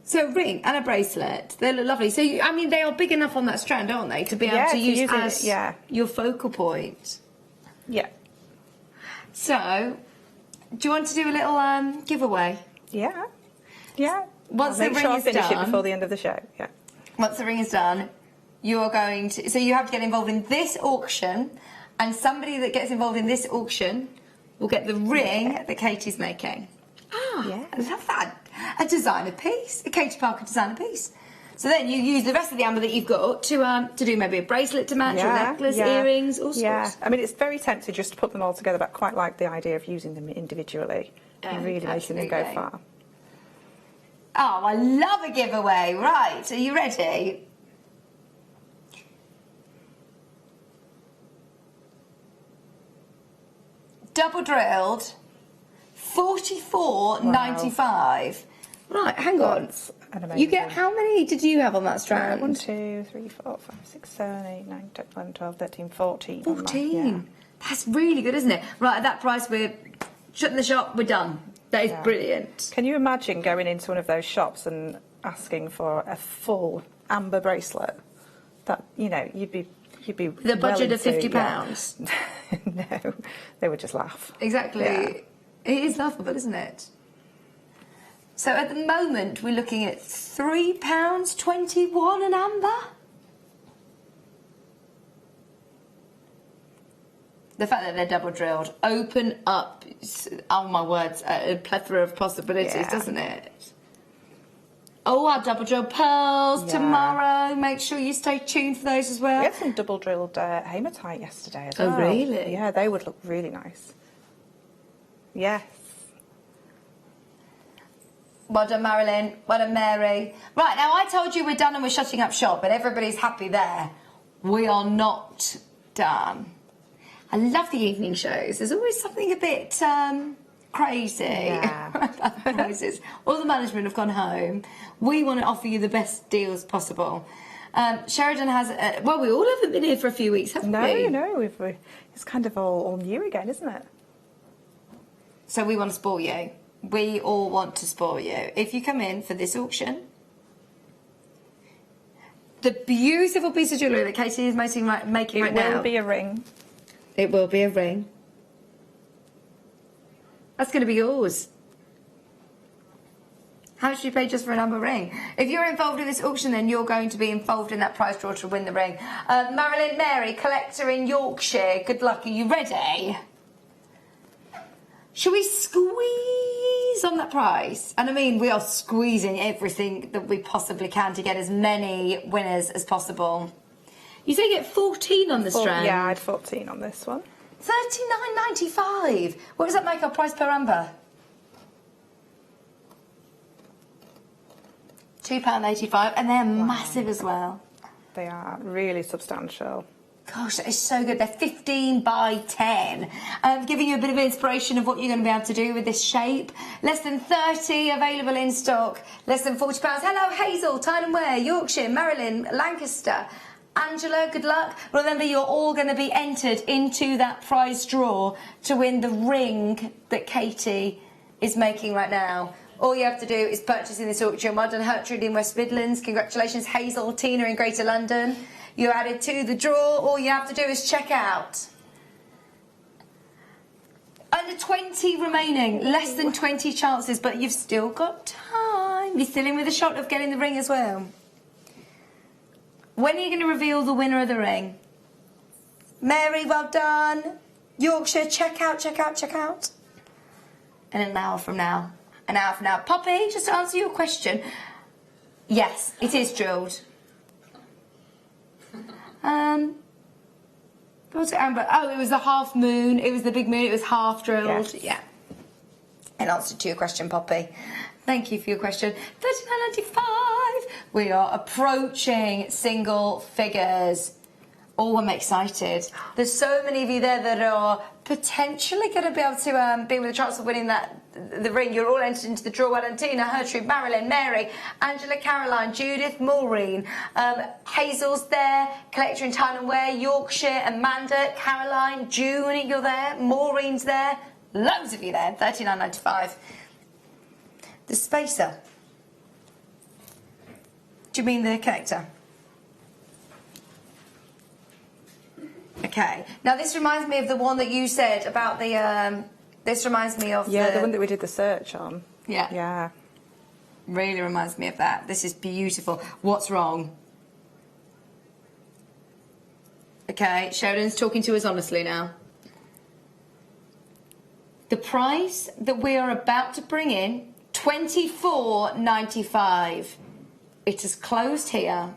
So a ring and a bracelet, they look lovely. So, I mean, they are big enough on that strand, aren't they, to be able to use as your focal point? Yeah. So, do you want to do a little giveaway? Yeah. Yeah. Once the ring is I'll finish done, it before the end of the show. Yeah. Once the ring is done, you are going to... So you have to get involved in this auction, and somebody that gets involved in this auction will get the ring that Katie's making. Ah, yeah. I love that. A designer piece, a Katie Parker designer piece. So then you use the rest of the amber that you've got to do maybe a bracelet to match, or a necklace, earrings, all sorts. Yeah, I mean, it's very tempting just to put them all together, but I quite like the idea of using them individually and really making them go far. Oh, I love a giveaway. Right, are you ready? Double drilled, $44.95. Right, hang on. You get, how many did you have on that strand? 1, 2, 3, 4, 5, 6, 7, 8, 9, 10, 11, 12, 13, 14. 14. That's really good, isn't it? Right, at that price, we're shutting the shop, we're done. That is brilliant. Can you imagine going into one of those shops and asking for a full amber bracelet? That, you know, you'd be the budget of £50. No, they would just laugh. Exactly. Yeah. It is laughable, isn't it? So at the moment we're looking at £3.21 an amber. The fact that they're double drilled open up, oh my words, a plethora of possibilities, doesn't it? Oh, our double drilled pearls tomorrow. Make sure you stay tuned for those as well. We had some double drilled hematite yesterday as well. Oh, really? Yeah, they would look really nice. Yes. Well done, Marilyn. Well done, Mary. Right, now I told you we're done and we're shutting up shop, and everybody's happy there. We are not done. I love the evening shows. There's always something a bit crazy about the prices. All the management have gone home. We want to offer you the best deals possible. Sheridan has... well, we all haven't been here for a few weeks, haven't we? No. It's kind of all new again, isn't it? So we want to spoil you. We all want to spoil you. If you come in for this auction, the beautiful piece of jewellery that Katie is making right now... It will be a ring. It will be a ring. That's going to be yours. How much do you pay just for an amber ring? If you're involved in this auction, then you're going to be involved in that prize draw to win the ring. Marilyn Mary, collector in Yorkshire. Good luck. Are you ready? Shall we squeeze on that prize? And I mean, we are squeezing everything that we possibly can to get as many winners as possible. You say you get 14 on the strand? Yeah, I had 14 on this one. $39.95. What does that make our price per amber? £2.85, and they're massive as well. They are really substantial. Gosh, that is so good. They're 15 by 10. Giving you a bit of inspiration of what you're going to be able to do with this shape. Less than 30 available in stock. Less than £40. Hello, Hazel, Tyne and Ware, Yorkshire, Marilyn, Lancaster. Angela, good luck. Remember, you're all going to be entered into that prize draw to win the ring that Katie is making right now. All you have to do is purchase in this auction. Well done, Hertrude in West Midlands. Congratulations, Hazel, Tina in Greater London. You're added to the draw. All you have to do is check out. Under 20 remaining. Less than 20 chances, but you've still got time. You're still in with a shot of getting the ring as well. When are you going to reveal the winner of the ring? Mary, well done. Yorkshire, check out, check out, check out. In an hour from now. An hour from now. Poppy, just to answer your question. Yes, it is drilled. What was it, Amber? Oh, it was the half moon. It was the big moon. It was half drilled. Yes. Yeah. In answer to your question, Poppy. Thank you for your question. £39.95. We are approaching single figures. Oh, I'm excited. There's so many of you there that are potentially going to be able to be with a chance of winning the ring. You're all entered into the draw. Valentina, Gertrude, Marilyn, Mary, Angela, Caroline, Judith, Maureen, Hazel's there, Collector in Tyne and Wear, Yorkshire, Amanda, Caroline, June, you're there, Maureen's there, loads of you there, £39.95. The spacer. Do you mean the connector? Okay. Now this reminds me of the one that you said about the. This reminds me of the one that we did the search on. Yeah. Yeah. Really reminds me of that. This is beautiful. What's wrong? Okay, Sheridan's talking to us honestly now. The price that we are about to bring in, $24.95. It is closed here,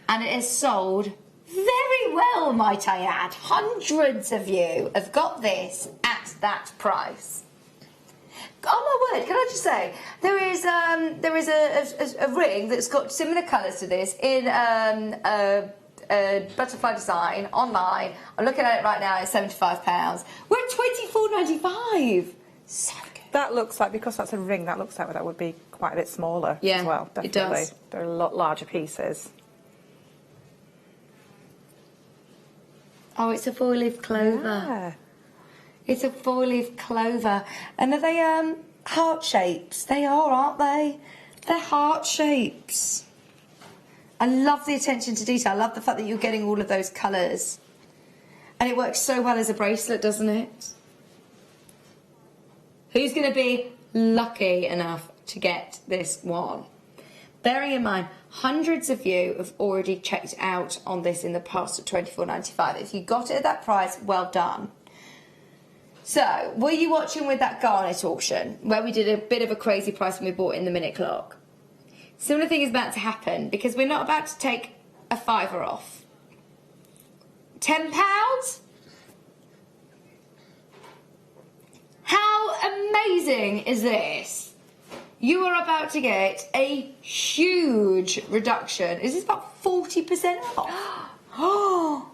and it is sold very well, might I add. Hundreds of you have got this at that price. Oh my word, can I just say, there is a ring that's got similar colours to this in a butterfly design online. I'm looking at it right now, it's £75. We're at $24.95. So good. That looks like, because that's a ring, that looks like that would be quite a bit smaller as well, definitely. It does. They're a lot larger pieces. Oh, it's a four-leaf clover. Yeah. It's a four-leaf clover. And are they heart shapes? They are, aren't they? They're heart shapes. I love the attention to detail. I love the fact that you're getting all of those colours. And it works so well as a bracelet, doesn't it? Who's going to be lucky enough to get this one? Bearing in mind, hundreds of you have already checked out on this in the past at $24.95. If you got it at that price, well done. So, were you watching with that garnet auction, where we did a bit of a crazy price when we bought in the minute clock? Similar thing is about to happen, because we're not about to take a fiver off. £10? How amazing is this? You are about to get a huge reduction. Is this about 40% off? Oh,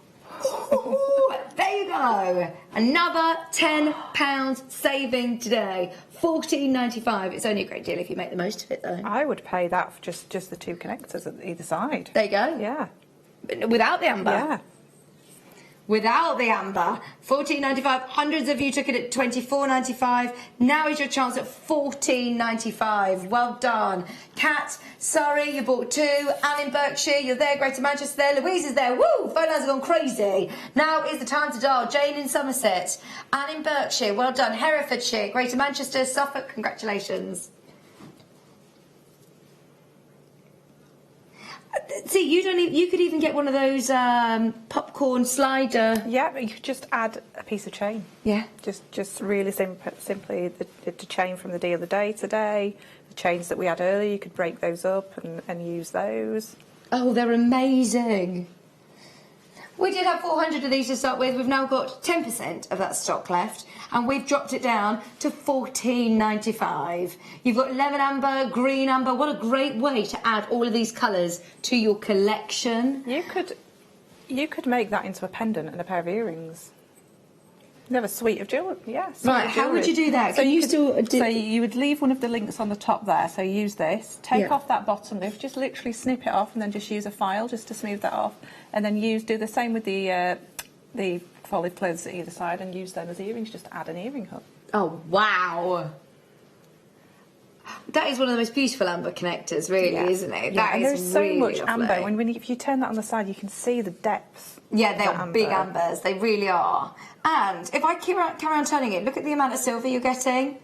there you go. Another £10 saving today. $14.95. It's only a great deal if you make the most of it, though. I would pay that for just the two connectors at either side. There you go. Yeah. Without the amber. Yeah. Without the amber, $14.95. Hundreds of you took it at $24.95. Now is your chance at $14.95. Well done. Kat, Surrey, you bought two. Anne in Berkshire, you're there. Greater Manchester there. Louise is there. Woo! Phone lines have gone crazy. Now is the time to dial. Jane in Somerset. Anne in Berkshire, well done. Herefordshire, Greater Manchester, Suffolk, congratulations. See, you could even get one of those popcorn slider. Yeah, but you could just add a piece of chain. Yeah. Just really simply the chain from the deal of the day today, the chains that we had earlier, you could break those up and use those. Oh, they're amazing. We did have 400 of these to start with. We've now got 10% of that stock left, and we've dropped it down to $14.95. You've got lemon amber, green amber. What a great way to add all of these colours to your collection. You could make that into a pendant and a pair of earrings. You have a suite of jewellery, yes. Right, how would you do that? So you would leave one of the links on the top there, so use this, take off that bottom lip, just literally snip it off and then just use a file just to smooth that off, and then do the same with the folded clothes at either side and use them as earrings, just to add an earring hook. Oh, wow. That is one of the most beautiful amber connectors, really, isn't it? Yeah, and there's so much lovely. amber. If you turn that on the side, you can see the depth. Yeah, they're big ambers. They really are. And if I carry on turning it, look at the amount of silver you're getting.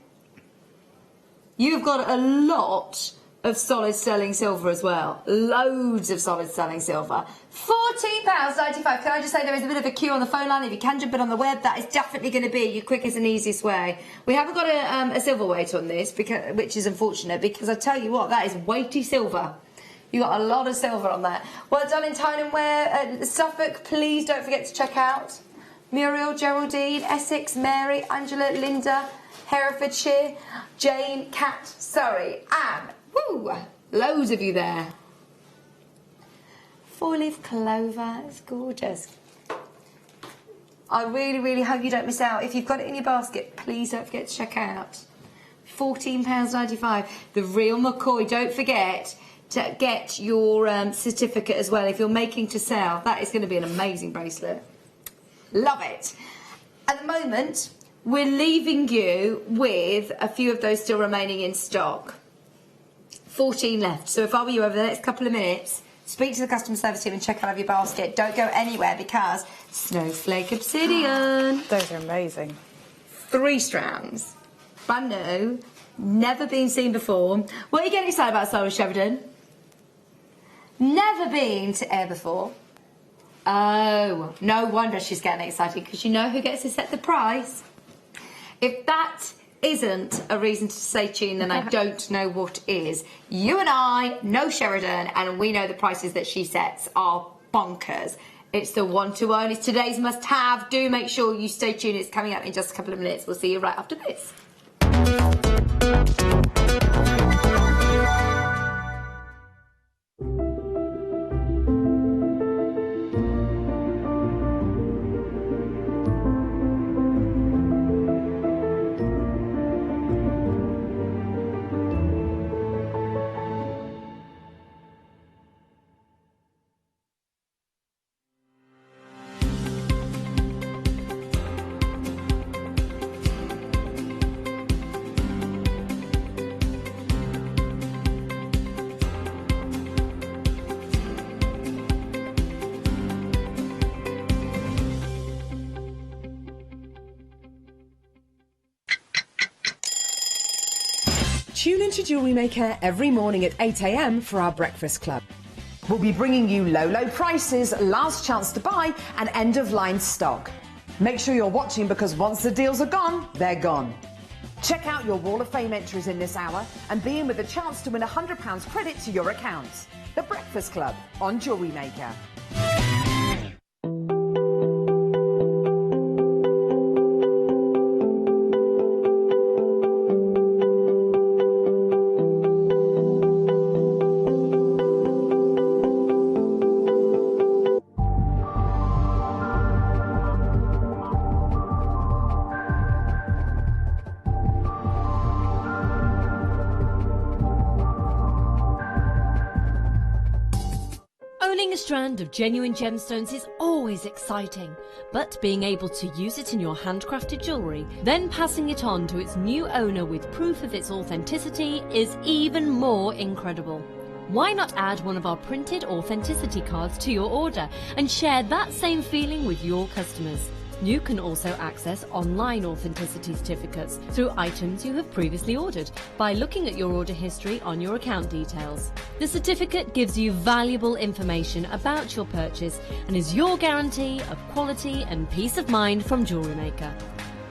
You've got a lot of solid sterling silver as well. Loads of solid sterling silver. £14.95. Can I just say there is a bit of a queue on the phone line. If you can jump in on the web, that is definitely going to be your quickest and easiest way. We haven't got a silver weight on this, which is unfortunate, because I tell you what, that is weighty silver. You got a lot of silver on that. Well done in Tyne & Wear. Suffolk, please don't forget to check out. Muriel, Geraldine, Essex, Mary, Angela, Linda, Herefordshire, Jane, Kat, Surrey, Anne. Woo! Loads of you there. Four-leaf clover. It's gorgeous. I really, really hope you don't miss out. If you've got it in your basket, please don't forget to check out. £14.95. The real McCoy. Don't forget to get your certificate as well. If you're making to sell, that is going to be an amazing bracelet. Love it. At the moment, we're leaving you with a few of those still remaining in stock. 14 left. So if I were you over the next couple of minutes, speak to the customer service team and check out of your basket. Don't go anywhere because Snowflake Obsidian. Those are amazing. 3 strands. Brand new. Never been seen before. What are you getting excited about, Sarah Sheridan? Never been to Air before. Oh, no wonder she's getting excited, because you know who gets to set the price. If that isn't a reason to stay tuned, then I don't know what is. You and I know Sheridan, and we know the prices that she sets are bonkers. It's the one to own. It's today's must-have. Do make sure you stay tuned. It's coming up in just a couple of minutes. We'll see you right after this. Tune into Jewellery Maker every morning at 8 a.m. for our breakfast club. We'll be bringing you low prices, last chance to buy, and end-of-line stock. Make sure you're watching, because once the deals are gone, they're gone. Check out your Wall of Fame entries in this hour and be in with a chance to win £100 credit to your account. The Breakfast Club on Jewellery Maker. Owning a strand of genuine gemstones is always exciting, but being able to use it in your handcrafted jewellery, then passing it on to its new owner with proof of its authenticity is even more incredible. Why not add one of our printed authenticity cards to your order and share that same feeling with your customers? You can also access online authenticity certificates through items you have previously ordered by looking at your order history on your account details. The certificate gives you valuable information about your purchase and is your guarantee of quality and peace of mind from Jewellery Maker.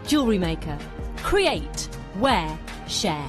Jewellery Maker. Create, wear, share.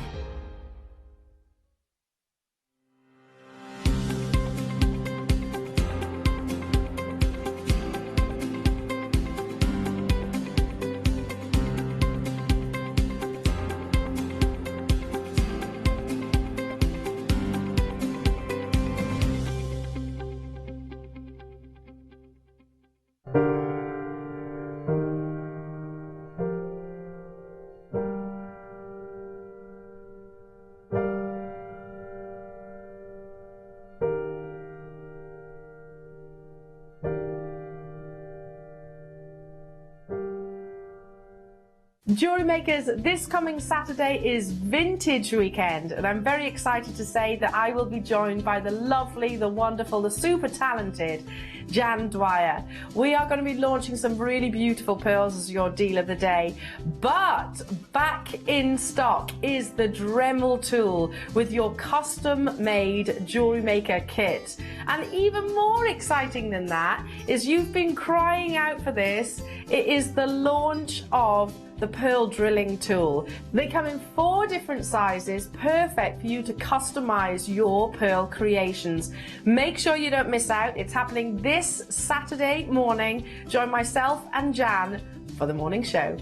Jewellery Makers, this coming Saturday is Vintage Weekend, and I'm very excited to say that I will be joined by the lovely, the wonderful, the super talented Jan Dwyer. We are going to be launching some really beautiful pearls as your deal of the day, but back in stock is the Dremel tool with your custom-made Jewellery Maker kit. And even more exciting than that is you've been crying out for this. It is the launch of the pearl drilling tool. They come in 4 different sizes, perfect for you to customize your pearl creations. Make sure you don't miss out. It's happening this Saturday morning. Join myself and Jan for the morning show.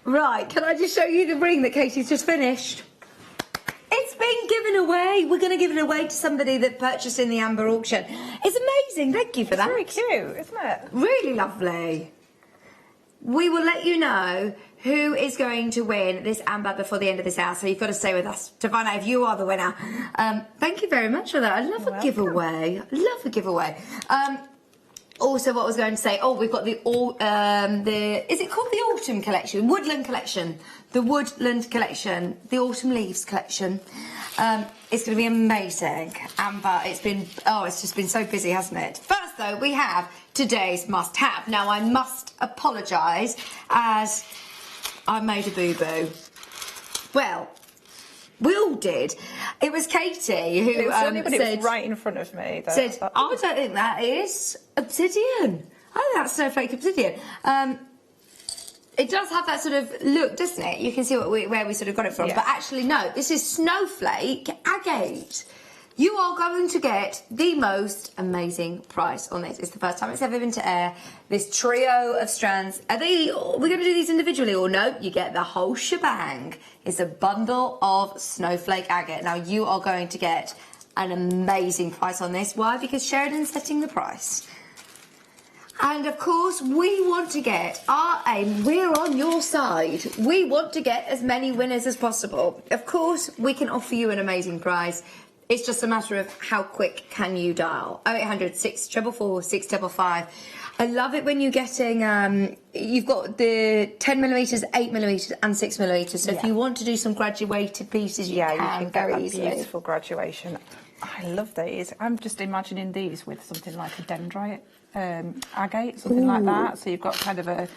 Right, can I just show you the ring that Katie's just finished? It's been given away. We're going to give it away to somebody that purchased in the Amber auction. It's amazing. Thank you for that. Very cute, isn't it? Really lovely. We will let you know who is going to win this Amber before the end of this hour, so you've got to stay with us to find out if you are the winner. Thank you very much for that. I love a giveaway. I love a giveaway. Also, what I was going to say, we've got the is it called the Autumn Collection? Woodland Collection. The Woodland Collection. The Autumn Leaves Collection. It's going to be amazing. Amber, it's just been so busy, hasn't it? First, though, we have today's must-have. Now, I must apologise as I made a boo-boo. Well, we all did. It was Katie who said, it was right in front of me. Said, I don't think that is obsidian. I think that's snowflake obsidian. It does have that sort of look, doesn't it? You can see where we sort of got it from. Yeah. But actually, no, this is snowflake agate. You are going to get the most amazing price on this. It's the first time it's ever been to air. This trio of strands. We're going to do these individually or no? You get the whole shebang. It's a bundle of snowflake agate. Now, you are going to get an amazing price on this. Why? Because Sheridan's setting the price. And, of course, we want to get our aim. We're on your side. We want to get as many winners as possible. Of course, we can offer you an amazing price. It's just a matter of how quick can you dial. 0800 644 655. I love it when you're getting, you've got the 10mm, 8mm and 6mm. So if you want to do some graduated pieces, you can very get easily. a beautiful graduation. I love these. I'm just imagining these with something like a dendrite agate, something like that. So you've got kind of a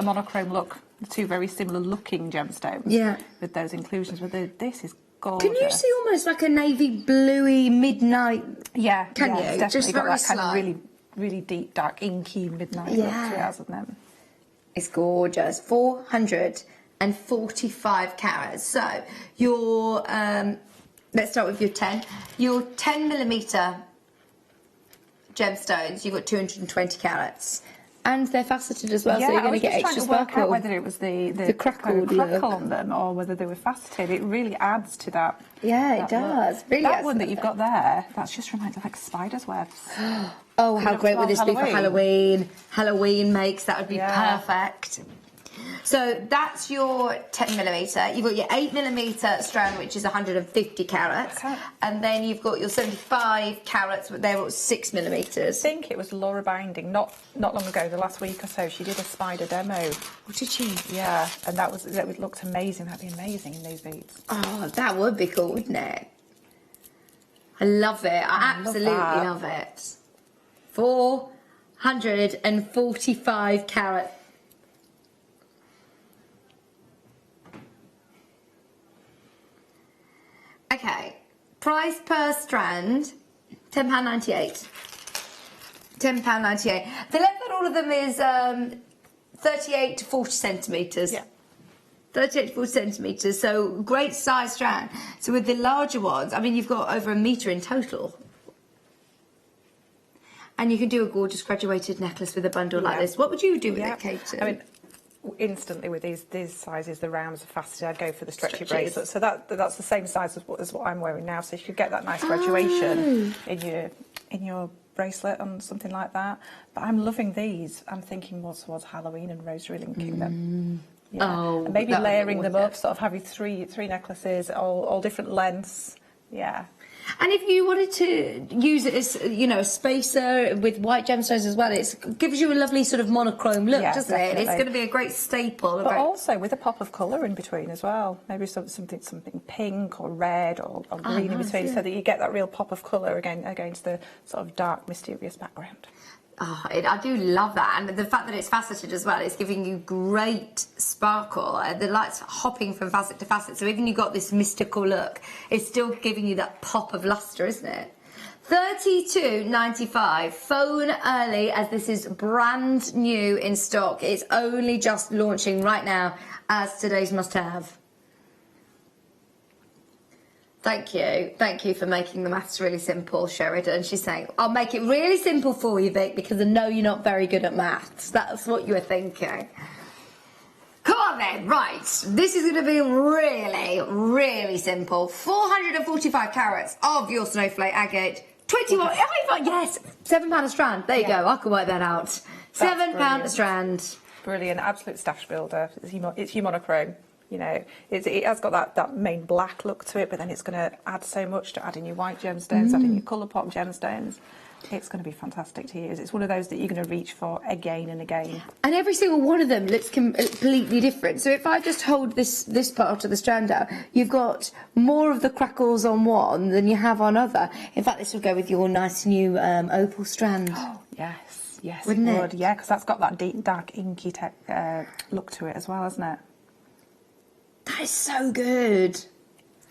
monochrome look, 2 very similar looking gemstones. Yeah. With those inclusions. But this is gorgeous. Can you see almost like a navy bluey midnight? Yeah. Can you? Definitely Just got very that kind of slight. really deep, dark, inky midnight look to it, hasn't it? It's gorgeous. 445 carats. So your let's start with your 10. Your 10mm gemstones, you've got 220 carats. And they're faceted as well, so you're going to get extra sparkle. I was just trying to work out whether it was the crackle, crackle on them or whether they were faceted. It really adds to that. Yeah, it does. Really that one that you've got there, that's just reminds me of like spider's webs. Oh, how great would this be for Halloween? Halloween makes, that would be perfect. So that's your 10mm. You've got your 8mm strand, which is 150 carats. Okay. And then you've got your 75 carats, but they're 6mm. I think it was Laura Binding, not long ago, the last week or so, she did a spider demo. Oh, did she? Yeah, and that looked amazing. That'd be amazing in those beads. Oh, that would be cool, wouldn't it? I love it. I absolutely love it. 445 carats. Okay, price per strand, £10.98. £10.98. The length on all of them is 38 to 40 centimetres. Yeah. 38 to 40 centimetres, so great size strand. So with the larger ones, I mean, you've got over 1 metre in total. And you can do a gorgeous graduated necklace with a bundle like this. What would you do with it, Katie? I mean, instantly with these sizes, the rounds are faster. I'd go for the stretchy bracelet. So that's the same size as what I'm wearing now. So you could get that nice graduation in your bracelet and something like that. But I'm loving these. I'm thinking more towards Halloween and rosary linking them. Yeah. Oh, and maybe layering them up, sort of having three necklaces, all different lengths. Yeah. And if you wanted to use it as, you know, a spacer with white gemstones as well, it gives you a lovely sort of monochrome look, doesn't it? It's going to be a great staple. But also with a pop of colour in between as well. Maybe something pink or red or green in between, so that you get that real pop of colour against the sort of dark, mysterious background. Oh, I do love that, and the fact that it's faceted as well, it's giving you great sparkle. The light's hopping from facet to facet, so even you've got this mystical look, it's still giving you that pop of lustre, isn't it? $32.95. Phone early, as this is brand new in stock. It's only just launching right now as today's must-have. Thank you for making the maths really simple, Sheridan. She's saying, I'll make it really simple for you, Vic, because I know you're not very good at maths. That's what you were thinking. Come on then, right. This is going to be really, really simple. 445 carats of your snowflake agate. 21, yes, £7 a strand. There you go, I can work that out. £7 a strand. Brilliant, absolute stash builder. It's your monochrome. You know, it has got that main black look to it, but then it's going to add so much to adding your white gemstones, adding your colour pop gemstones. It's going to be fantastic to use. It's one of those that you're going to reach for again and again. And every single one of them looks completely different. So if I just hold this part of the strand out, you've got more of the crackles on one than you have on other. In fact, this will go with your nice new opal strand. Oh, yes, Wouldn't it? Would. Yeah, because that's got that deep, dark, inky look to it as well, hasn't it? That is so good.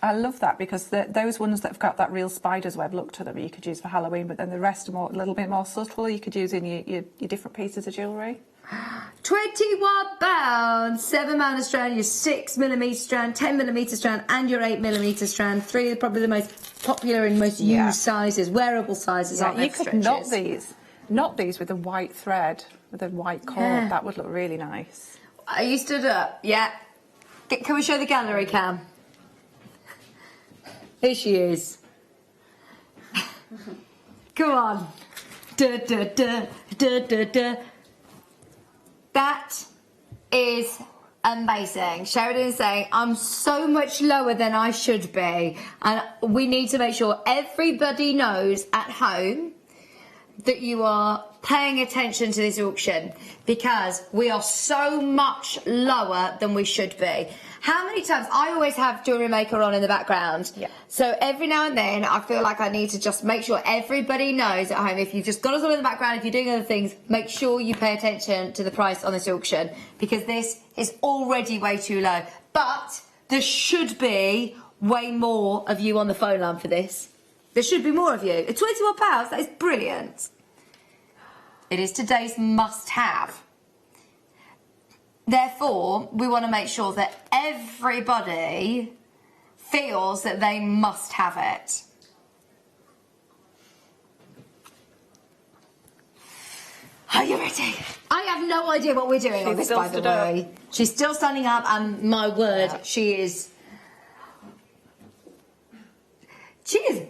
I love that, because those ones that have got that real spider's web look to them you could use for Halloween, but then the rest are a little bit more subtle. You could use in your different pieces of jewellery. £21, £7 a strand, your 6mm strand, 10mm strand, and your 8mm strand. Three are probably the most popular and most used sizes, wearable sizes. Aren't they? You could knot these with a white thread, with a white cord. That would look really nice. Are you stood up? Yeah. Can we show the gallery cam? Here she is. Come on. Da, da, da, da, da, da. That is amazing. Sheridan is saying, I'm so much lower than I should be. And we need to make sure everybody knows at home that you are paying attention to this auction, because we are so much lower than we should be. How many times, I always have Jewellery Maker on in the background, so every now and then I feel like I need to just make sure everybody knows at home, if you've just got us all in the background, if you're doing other things, make sure you pay attention to the price on this auction, because this is already way too low. But there should be way more of you on the phone line for this. There should be more of you. At £21, that is brilliant. It is today's must-have. Therefore, we want to make sure that everybody feels that they must have it. Are you ready? I have no idea what we're doing on this, by the way. She's still standing up, and my word, she is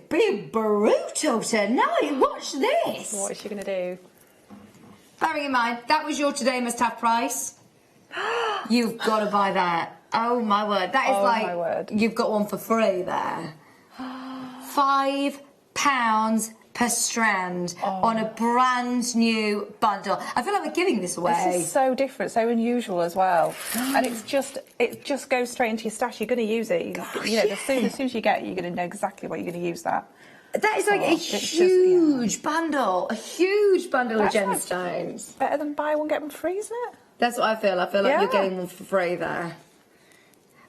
being brutal tonight. Watch this. What is she going to do? Bearing in mind, that was your today must-have price. You've got to buy that. Oh, my word. That is my word. You've got one for free there. £5 per strand on a brand new bundle. I feel like we're giving this away. This is so different, so unusual as well. And it just goes straight into your stash. You're going to use it. You know, as soon as you get it, you're going to know exactly what you're going to use that. That is like a huge bundle. A huge bundle of gemstones. Better than buy one, get one free, isn't it? That's what I feel. I feel like you're getting one for free there.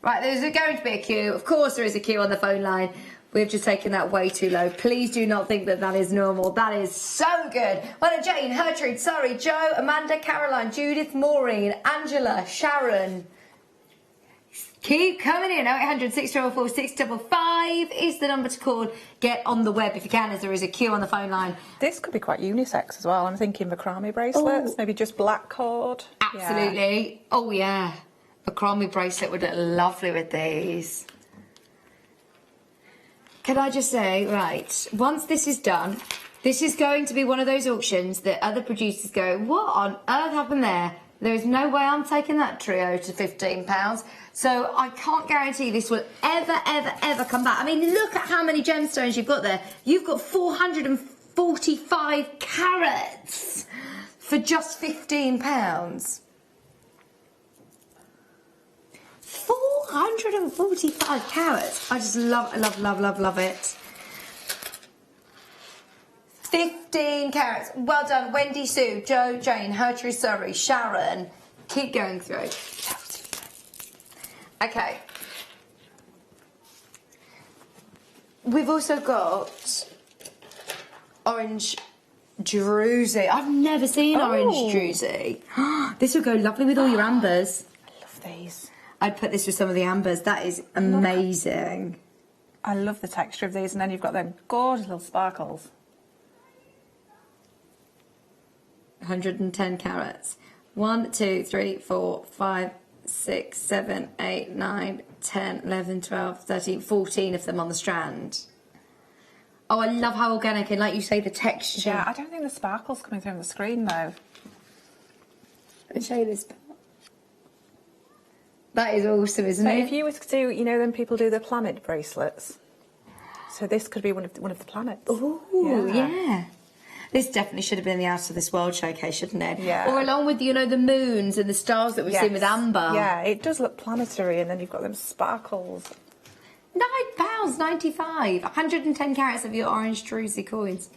Right, there's going to be a queue. Of course there is a queue on the phone line. We've just taken that way too low. Please do not think that that is normal. That is so good. Well, Jane, Gertrude, sorry, Joe, Amanda, Caroline, Judith, Maureen, Angela, Sharon, Keep coming in. 0800 644 655 is the number to call. Get on the web if you can, as there is a queue on the phone line. This could be quite unisex as well. I'm thinking macrame bracelets, maybe just black cord. Absolutely. Yeah. Oh, yeah. Macrame bracelet would look lovely with these. Can I just say, right, once this is done, this is going to be one of those auctions that other producers go, what on earth happened there? There is no way I'm taking that trio to £15. So I can't guarantee this will ever come back. I mean, look at how many gemstones you've got there. You've got 445 carats for just £15. 445 carats. I just love it. 15 carats. Well done, Wendy Sue, Joe, Jane, Hertrude Surrey, Sharon. Keep going through. Okay. We've also got orange druzy. I've never seen orange druzy. This would go lovely with all your ambers. I love these. I'd put this with some of the ambers. That is amazing. I love the texture of these, and then you've got them gorgeous little sparkles. 110 carats. 1, 2, 3, 4, 5, 6, 7, 8, 9, 10, 11, 12, 13, 14 of them on the strand. Oh, I love how organic and, like you say, the texture. Yeah, I don't think the sparkle's coming through on the screen, though. Let me show you this. That is awesome, isn't it? If you were to do, you know, then people do the planet bracelets. So this could be one of the planets. Oh, yeah. This definitely should have been the Out of This World showcase, shouldn't it? Yeah. Or along with, you know, the moons and the stars that we've seen with amber. Yeah, it does look planetary, and then you've got them sparkles. £9.95. 110 carats of your orange druzy coins.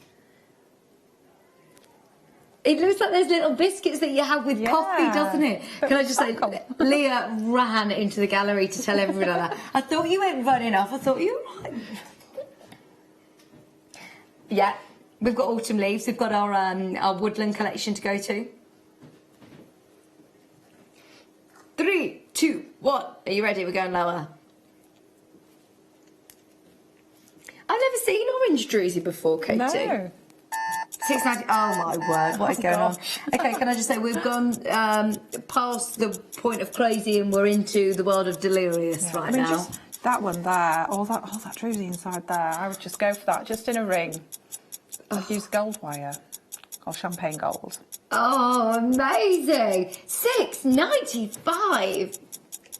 It looks like those little biscuits that you have with coffee, doesn't it? Can I just say, Leah ran into the gallery to tell everyone that. I thought you went running off. I thought you were right. Yeah. We've got autumn leaves. We've got our woodland collection to go to. 3, 2, 1. Are you ready? We're going lower. I've never seen orange druzy before, Katie. No. 690. Oh my word! What is going on? Okay, can I just say we've gone past the point of crazy and we're into the world of delirious right now. Just that one there, all that druzy inside there. I would just go for that, just in a ring. I'd use gold wire or champagne gold. Oh, amazing! £6.95.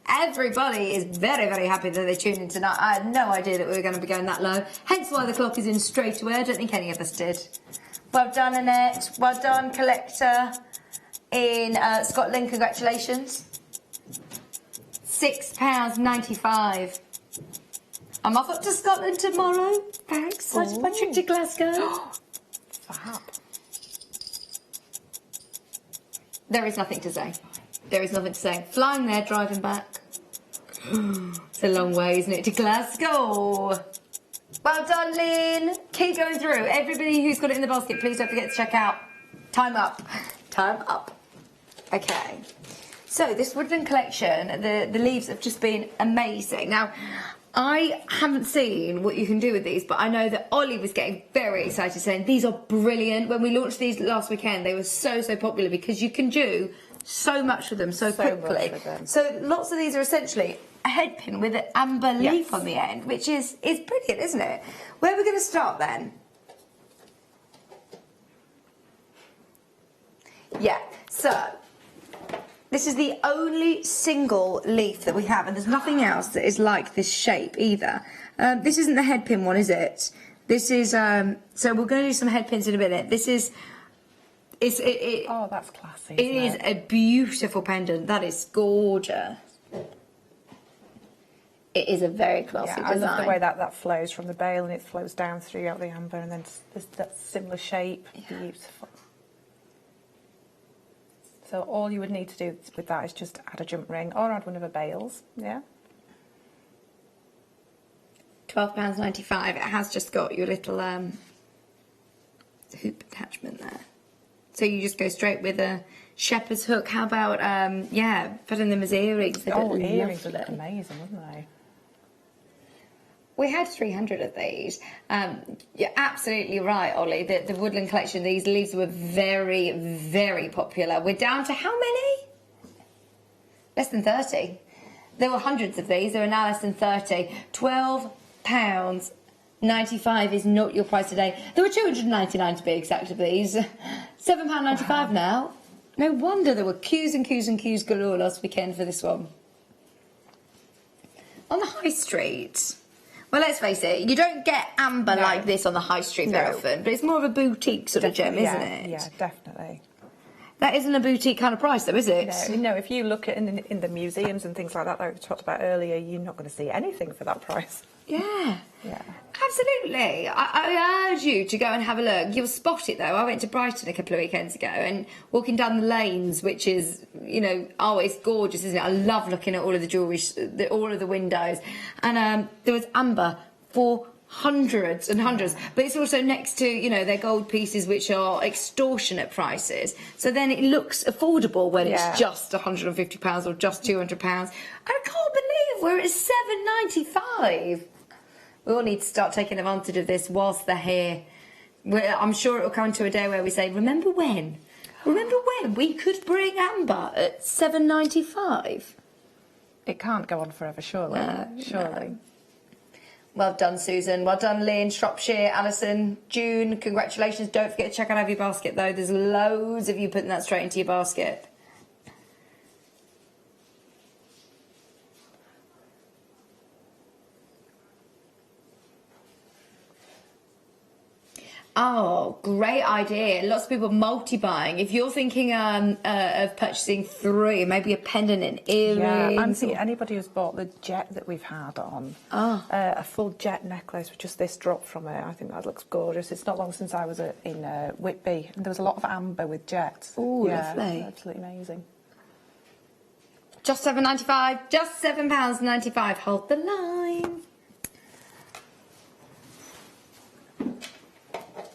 Everybody is very, very happy that they tuned in tonight. I had no idea that we were going to be going that low. Hence why the clock is in straight away. I don't think any of us did. Well done, Annette. Well done, Collector in Scotland. Congratulations. £6.95. I'm off up to Scotland tomorrow. Very excited my trip to Glasgow. Fab. There is nothing to say. There is nothing to say. Flying there, driving back. It's a long way, isn't it, to Glasgow? Well done, Lynn. Keep going through. Everybody who's got it in the basket, please don't forget to check out. Time up. Time up. Okay. So this woodland collection, the leaves have just been amazing. Now, I haven't seen what you can do with these, but I know that Ollie was getting very excited, saying these are brilliant. When we launched these last weekend, they were so popular because you can do so much with them so quickly. So lots of these are essentially a head pin with an amber leaf on the end, which is brilliant, isn't it? Where are we going to start then? Yeah, so this is the only single leaf that we have, and there's nothing else that is like this shape either. This isn't the head pin one, is it? This is, so we're going to do some head pins in a minute. This is, oh, that's classy. It is a beautiful pendant. That is gorgeous. It is a very classy design. I love the way that flows from the bale and it flows down throughout the amber, and then there's that similar shape. Yeah. Beautiful. So all you would need to do with that is just add a jump ring or add one of the bales. Yeah. £12.95. It has just got your little hoop attachment there. So you just go straight with a shepherd's hook. How about, yeah, putting them as earrings? They Oh, look earrings would lovely. look amazing, wouldn't they? We had 300 of these. You're absolutely right, Ollie. The Woodland collection, these leaves were very, very popular. We're down to how many? Less than 30. There were hundreds of these. There are now less than 30. £12.95 is not your price today. There were 299 to be exact of these. £7.95 now. No wonder there were queues and queues and queues galore last weekend for this one. On the high street. Well, let's face it, you don't get amber like this on the high street very often, but it's more of a boutique sort of gem, isn't it? Yeah, definitely. That isn't a boutique kind of price, though, is it? No, if you look at in the museums and things like that we talked about earlier, you're not going to see anything for that price. Yeah. Yeah. Absolutely. I urge you to go and have a look. You'll spot it, though. I went to Brighton a couple of weekends ago and walking down the lanes, which is, you know, oh, it's gorgeous, isn't it? I love looking at all of the jewellery, all of the windows. And there was amber for hundreds and hundreds, but it's also next to, you know, their gold pieces, which are extortionate prices. So then it looks affordable when it's just £150 or just £200. And I can't believe we're at £7.95. We all need to start taking advantage of this whilst they're here. I'm sure it will come to a day where we say, remember when? Remember when we could bring amber at £7.95? It can't go on forever, surely. Surely. No. Well done, Susan. Well done, Lynn, Shropshire, Alison, June. Congratulations. Don't forget to check out your basket, though. There's loads of you putting that straight into your basket. Oh, great idea. Lots of people multi-buying. If you're thinking of purchasing 3, maybe a pendant and earrings. Yeah, and see, anybody who's bought the jet that we've had on, a full jet necklace with just this drop from it, I think that looks gorgeous. It's not long since I was in Whitby, and there was a lot of amber with jets. Oh, lovely. Absolutely amazing. Just £7.95, just £7.95. Hold the line.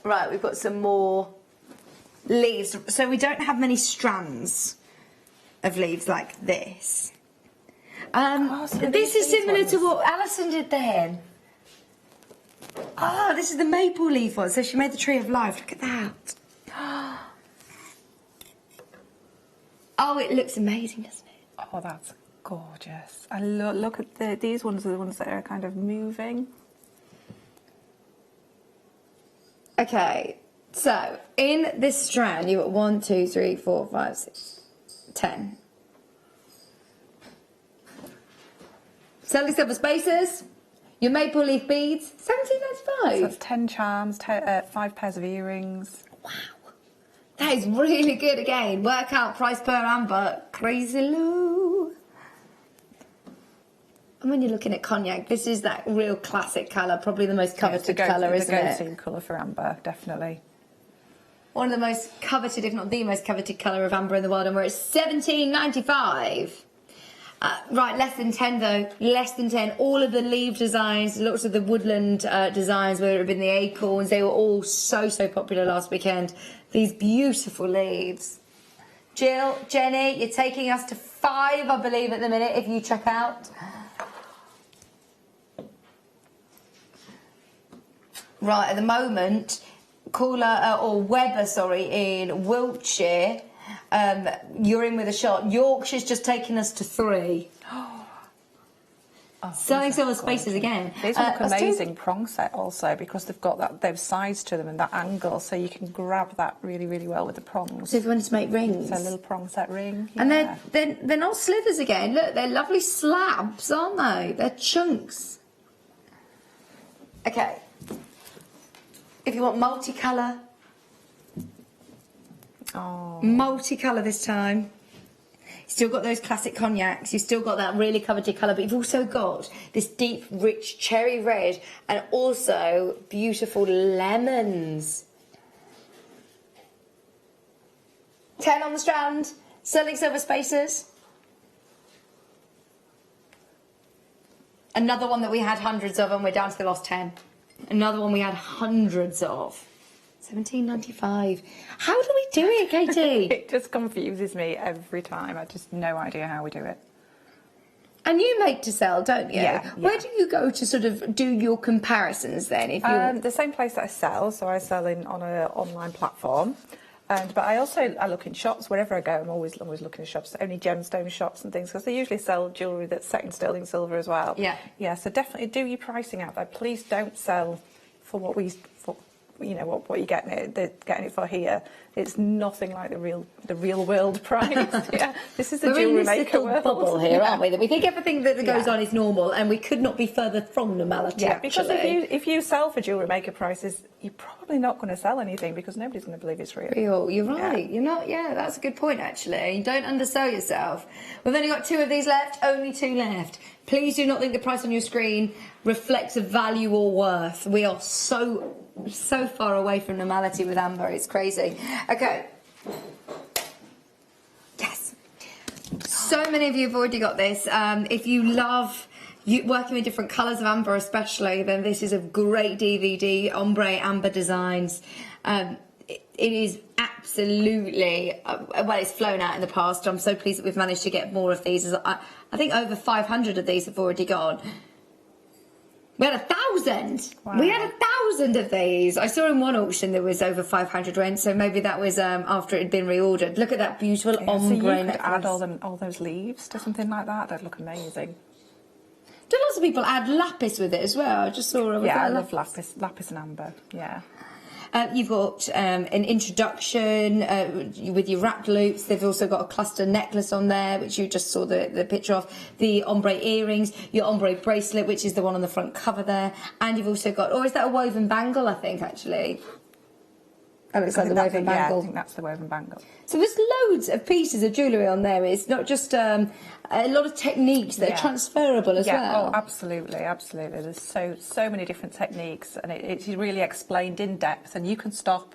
Right, we've got some more leaves. So we don't have many strands of leaves like this. This is similar to what Alison did then. Oh, this is the maple leaf one. So she made the tree of life. Look at that. Oh, it looks amazing, doesn't it? Oh, that's gorgeous. I look at these ones are the ones that are kind of moving. Okay, so in this strand, you've got 1, 2, 3, 4, 5, 6, 10. Selling silver spaces, your maple leaf beads, £17.95. So that's 10 charms, 5 pairs of earrings. Wow, that is really good again. Work out price per amber, crazy low. And when you're looking at cognac, this is that real classic colour, probably the most coveted colour, isn't it? The go-to colour for amber, definitely. One of the most coveted, if not the most coveted colour of amber in the world, and we're at £17.95. Right, less than 10 though, less than 10. All of the leaf designs, lots of the woodland designs, whether it have been the acorns, they were all so popular last weekend. These beautiful leaves. Jill, Jenny, you're taking us to 5, I believe, at the minute, if you check out. Right, at the moment, Webber, in Wiltshire, you're in with a shot. Yorkshire's just taken us to 3. Selling silver spaces again. These look amazing prong set also because they've got those sides to them and that angle, so you can grab that really well with the prongs. So if you wanted to make rings. So a little prong set ring. Yeah. And they're not slithers again. Look, they're lovely slabs, aren't they? They're chunks. Okay. If you want multicolour. Oh. Multicolour this time. Still got those classic cognacs, you've still got that really coveted colour, but you've also got this deep, rich cherry red and also beautiful lemons. 10 on the strand, selling silver spaces. Another one that we had hundreds of and we're down to the last 10. Another one we had hundreds of. £17.95. How do we do it, Katie? It just confuses me every time. I just no idea how we do it. And you make to sell, don't you? Yeah. Where do you go to sort of do your comparisons then? If you The same place that I sell, so I sell on an online platform. But I look in shops wherever I go. I'm always looking in shops, only gemstone shops and things, because they usually sell jewellery that's set in sterling silver as well. Yeah. Yeah. So definitely do your pricing out there. Please don't sell for what what you're getting it for here. It's nothing like the real world price. Yeah, this is the JewelleryMaker world. Bubble here, aren't we? That we think everything that goes on is normal, and we could not be further from normality. Yeah, because actually. if you sell for JewelleryMaker prices, you're probably not going to sell anything because nobody's going to believe it's real. You're right. You're not. Yeah, that's a good point actually. Don't undersell yourself. We've only got 2 of these left. Only 2 left. Please do not think the price on your screen reflects a value or worth. We are so far away from normality with amber. It's crazy. Okay. Yes. So many of you have already got this. If you love working with different colours of amber especially, then this is a great DVD, ombre amber designs. It is absolutely, well, it's flown out in the past. I'm so pleased that we've managed to get more of these. I think over 500 of these have already gone. We had 1,000. Wow. We had 1,000 of these. I saw in one auction there was over 500 went, so maybe that was after it had been reordered. Look at that beautiful ombre so you could necklace. add all those leaves to something like that. That'd look amazing. Do lots of people add lapis with it as well? I just saw I love lapis and amber. Yeah. You've got an introduction with your wrapped loops. They've also got a cluster necklace on there, which you just saw the picture of. The ombre earrings, your ombre bracelet, which is the one on the front cover there. And you've also got, or is that a woven bangle, I think, actually? Oh, it's like the woven bangle. Yeah, I think that's the woven bangle. So there's loads of pieces of jewellery on there. It's not just a lot of techniques that are transferable as well. Oh, absolutely, absolutely. There's so many different techniques, and it's really explained in depth. And you can stop,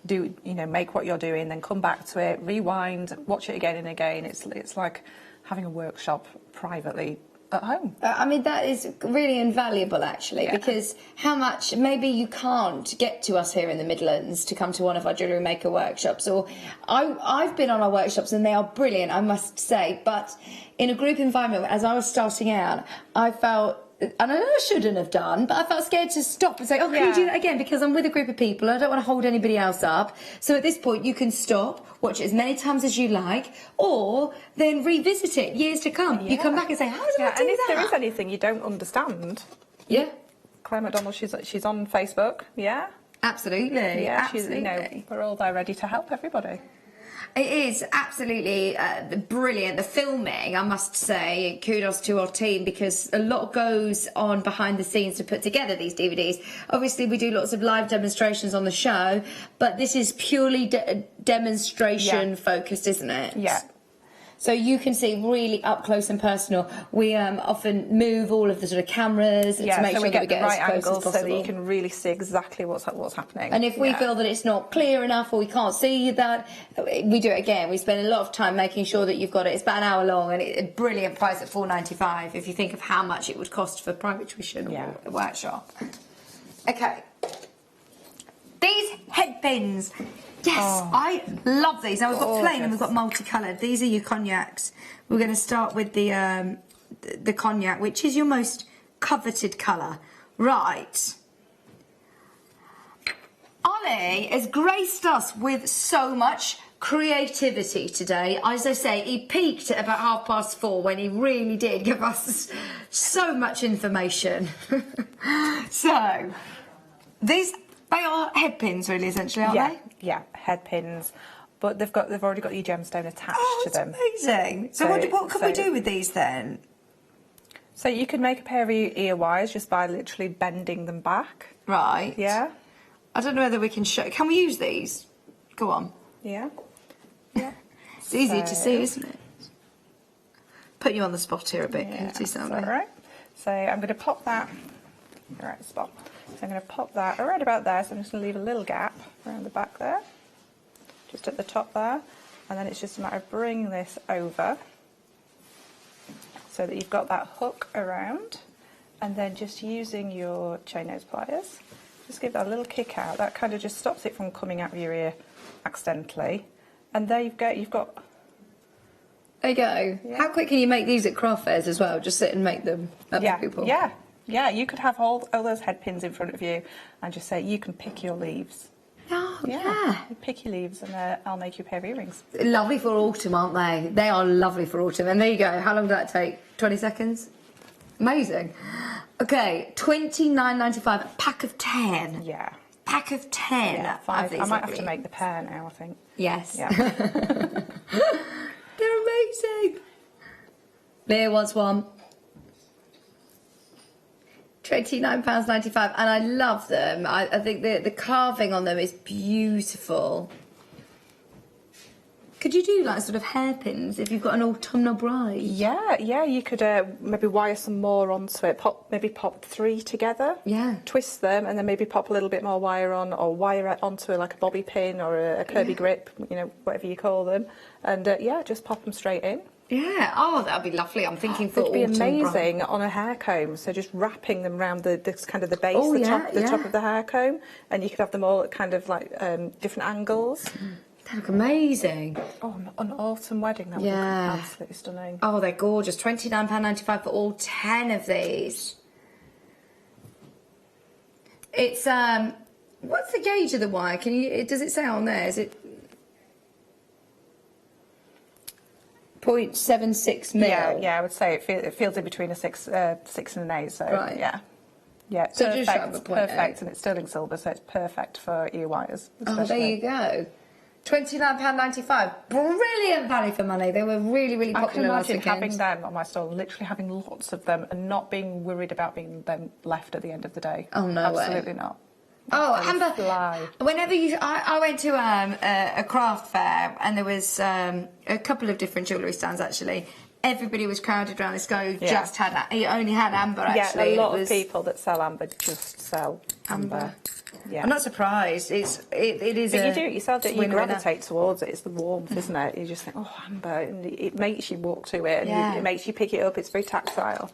make what you're doing, then come back to it, rewind, watch it again and again. It's like having a workshop privately at home. I mean, that is really invaluable, actually, because how much, maybe you can't get to us here in the Midlands to come to one of our JewelleryMaker workshops, or I've been on our workshops and they are brilliant, I must say, but in a group environment, as I was starting out, I felt, and I know I shouldn't have done, but I felt scared to stop and say, oh, can you do that again? Because I'm with a group of people, I don't want to hold anybody else up. So at this point, you can stop, watch it as many times as you like, or then revisit it years to come. You come back and say, how did I do that? And if there is anything you don't understand, Claire McDonald, she's on Facebook, Absolutely. Yeah, absolutely. We're all there ready to help everybody. It is absolutely brilliant. The filming, I must say, kudos to our team, because a lot goes on behind the scenes to put together these DVDs. Obviously, we do lots of live demonstrations on the show, but this is purely demonstration focused, isn't it? Yeah. So you can see really up close and personal. We often move all of the sort of cameras to make sure that we get the right as close angles as possible. so that you can really see exactly what's happening. And if we feel that it's not clear enough or we can't see that, we do it again. We spend a lot of time making sure that you've got it. It's about an hour long, and it's a brilliant price at £4.95 if you think of how much it would cost for private tuition or a workshop. Okay. These head pins. Yes, I love these. Now we've got plain and we've got multicoloured. These are your cognacs. We're going to start with the cognac, which is your most coveted colour. Right. Ollie has graced us with so much creativity today. As I say, he peaked at about 4:30 when he really did give us so much information. So, these, they are head pins really, essentially, aren't they? Yeah, head pins, but they've already got your gemstone attached to them. Amazing. So what can we do with these then? So you could make a pair of ear wires just by literally bending them back. Right. Yeah. I don't know whether we can show. Can we use these? Go on. Yeah. Yeah. It's easy to see, isn't it? Put you on the spot here a bit. Can you do something? All right. So I'm going to pop that in the right spot. So I'm going to pop that around about there. So I'm just going to leave a little gap around the back there, just at the top there, and then it's just a matter of bringing this over so that you've got that hook around, and then just using your chain nose pliers Just give that a little kick out. That kind of just stops it from coming out of your ear accidentally. And there you've got... There you go. Yeah. How quick can you make these at craft fairs as well? Just sit and make them up for people? Yeah, yeah. You could have all those head pins in front of you and just say, you can pick your leaves. Oh, yeah. You pick your leaves and I'll make you a pair of earrings. Lovely for autumn, aren't they? They are lovely for autumn. And there you go. How long did that take? 20 seconds? Amazing. Okay, $29.95, a pack of 10. Yeah. Pack of 10. Yeah, of these I might have lovely- to make the pair now, I think. Yes. Yeah. They're amazing. There was one. £29.95, and I love them. I think the carving on them is beautiful. Could you do like sort of hairpins if you've got an autumnal bride? Yeah, you could maybe wire some more onto it. Maybe pop 3 together. Yeah. Twist them and then maybe pop a little bit more wire on, or wire it onto like a bobby pin or a Kirby grip, you know, whatever you call them. And yeah, just pop them straight in. Yeah. Oh, that'd be lovely. I'm thinking for It'd be autumn amazing bride. on a hair comb. So just wrapping them around the kind of the base, Oh, the yeah, top of the hair comb, and you could have them all at kind of like different angles. They look amazing. Oh, an autumn wedding, that would look absolutely stunning. Oh, they're gorgeous. £29.95 for all 10 of these. It's what's the gauge of the wire? Does it say on there? Is it 0.76 mil? Yeah, I would say it feels in between a 6 and an 8. So Right. yeah, So perfect, just shove a point perfect, out. and it's sterling silver, so it's perfect for ear wires. Oh, there especially. you go. £29.95. Brilliant value for money. They were really, really I can popular last imagine weekend. having them on my stall, literally having lots of them, and not being worried about being them left at the end of the day. Oh, no way. Absolutely not. Oh, They would Amber, fly. whenever I went to a craft fair, and there was a couple of different jewellery stands actually. Everybody was crowded around this guy who just had, he only had amber actually. Yeah, a lot It of was people that sell amber just sell amber. Yeah. I'm not surprised. It is. But you do it yourself, that you winner. gravitate towards it. It's the warmth, isn't it? You just think, oh, amber, and it makes you walk to it, and Yeah. it makes you pick it up. It's very tactile.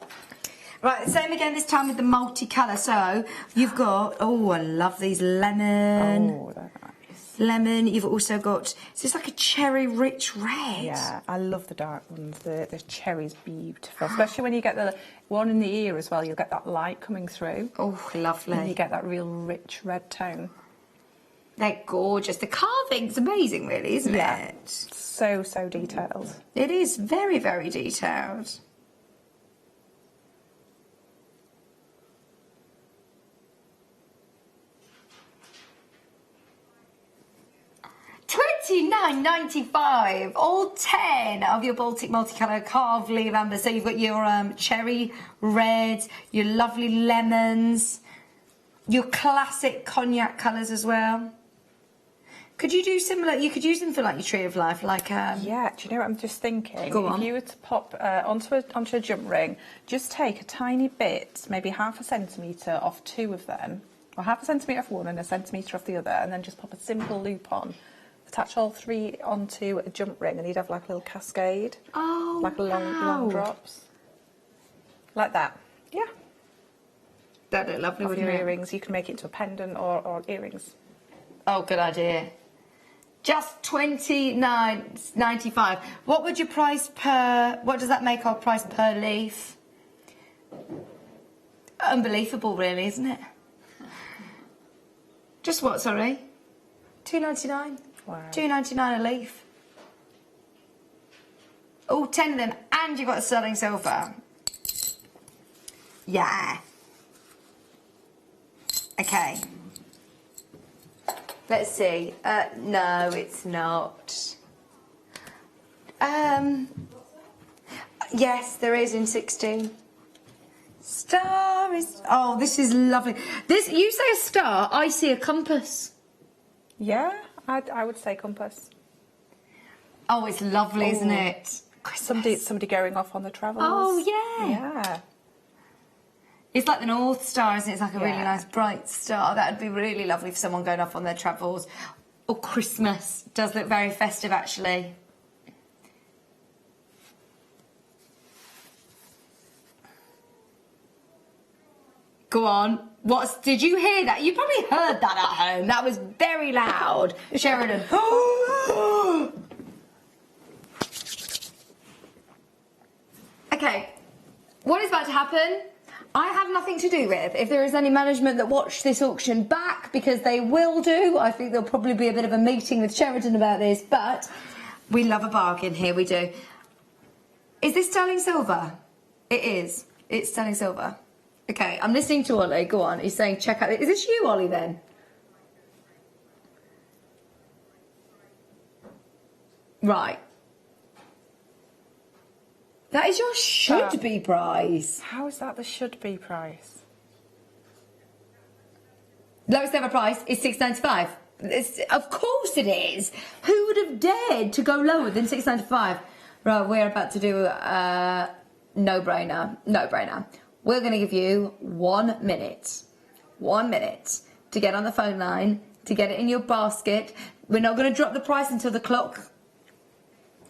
Right, same again this time with the multicolour. So you've got, oh, I love these lemon. Oh, they're nice. Lemon. You've also got, so it's like a cherry rich red. Yeah, I love the dark ones. The cherry's beautiful, especially when you get the one in the ear as well. You'll get that light coming through. Oh, lovely. And you get that real rich red tone. They're gorgeous. The carving's amazing, really, isn't it? So detailed. It is very, very detailed. $29.95, all 10 of your Baltic multicolour carved leaf amber. So you've got your cherry red, your lovely lemons, your classic cognac colours as well. Could you do similar? You could use them for like your tree of life, like Yeah, do you know what I'm just thinking? Go on. If you were to pop onto a jump ring, just take a tiny bit, maybe ½ centimetre off 2 of them, or ½ centimetre off one and a centimetre off the other, and then just pop a simple loop on. Attach all 3 onto a jump ring, and you'd have like a little cascade. Oh, like long drops. Like that. Yeah. That'd look lovely Off with your your earrings. You can make it into a pendant or earrings. Oh, good idea. Just $29.95. What would your price per? What does that make our price per leaf? Unbelievable, really, isn't it? Just what? Sorry, $2.99. Wow. $2.99 a leaf. Oh, 10 of them, and you've got a sterling silver. Yeah. Okay. Let's see. No, it's not. Yes, there is in 16. Star is. Oh, this is lovely. This, you say a star, I see a compass. Yeah, I would say compass. Oh, it's lovely, isn't it? Somebody going off on the travels. Oh, yeah. Yeah. It's like the North Star, isn't it? It's like a really Yeah. nice bright star. That would be really lovely for someone going off on their travels. Or Christmas. Does look very festive, actually. Go on. Did you hear that? You probably heard that at home. That was very loud. Sheridan. Okay, what is about to happen? I have nothing to do with. If there is any management that watch this auction back, because they will do, I think there'll probably be a bit of a meeting with Sheridan about this, but we love a bargain here, we do. Is this sterling silver? It is. It's sterling silver. Okay, I'm listening to Ollie. Go on. He's saying, check out. Is this you, Ollie, then? Right. That is your should-be price. How is that the should-be price? Lowest ever price is $6.95. Of course it is. Who would have dared to go lower than $6.95? Right, we're about to do a no-brainer. No-brainer. We're going to give you 1 minute. 1 minute to get on the phone line, to get it in your basket. We're not going to drop the price until the clock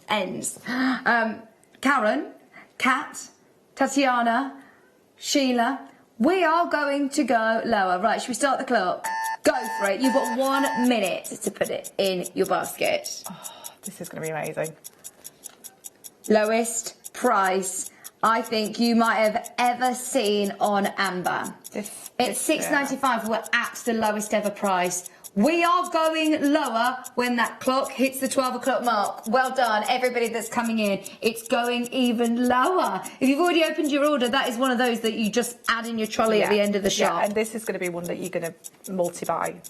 ends. Karen, Kat, Tatiana, Sheila, we are going to go lower. Right, should we start the clock? Go for it. You've got 1 minute to put it in your basket. Oh, this is going to be amazing. Lowest price I think you might have ever seen on Amber. It's $6.95. We're at the lowest ever price. We are going lower when that clock hits the 12 o'clock mark. Well done, everybody that's coming in. It's going even lower. If you've already opened your order, that is one of those that you just add in your trolley at the end of the shop. Yeah, and this is going to be one that you're going to multi-buy.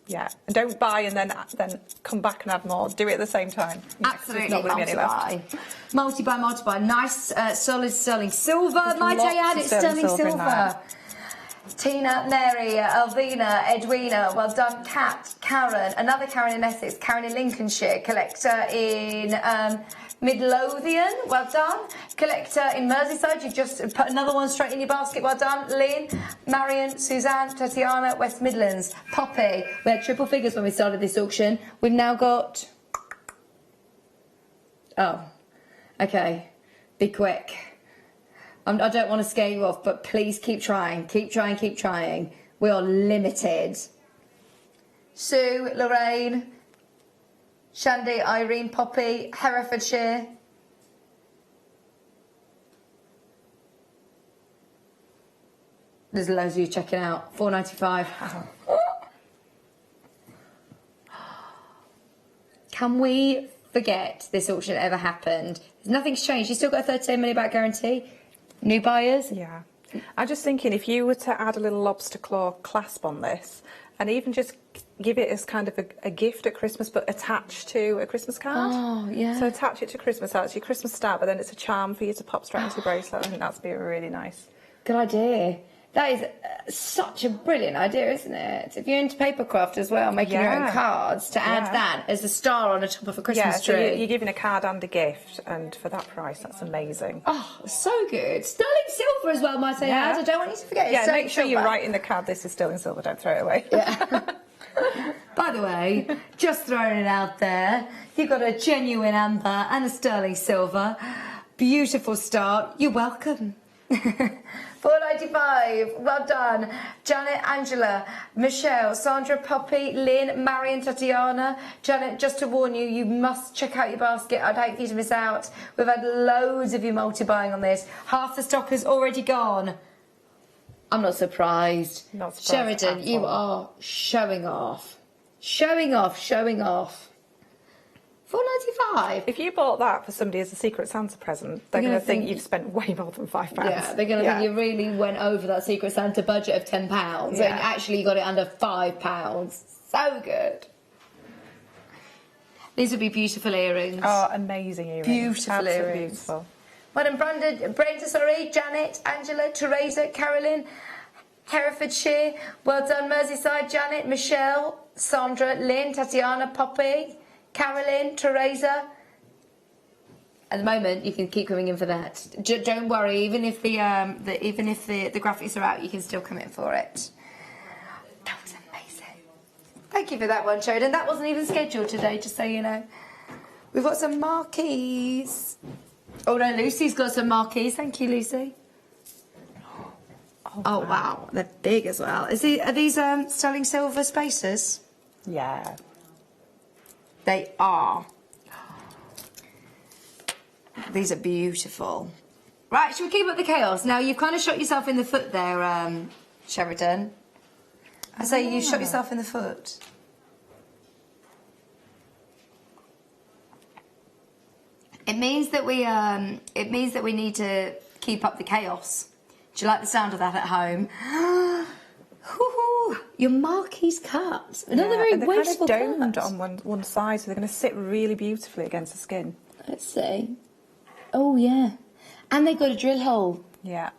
Yeah, and don't buy and then come back and add more. Do it at the same time. Absolutely, not going to be any left. Multi-buy. Nice, solid sterling silver. Might I add, it's sterling silver. Tina, Mary, Alvina, Edwina, well done. Kat, Karen, another Karen in Essex, Karen in Lincolnshire, collector in Midlothian, well done. Collector in Merseyside, you just put another one straight in your basket, well done. Lynn, Marion, Suzanne, Tatiana, West Midlands, Poppy. We had triple figures when we started this auction. We've now got... Oh, okay. Be quick. I don't want to scare you off, but please keep trying. Keep trying. We are limited. Sue, Lorraine, Shandy, Irene, Poppy, Herefordshire. There's loads of you checking out. $4.95. Can we forget this auction ever happened? Nothing's changed. You still got a 30-day money-back guarantee. New buyers? Yeah. I'm just thinking, if you were to add a little lobster claw clasp on this, and even just give it as kind of a gift at Christmas, but attached to a Christmas card. Oh, yeah. So attach it to Christmas cards, your Christmas stamp, but then it's a charm for you to pop straight into your bracelet. I think that'd be really nice. Good idea. That is such a brilliant idea, isn't it? If you're into papercraft as well, making your own cards, to add that as a star on the top of a Christmas tree. So you're giving a card and a gift, and for that price, that's amazing. Oh, so good. Sterling silver as well, might I add. I don't want you to forget. Yeah, make sure you write in the card, this is sterling silver, don't throw it away. Yeah. By the way, just throwing it out there, you've got a genuine amber and a sterling silver. Beautiful start. You're welcome. $4.95. Well done. Janet, Angela, Michelle, Sandra, Poppy, Lynn, Marion, Tatiana. Janet, just to warn you, you must check out your basket. I'd hate for you to miss out. We've had loads of you multi-buying on this. Half the stock has already gone. I'm not surprised. Not surprised. Sheridan, you are showing off. Showing off. $4.95. If you bought that for somebody as a Secret Santa present, they're going to think you've spent way more than £5. Yeah, they're going to think you really went over that Secret Santa budget of £10, and actually you got it under £5. So good. These would be beautiful earrings. Oh, amazing earrings. Beautiful Absolutely earrings. Beautiful. Madam Brenda, Janet, Angela, Teresa, Carolyn, Herefordshire. Well done, Merseyside, Janet, Michelle, Sandra, Lynn, Tatiana, Poppy, Carolyn, Teresa. At the moment, you can keep coming in for that. Don't worry, even if the graphics are out, you can still come in for it. That was amazing. Thank you for that one, Sheridan. That wasn't even scheduled today, just so you know. We've got some marquees. Oh no, Lucy's got some marquees. Thank you, Lucy. Oh wow, they're big as well. Are these sterling silver spacers? Yeah. They are. These are beautiful. Right, should we keep up the chaos? Now, you've kind of shot yourself in the foot there, Sheridan. I say you shot yourself in the foot. It means that we need to keep up the chaos. Do you like the sound of that at home? Your marquise cups. Another very wasteful They're kind of cut. domed on one side, so they're going to sit really beautifully against the skin. Let's see. Oh, yeah. And they've got a drill hole. Yeah.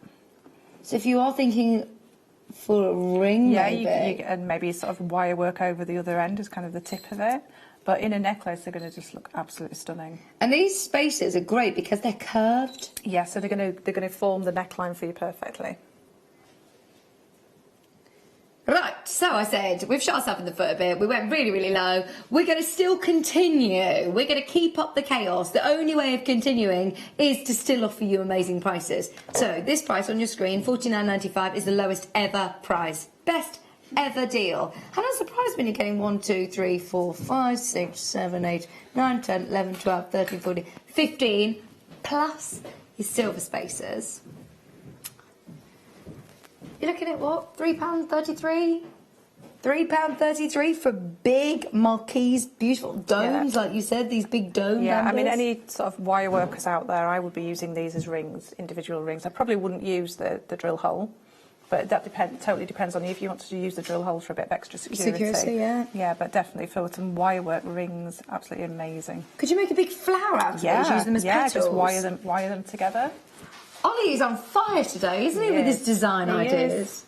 So if you are thinking for a ring, maybe. And maybe sort of wire work over the other end is kind of the tip of it. But in a necklace, they're going to just look absolutely stunning. And these spacers are great because they're curved. Yeah, so they're going to form the neckline for you perfectly. Right, so I said, we've shot ourselves in the foot a bit, we went really, really low. We're going to still continue. We're going to keep up the chaos. The only way of continuing is to still offer you amazing prices. So this price on your screen, $49.95, is the lowest ever price. Best ever deal. And I'm surprised when you're getting 1, 2, 3, 4, 5, 6, 7, 8, 9, 10, 11, 12, 13, 14, 15, plus your silver spacers. You're looking at what? £3.33? £3.33 for big marquise, beautiful domes, like you said, these big dome Yeah, bambas. I mean, any sort of wire workers out there, I would be using these as rings, individual rings. I probably wouldn't use the drill hole, but that totally depends on you if you want to use the drill hole for a bit of extra security. Security, yeah. Yeah, but definitely for some wire work rings, absolutely amazing. Could you make a big flower out of these? Use them as petals? Just wire them together. Ollie is on fire today, isn't he, with his design ideas?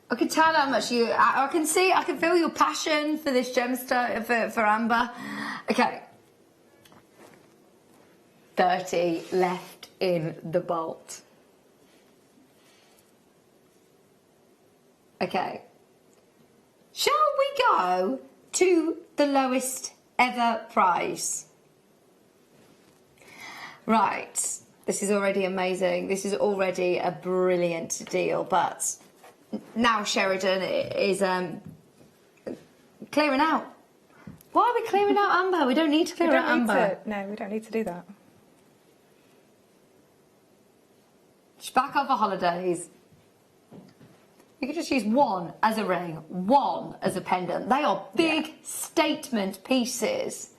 I can tell how much I can feel your passion for this gemstone, for amber. Okay. 30 left in the bolt. Okay. Shall we go to the lowest ever price? Right. This is already amazing. This is already a brilliant deal, but now Sheridan is clearing out. Why are we clearing out amber? We don't need to clear out amber. No, we don't need to do that. She's back off for holidays. You could just use one as a ring, one as a pendant. They are big statement pieces.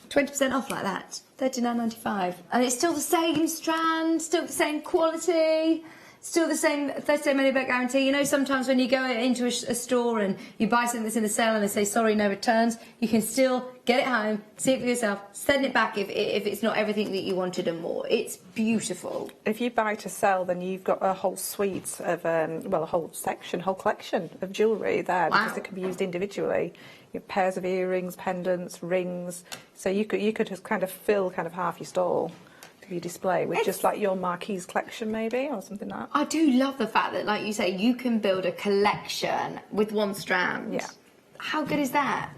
20% off like that, $39.95. And it's still the same strand, still the same quality, still the same 30-day money-back guarantee. You know, sometimes when you go into a store and you buy something that's in a sale and they say, sorry, no returns, you can still get it home, see it for yourself, send it back if it's not everything that you wanted and more. It's beautiful. If you buy to sell, then you've got a whole suite of, well, a whole collection of jewellery there, because it can be used individually. You have pairs of earrings, pendants, rings. So you could just kind of fill kind of half your stall for your display with just like your marquise collection maybe, or something like that. I do love the fact that, like you say, you can build a collection with one strand. Yeah. How good is that?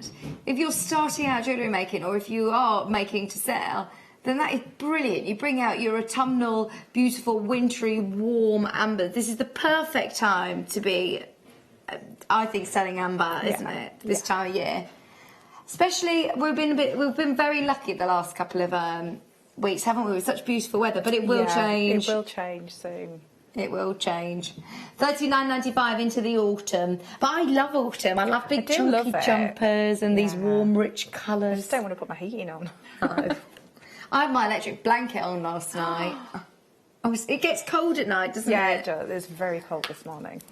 If you're starting out jewellery making, or if you are making to sell, then that is brilliant. You bring out your autumnal, beautiful, wintry, warm amber. This is the perfect time to be, I think, selling amber, isn't it? This time of year. Especially, we've been very lucky the last couple of weeks, haven't we? With such beautiful weather, but it will change. It will change soon. It will change. $39.95 into the autumn. But I love autumn. I love big chunky jumpers and these warm, rich colours. I just don't want to put my heating on. No. I had my electric blanket on last night. It gets cold at night, doesn't it? Yeah, it does. It's very cold this morning.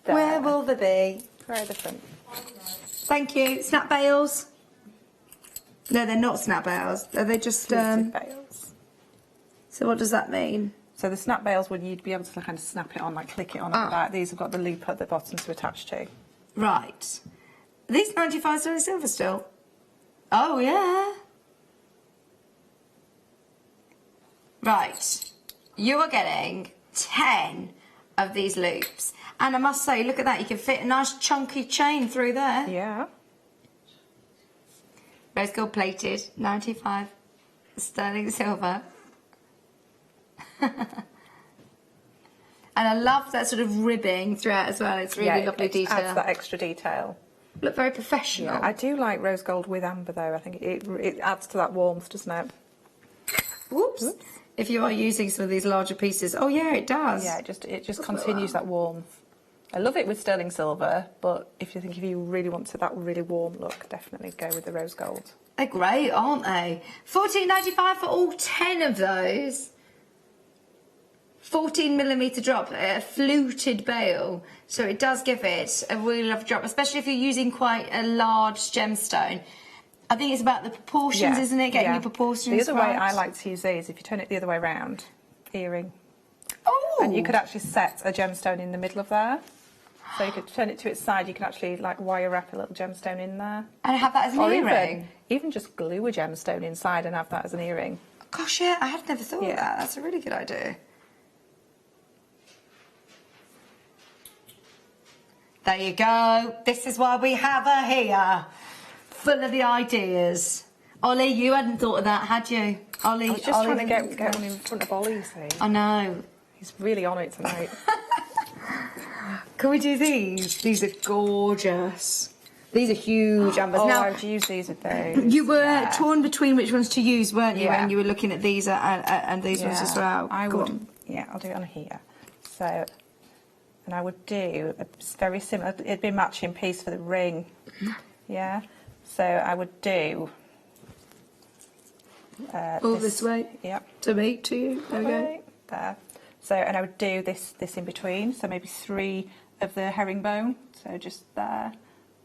Where will they be? Very different. Thank you. Snap bales? No, they're not snap bales. Are they just... bales. So what does that mean? So the snap bales, would you'd be able to kind of snap it on, like click it on at the back. These have got the loop at the bottom to attach to. Right. Are these 95 sterling silver still? Oh, yeah. Right. You are getting 10 of these loops. And I must say, look at that. You can fit a nice chunky chain through there. Yeah. Rose gold plated, 95 sterling silver. And I love that sort of ribbing throughout as well. It's really lovely it detail. adds that extra detail. Look very professional. Yeah, I do like rose gold with amber though. I think it adds to that warmth, doesn't it? Whoops. If you are using some of these larger pieces, oh yeah, it does. Yeah, it just continues that warmth. I love it with sterling silver, but if you really want that really warm look, definitely go with the rose gold. They're great, aren't they? $14.95 for all 10 of those. 14mm drop, a fluted bail, so it does give it a really lovely drop, especially if you're using quite a large gemstone. I think it's about the proportions, isn't it? Getting your proportions The other way right. I like to use these, if you turn it the other way around, earring. Oh! And you could actually set a gemstone in the middle of there. So you could turn it to its side, you can actually like wire wrap a little gemstone in there. And have that as an earring? Even just glue a gemstone inside and have that as an earring. Gosh, yeah, I had never thought of that. That's a really good idea. There you go. This is why we have her here. Full of the ideas. Ollie, you hadn't thought of that, had you? Ollie, I was just trying to get one in front of Ollie, you see. I know. He's really on it tonight. Can we do these? These are gorgeous. These are huge ambers. Oh, now, I would use these with those. you were torn between which ones to use, weren't you, Yeah. when you were looking at these and these ones as well? I Go would. on. Yeah, I'll do it on here. So, and I would do a very similar. It'd be a matching piece for the ring. Yeah. So I would do. All this way. Yep. To me, to you. There we go. Right there. So, and I would do this in between. So maybe 3 of the herringbone. So just there.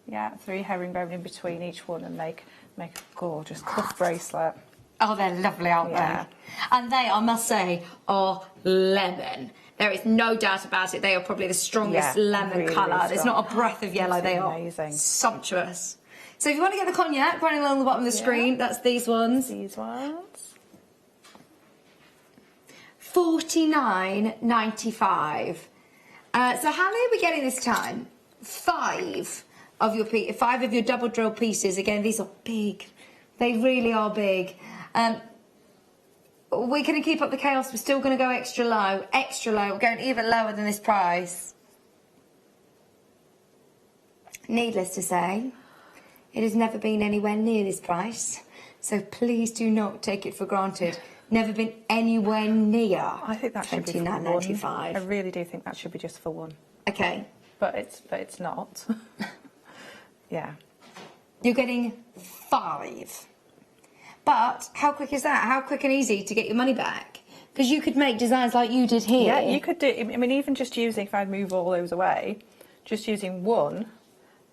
Yeah, 3 herringbone in between each one, and make a gorgeous cuff bracelet. Oh, they're lovely, aren't they? And they, I must say, are lemon. There is no doubt about it. They are probably the strongest lemon really, colour. really There's strong. not a breath of yellow. They are amazing. sumptuous. So if you want to get the cognac, running along the bottom of the screen, that's these ones. These ones. $49.95. So how many are we getting this time? 5 of your double drill pieces. Again, these are big. They really are big. We're going to keep up the chaos. We're still going to go extra low. Extra low. We're going even lower than this price. Needless to say, it has never been anywhere near this price. So please do not take it for granted. Never been anywhere near. I think that should be for one. $29.95. I really do think that should be just for one. Okay. But it's not. Yeah. You're getting 5. But how quick is that? How quick and easy to get your money back? Because you could make designs like you did here. Yeah, you could do. I mean, even just using, if I'd move all those away, just using one,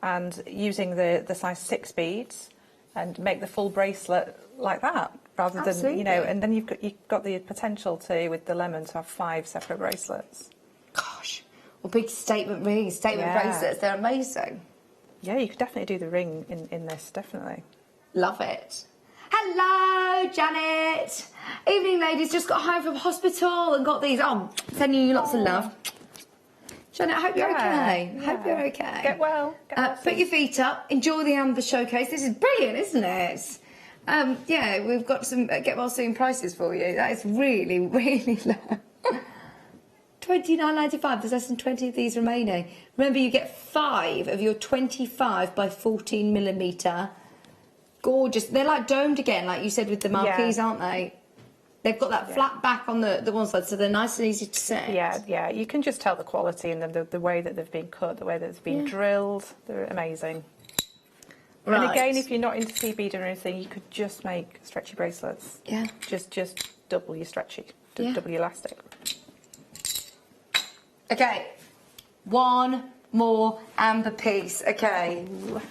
and using the size 6 beads, and make the full bracelet like that, rather than and then you've got the potential to, with the lemon, to have 5 separate bracelets. Gosh, or big statement rings, statement bracelets. They're amazing. Yeah, you could definitely do the ring in this, definitely. Love it. Hello, Janet. Evening, ladies. Just got home from hospital and got these. Oh, sending you lots of love. Janet, I hope you're okay. Yeah. Hope you're okay. Get well. Put your feet up. Enjoy the amber showcase. This is brilliant, isn't it? Yeah, we've got some get well soon prices for you. That is really, really low. $29.95. There's less than 20 of these remaining. Remember, you get 5 of your 25 by 14mm. Gorgeous. They're like domed again, like you said with the marquees, aren't they? They've got that flat back on the one side, so they're nice and easy to set. Yeah. You can just tell the quality and the way that they've been cut, the way that they've been drilled. They're amazing. Right. And again, if you're not into sea bead or anything, you could just make stretchy bracelets. Yeah. Just double your stretchy, double your elastic. Okay. One more amber piece. Okay. Ooh.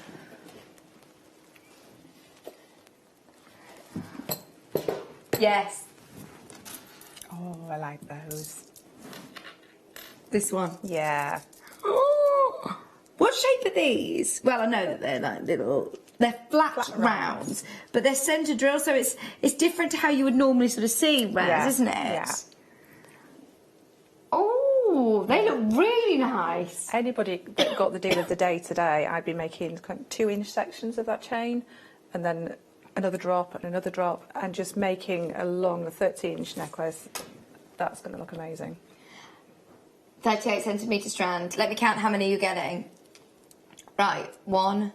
Yes. Oh, I like those. This one? Yeah. Oh, what shape are these? Well, I know that they're like little, they're flat rounds, but they're centre drill, so it's different to how you would normally sort of see rounds, isn't it? Yeah. Oh, they look really nice. Anybody that got the deal of the day today, I'd be making 2-inch sections of that chain, and then another drop and another drop, and just making a long 30-inch necklace That's going to look amazing. 38 centimetre strand. Let me count how many you're getting. Right, 1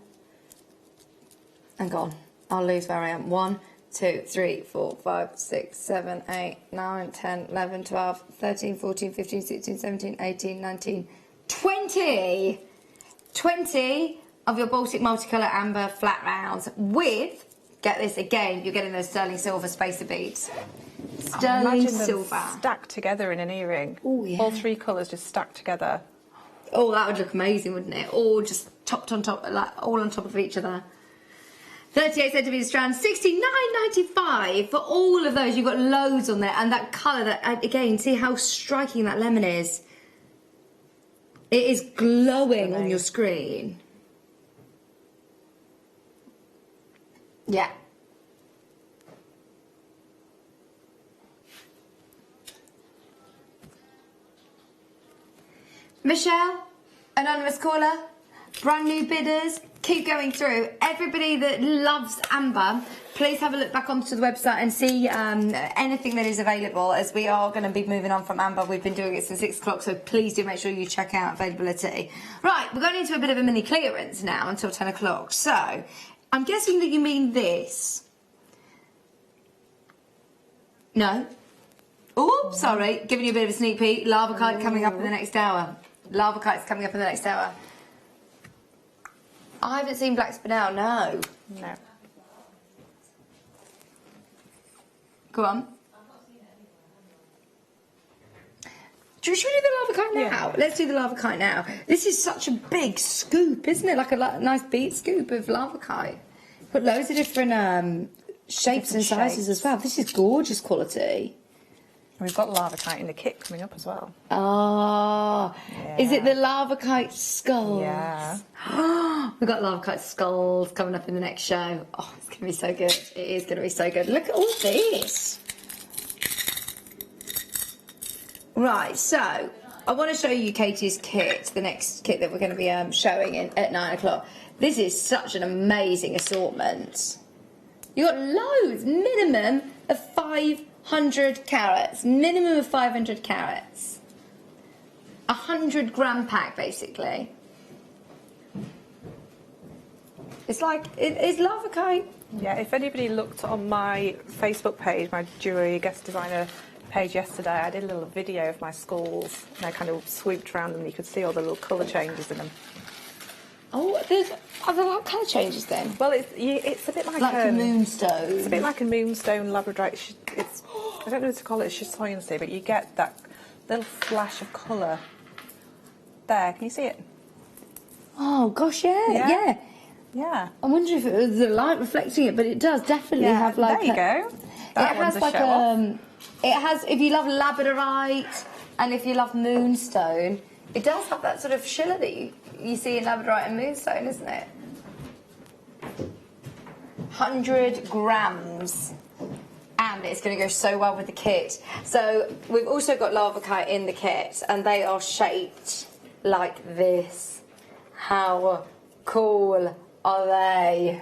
and gone. I'll lose where I am. 1, 2, 3, 4, 5, 6, 7, 8, 9, 10, 11, 12, 13, 14, 15, 16, 17, 18, 19, 20! 20 of your Baltic multicolour amber flat rounds with, get this again, you're getting those sterling silver spacer beads. Sterling silver. Stacked together in an earring. Oh, yeah. All 3 colours just stacked together. Oh, that would look amazing, wouldn't it? All just topped on top, like all on top of each other. 38 centimetre strand, $69.95 for all of those. You've got loads on there, and that colour, that again, see how striking that lemon is. It is glowing on your screen. Yeah. Michelle, anonymous caller, brand new bidders, keep going through. Everybody that loves amber, please have a look back onto the website and see anything that is available, as we are going to be moving on from amber. We've been doing it since 6 o'clock, so please do make sure you check out availability. Right, we're going into a bit of a mini clearance now until 10 o'clock. So, I'm guessing that you mean this. No? Oh, sorry, giving you a bit of a sneak peek. Lava kite coming up in the next hour. Lava kite's coming up in the next hour. I haven't seen Black Spinel, no. No. Go on. Should we do the lava kite now? Yeah. Let's do the lava kite now. This is such a big scoop, isn't it? Like a nice bead scoop of lava kite. Got loads of different shapes and sizes as well. This is gorgeous quality. We've got lava kite in the kit coming up as well. Ah, yeah. Is it the lava kite skulls? Yeah. We've got lava kite skulls coming up in the next show. Oh, it's going to be so good. It is going to be so good. Look at all this. Right, so I want to show you Katie's kit, the next kit that we're going to be showing at 9 o'clock. This is such an amazing assortment. You've got loads, minimum of 500 carats. Minimum of 500 carats. 100 gram pack, basically. It's like, it's lava kite. Yeah, if anybody looked on my Facebook page, my jewellery guest designer page yesterday, I did a little video of my skulls, and I kind of swooped around them, and you could see all the little colour changes in them. Oh, Are there like colour changes then? Well, it's a bit like a moonstone. It's a bit like a moonstone labradorite. It's I don't know what to call it. It's just chitoyancy, but you get that little flash of colour. There, can you see it? Oh gosh, yeah. Yeah. I wonder if it was the light reflecting it, but it does definitely have like. There you go. That one's a show off. It has. If you love labradorite and if you love moonstone, it does have that sort of shimmer that you see in labradorite and moonstone, isn't it? 100 grams. And it's going to go so well with the kit. So we've also got lava kite in the kit, and they are shaped like this. How cool are they?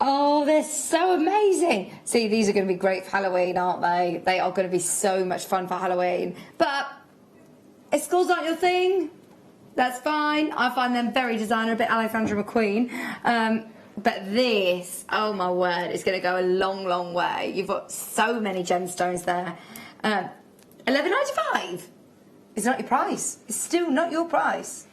Oh, they're so amazing. See, these are going to be great for Halloween, aren't they? They are going to be so much fun for Halloween. But if skulls aren't your thing, that's fine. I find them very designer, a bit Alexandra McQueen. But this, oh my word, is going to go a long, long way. You've got so many gemstones there. $11.95. It's not your price. It's still not your price.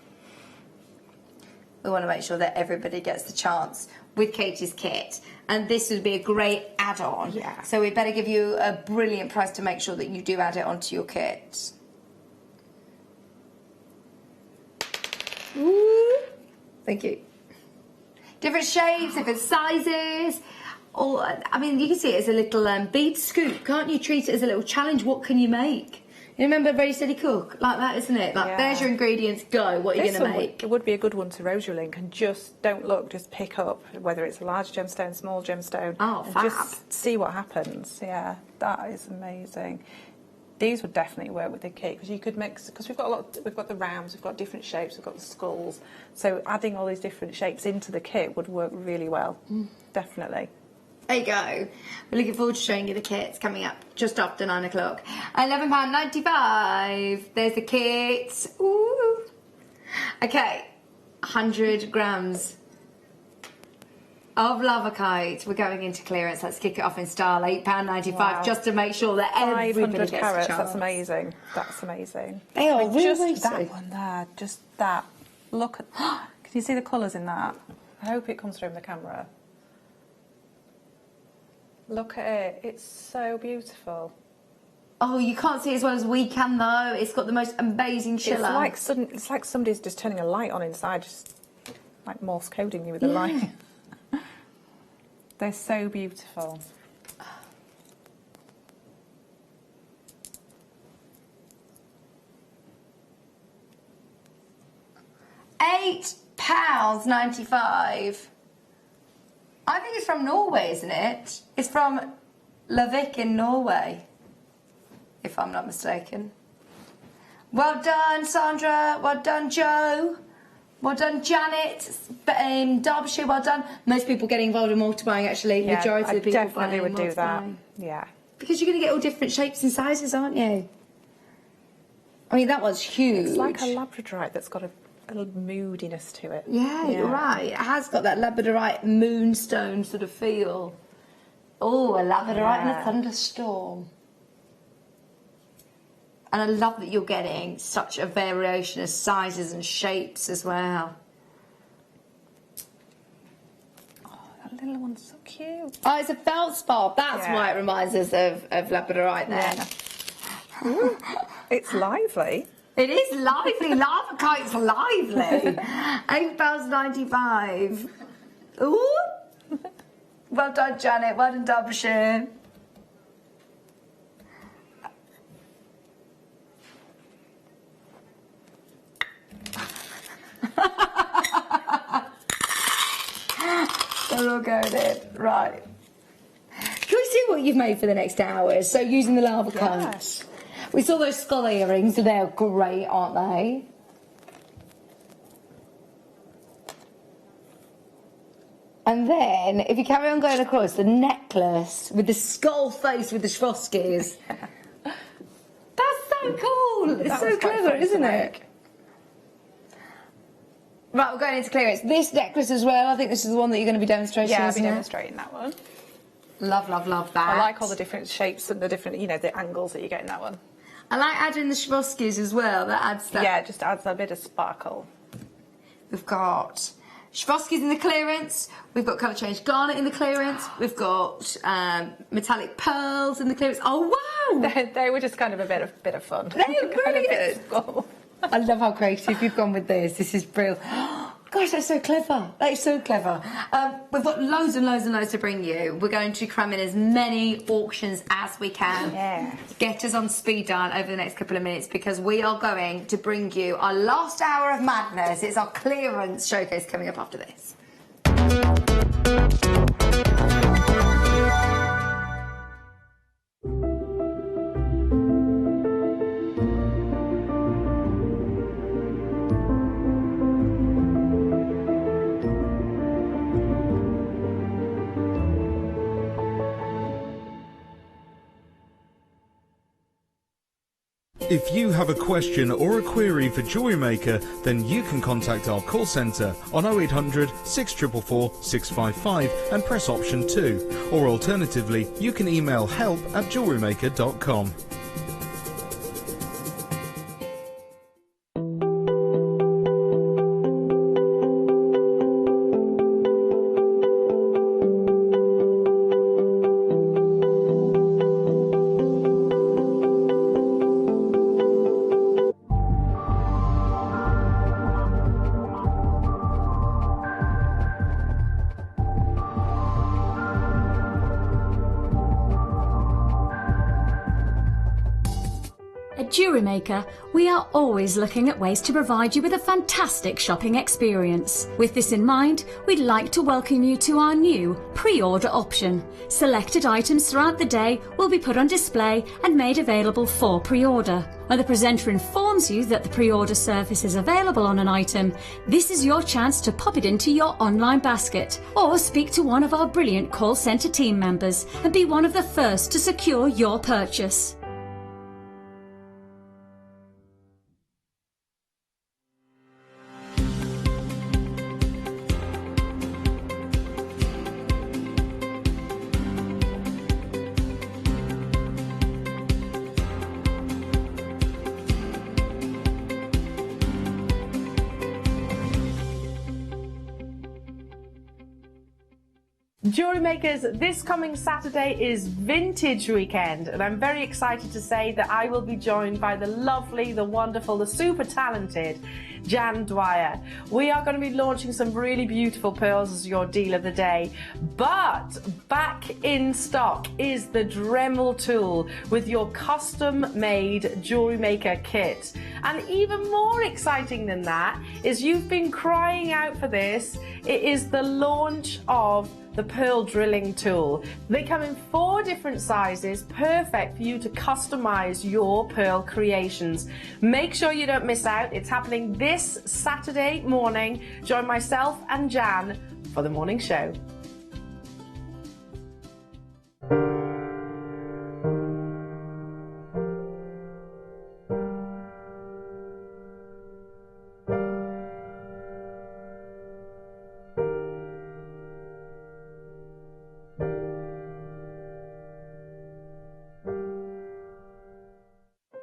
We want to make sure that everybody gets the chance with Katie's kit. And this would be a great add-on. Yeah. So we better give you a brilliant price to make sure that you do add it onto your kit. Ooh. Thank you. Different shapes, different sizes. Or, I mean, you can see it as a little bead scoop, can't you? Treat it as a little challenge. What can you make? You remember Ready, Steady, Cook? Like that, isn't it? Like, there's your ingredients, go. What are you going to make? It would be a good one to rosary link, and just don't look, just pick up, whether it's a large gemstone, small gemstone. Oh, and fab. just see what happens. Yeah, that is amazing. These would definitely work with the kit, because you could mix, because we've got a lot, we've got the rounds, we've got different shapes, we've got the skulls. So adding all these different shapes into the kit would work really well. Definitely. There you go. We're looking forward to showing you the kits coming up just after 9 o'clock. £11.95. There's the kits. Ooh. Okay, 100 grams of lava kite. We're going into clearance. Let's kick it off in style. £8.95, wow. Just to make sure that everybody 500 gets carats. a chance. That's amazing. That's amazing. They are really just that one there. Just that. Look at. Can you see the colours in that? I hope it comes through in the camera. Look at it. It's so beautiful. Oh, you can't see it as well as we can, though. It's got the most amazing shiller. It's like somebody's just turning a light on inside, just like Morse coding you with a light. They're so beautiful. £8.95. I think it's from Norway, isn't it? It's from Vicki in Norway, if I'm not mistaken. Well done, Sandra. Well done, Joe. Well done, Janet. Derbyshire, well done. Most people getting involved in multiplying, actually. Yeah, Majority of the people definitely would do that. multiplying. Yeah. Because you're going to get all different shapes and sizes, aren't you? I mean, that one's huge. It's like a labradorite that's got a little moodiness to it. Yeah, you're right. It has got that labradorite moonstone sort of feel. Oh, a labradorite in a thunderstorm. And I love that you're getting such a variation of sizes and shapes as well. Oh, that little one's so cute. Oh, it's a feldspar. That's why it reminds us of labradorite there. Yeah. It's lively. It is lively. Lava kite's lively. £8.95. Ooh. Well done, Janet. Well done, Derbyshire. They're all going in. Right. Can we see what you've made for the next hour? So using the lava kite. We saw those skull earrings, so they're great, aren't they? And then, if you carry on going across, the necklace with the skull face with the Swarovskis. That's so cool. It's so clever, isn't it? Right, we're going into clearance. This necklace as well, I think this is the one that you're going to be demonstrating, Yeah, I'll isn't be it? demonstrating that one. Love, love, love that. I like all the different shapes and the different, you know, the angles that you get in that one. I like adding the Swarovskis as well. That adds that. Yeah, it just adds a bit of sparkle. We've got Swarovskis in the clearance. We've got colour change garnet in the clearance. We've got metallic pearls in the clearance. Oh wow! They were just kind of a bit of fun. They were brilliant. I love how creative you've gone with this. This is brilliant. Gosh, that's so clever. That is so clever. We've got loads and loads and loads to bring you. We're going to cram in as many auctions as we can. Yeah. Get us on speed dial over the next couple of minutes because we are going to bring you our last hour of madness. It's our clearance showcase coming up after this. If you have a question or a query for JewelleryMaker, then you can contact our call centre on 0800 644 655 and press option 2. Or alternatively, you can email help@jewellerymaker.com. At JewelleryMaker, we are always looking at ways to provide you with a fantastic shopping experience. With this in mind, we'd like to welcome you to our new pre-order option. Selected items throughout the day will be put on display and made available for pre-order. When the presenter informs you that the pre-order service is available on an item, this is your chance to pop it into your online basket or speak to one of our brilliant call centre team members and be one of the first to secure your purchase. Jewellery Makers, this coming Saturday is Vintage Weekend, and I'm very excited to say that I will be joined by the lovely, the wonderful, the super talented Jan Dwyer. We are going to be launching some really beautiful pearls as your deal of the day, but back in stock is the Dremel tool with your custom-made Jewellery Maker kit. And even more exciting than that is you've been crying out for this. It is the launch of the pearl drilling tool. They come in 4 different sizes, perfect for you to customize your pearl creations. Make sure you don't miss out. It's happening this Saturday morning. Join myself and Jan for the morning show.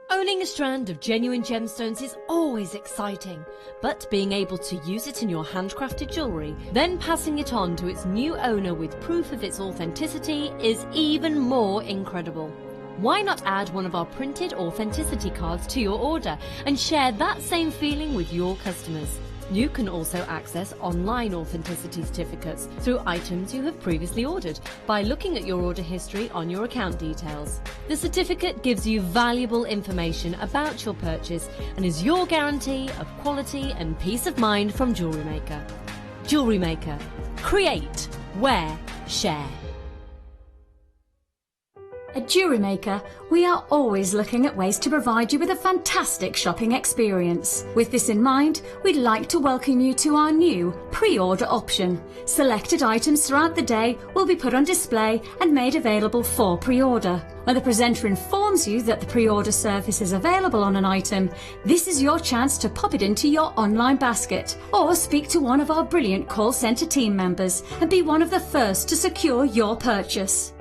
Owning a strand of genuine gemstones is always exciting, but being able to use it in your handcrafted jewellery, then passing it on to its new owner with proof of its authenticity is even more incredible. Why not add one of our printed authenticity cards to your order and share that same feeling with your customers? You can also access online authenticity certificates through items you have previously ordered by looking at your order history on your account details. The certificate gives you valuable information about your purchase and is your guarantee of quality and peace of mind from Jewellery Maker. Jewellery Maker. Create, wear, share. At JewelleryMaker, we are always looking at ways to provide you with a fantastic shopping experience. With this in mind, we'd like to welcome you to our new pre-order option. Selected items throughout the day will be put on display and made available for pre-order. When the presenter informs you that the pre-order service is available on an item, this is your chance to pop it into your online basket or speak to one of our brilliant call centre team members and be one of the first to secure your purchase.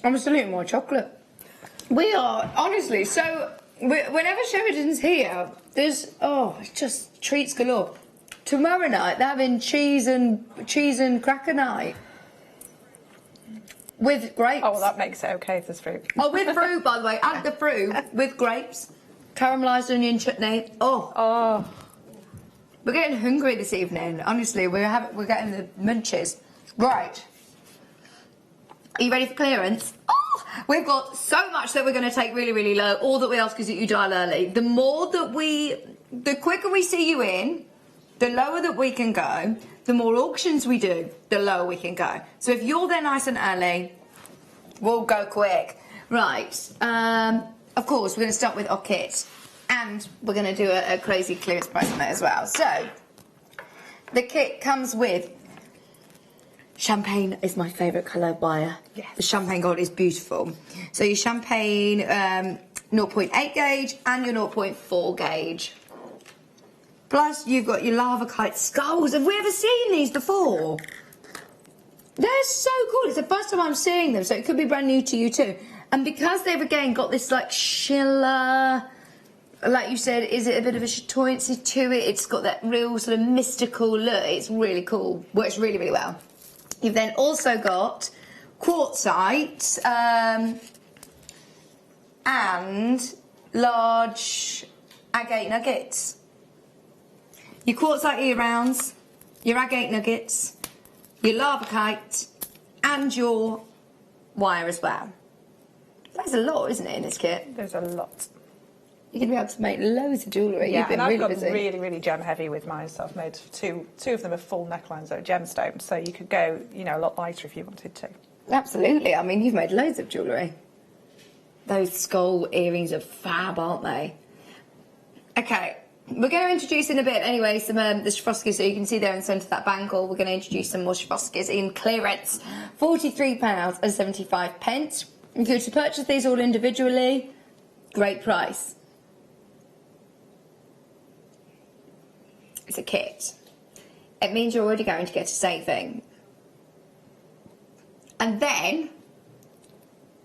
I'm still eating more chocolate. We are, honestly, so whenever Sheridan's here, there's, it's just treats galore. Tomorrow night, they're having cheese and cracker night. With grapes. Oh, well, that makes it okay if there's fruit. Oh, with fruit, by the way. Add the fruit with grapes. Caramelised onion chutney. Oh. We're getting hungry this evening. Honestly, we're getting the munchies. Right. Are you ready for clearance? Oh, we've got so much that we're going to take really, really low. All that we ask is that you dial early. The quicker we see you in, the lower that we can go. The more auctions we do, the lower we can go. So if you're there nice and early, we'll go quick. Right. Of course, we're going to start with our kit. And we're going to do a crazy clearance price on it as well. So, the kit comes with champagne is my favourite colour, Wire. Yes. The champagne gold is beautiful. So your champagne 0.8 gauge and your 0.4 gauge. Plus you've got your lava kite skulls. Have we ever seen these before? They're so cool. It's the first time I'm seeing them, so it could be brand new to you too. And because they've again got this like Schiller like you said, is it a bit of a chatoyancy to it? It's got that real sort of mystical look. It's really cool. Works really, really well. You've then also got quartzite and large agate nuggets. Your quartzite ear rounds, your agate nuggets, your lavakite, and your wire as well. There's a lot, isn't it, in this kit? There's a lot. You're going to be able to make loads of jewellery. Yeah, You've been and I've really got busy. really, really gem heavy with mine, so I've made two of them are full necklines that are gemstones, so you could go, you know, a lot lighter if you wanted to. Absolutely. I mean, you've made loads of jewellery. Those skull earrings are fab, aren't they? Okay, we're going to introduce in a bit, anyway, some the Swarovskis, so you can see there in the centre of that bangle. We're going to introduce some more Swarovskis in clearance. £43.75. If you were to purchase these all individually, great price. It's a kit. It means you're already going to get a saving. And then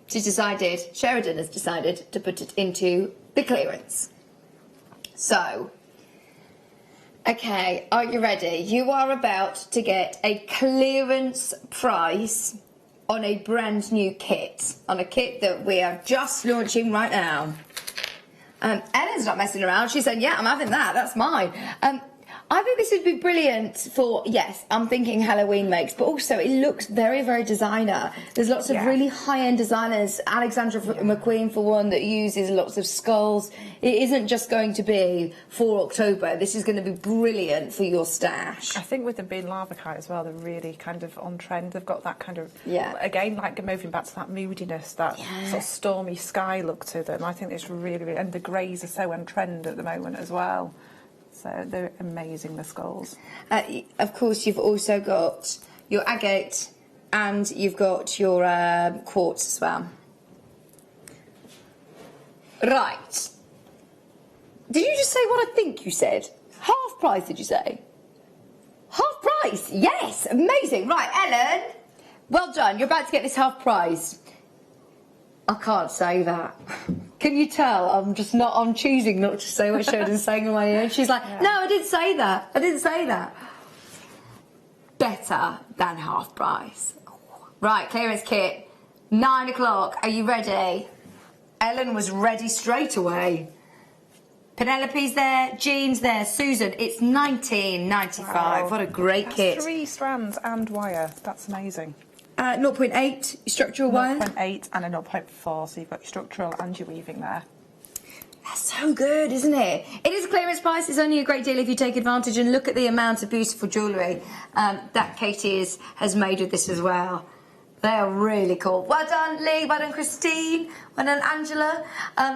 Sheridan has decided to put it into the clearance. So, okay, are you ready? You are about to get a clearance price on a brand new kit, on a kit that we are just launching right now. Ellen's not messing around. She said, yeah, I'm having that. That's mine. I think this would be brilliant for, yes, I'm thinking Halloween makes, but also it looks very, very designer. There's lots of really high-end designers. Alexandra McQueen, for one, that uses lots of skulls. It isn't just going to be for October. This is going to be brilliant for your stash. I think with them being lavakite as well, they're really kind of on trend. They've got that kind of, again, like moving back to that moodiness, that sort of stormy sky look to them. I think it's really, really, and the greys are so on trend at the moment as well. So they're amazing, the skulls. Of course, you've also got your agate and you've got your quartz as well. Right. Did you just say what I think you said? Half price, did you say? Half price? Yes, amazing. Right, Ellen, well done. You're about to get this half price. I can't say that. Can you tell? I'm choosing not to say what Sheridan's saying in my ear. And she's like, no, I didn't say that. I didn't say that. Better than half price. Right, clearance kit, 9 o'clock. Are you ready? Ellen was ready straight away. Penelope's there, Jean's there, Susan. It's £19.95. Wow. What a great kit. 3 strands and wire. That's amazing. 0.8 structural wire. 0.8 and a 0.4, so you've got your structural and your weaving there. That's so good, isn't it? It is a clearance price. It's only a great deal if you take advantage and look at the amount of beautiful jewellery that Katie has made with this as well. They are really cool. Well done, Lee. Well done, Christine. Well done, Angela.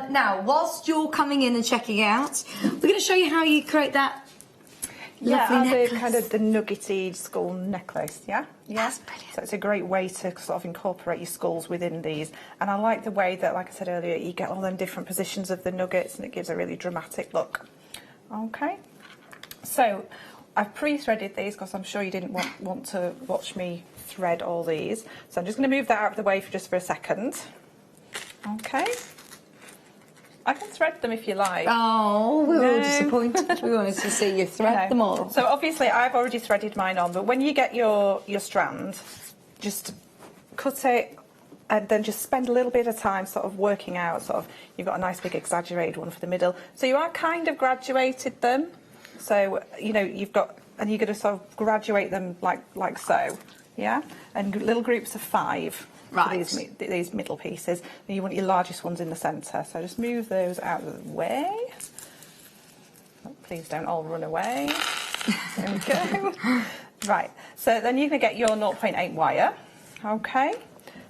Now, whilst you're coming in and checking out, we're going to show you how you create that lovely necklace. Kind of the nuggety skull necklace, yeah? That's brilliant. So it's a great way to sort of incorporate your skulls within these. And I like the way that, like I said earlier, you get all them different positions of the nuggets and it gives a really dramatic look. Okay. So I've pre-threaded these because I'm sure you didn't want to watch me thread all these. So I'm just going to move that out of the way for a second. Okay. I can thread them if you like. Oh, we were all disappointed. We wanted to see you thread them all. So obviously I've already threaded mine on, but when you get your strand, just cut it and then just spend a little bit of time sort of working out, you've got a nice big exaggerated one for the middle. So you are kind of graduated them. So, you know, you're going to sort of graduate them like so, yeah? And little groups of 5. Right. For these middle pieces, and you want your largest ones in the centre. So just move those out of the way. Oh, please don't all run away. There we go. Right. So then you're going to get your 0.8 wire. Okay.